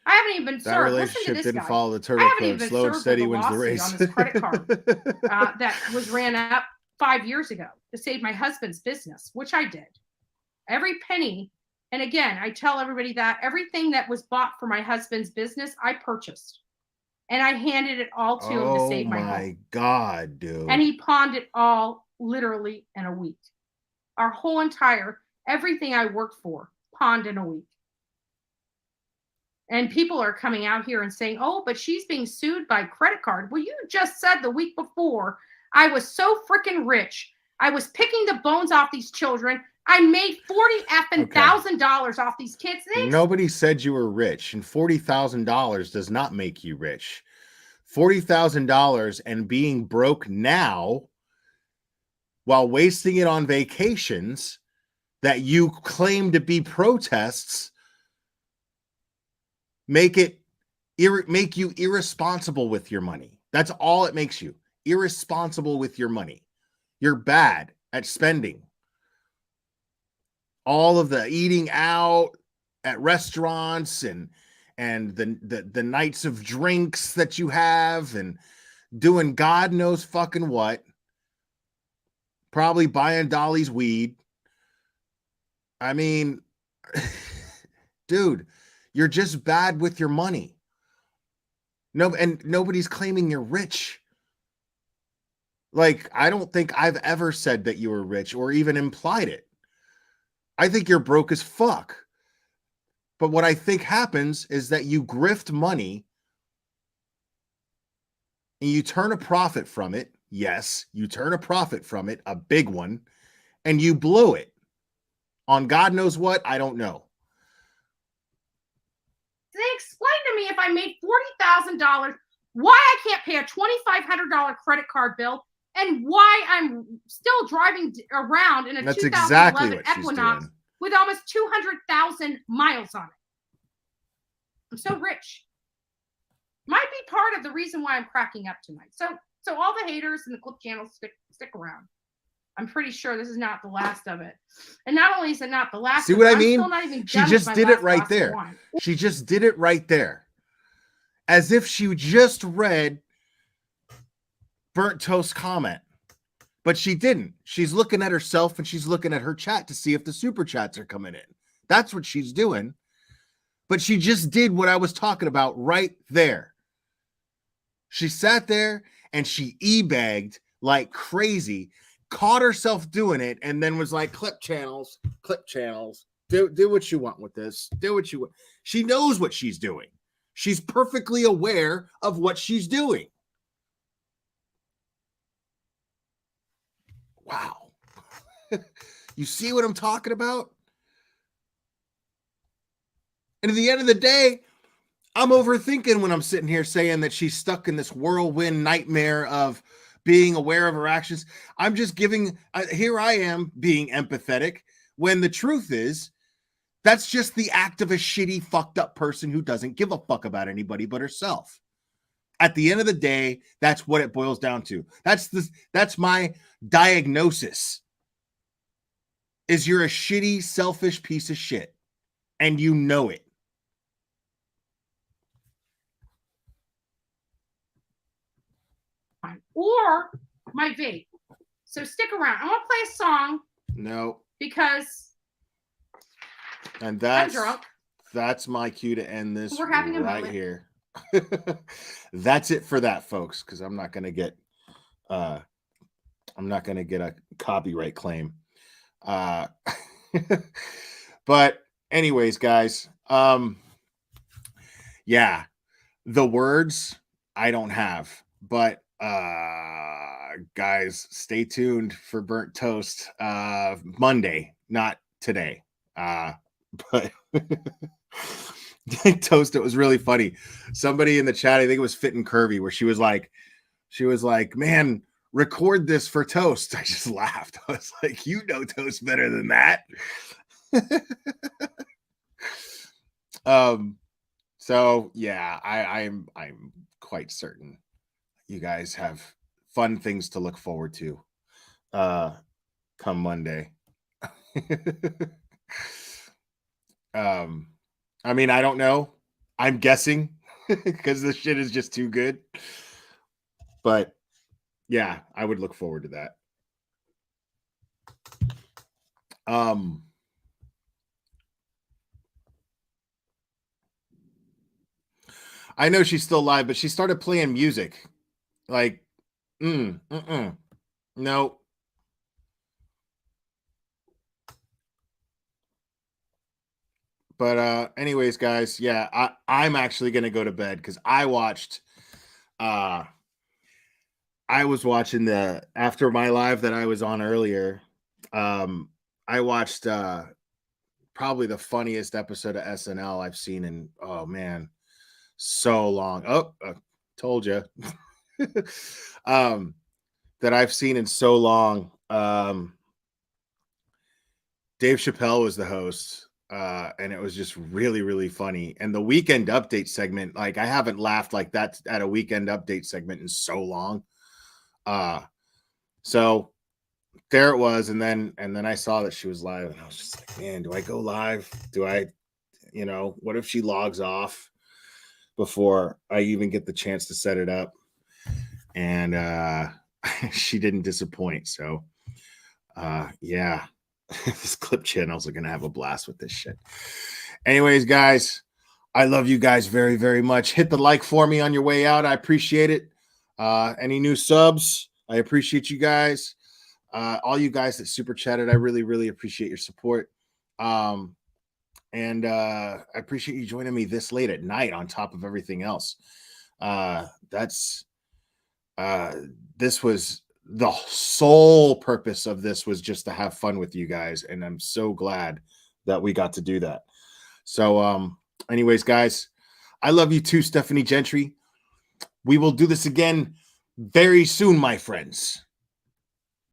[SPEAKER 2] I haven't even been served.
[SPEAKER 1] That relationship didn't follow the turtle code. Slow and steady wins the race.
[SPEAKER 2] On this credit card that was ran up 5 years ago to save my husband's business, which I did. Every penny. And again, I tell everybody that everything that was bought for my husband's business, I purchased. And I handed it all to him to save my home. Oh my
[SPEAKER 1] God, dude.
[SPEAKER 2] And he pawned it all literally in a week. Our whole entire, everything I worked for, pawned in a week. And people are coming out here and saying, oh, but she's being sued by credit card. Well, you just said the week before, I was so freaking rich. I was picking the bones off these children. I made $40,000 off these kids.
[SPEAKER 1] Nobody said you were rich, and $40,000 does not make you rich. $40,000 and being broke now while wasting it on vacations that you claim to be protests make it make you irresponsible with your money. That's all it makes you. Irresponsible with your money. You're bad at spending. All of the eating out at restaurants and the nights of drinks that you have and doing God knows fucking what. Probably buying Dolly's weed. I mean, dude, you're just bad with your money. No, and nobody's claiming you're rich. Like, I don't think I've ever said that you were rich or even implied it. I think you're broke as fuck. But what I think happens is that you grift money and you turn a profit from it. Yes, you turn a profit from it, a big one, and you blow it on God knows what. I don't know.
[SPEAKER 2] They explain to me if I made $40,000, why I can't pay a $2,500 credit card bill and why I'm still driving around in a
[SPEAKER 1] That's
[SPEAKER 2] 2011
[SPEAKER 1] exactly
[SPEAKER 2] Equinox with almost 200,000 miles on it. I'm so rich. Might be part of the reason why I'm cracking up tonight. So all the haters in the clip channel stick around. I'm pretty sure this is not the last of it. And not only is it not the last,
[SPEAKER 1] see what I mean?
[SPEAKER 2] I'm still not even
[SPEAKER 1] she just did it right there. She just did it right there. As if she just read Burnt Toast comment. But she didn't. She's looking at herself and she's looking at her chat to see if the super chats are coming in. That's what she's doing. But she just did what I was talking about right there. She sat there and she e-bagged like crazy, caught herself doing it, and then was like, clip channels, do what you want with this, do what you want. She knows what she's doing. She's perfectly aware of what she's doing. Wow. You see what I'm talking about? And at the end of the day, I'm overthinking when I'm sitting here saying that she's stuck in this whirlwind nightmare of being aware of her actions. I'm just giving, here I am being empathetic when the truth is that's just the act of a shitty, fucked up person who doesn't give a fuck about anybody but herself. At the end of the day, that's what it boils down to. That's my diagnosis. Is you're a shitty, selfish piece of shit. And you know it.
[SPEAKER 2] Or my vape. So stick around. I'm gonna play a song.
[SPEAKER 1] No.
[SPEAKER 2] Because
[SPEAKER 1] I'm
[SPEAKER 2] drunk.
[SPEAKER 1] That's my cue to end this.
[SPEAKER 2] We're having a
[SPEAKER 1] right
[SPEAKER 2] moment
[SPEAKER 1] here. That's it for that, folks, because I'm not gonna get a copyright claim. But anyways, guys, yeah, the words I don't have, but guys, stay tuned for Burnt Toast Monday, not today. But Toast, it was really funny. Somebody in the chat, I think it was Fit and Curvy, where she was like, man, record this for Toast. I just laughed. I was like, you know Toast better than that. So yeah, I'm quite certain you guys have fun things to look forward to come Monday. I mean, I don't know. I'm guessing because the shit is just too good. But yeah, I would look forward to that. I know she's still live, but she started playing music. Like, no. But anyways, guys, yeah, I'm actually gonna go to bed because I was watching the after my live that I was on earlier. I watched probably the funniest episode of SNL I've seen in so long. Told you. That I've seen in so long. Dave Chappelle was the host. And it was just really, really funny. And the weekend update segment, like I haven't laughed like that at a weekend update segment in so long. So there it was, and then I saw that she was live, and I was just like, man, do I go live? Do I, what if she logs off before I even get the chance to set it up? And she didn't disappoint. So yeah. This clip channels are gonna have a blast with this shit. Anyways, guys, I love you guys very, very much. Hit the like for me on your way out. I appreciate it. Any new subs, I appreciate you guys. All you guys that super chatted, I really, really appreciate your support. And I appreciate you joining me this late at night on top of everything else. This was the sole purpose of this, was just to have fun with you guys, and I'm so glad that we got to do that. So anyways, guys, I love you too, Stephanie Gentry. We will do this again very soon, my friends.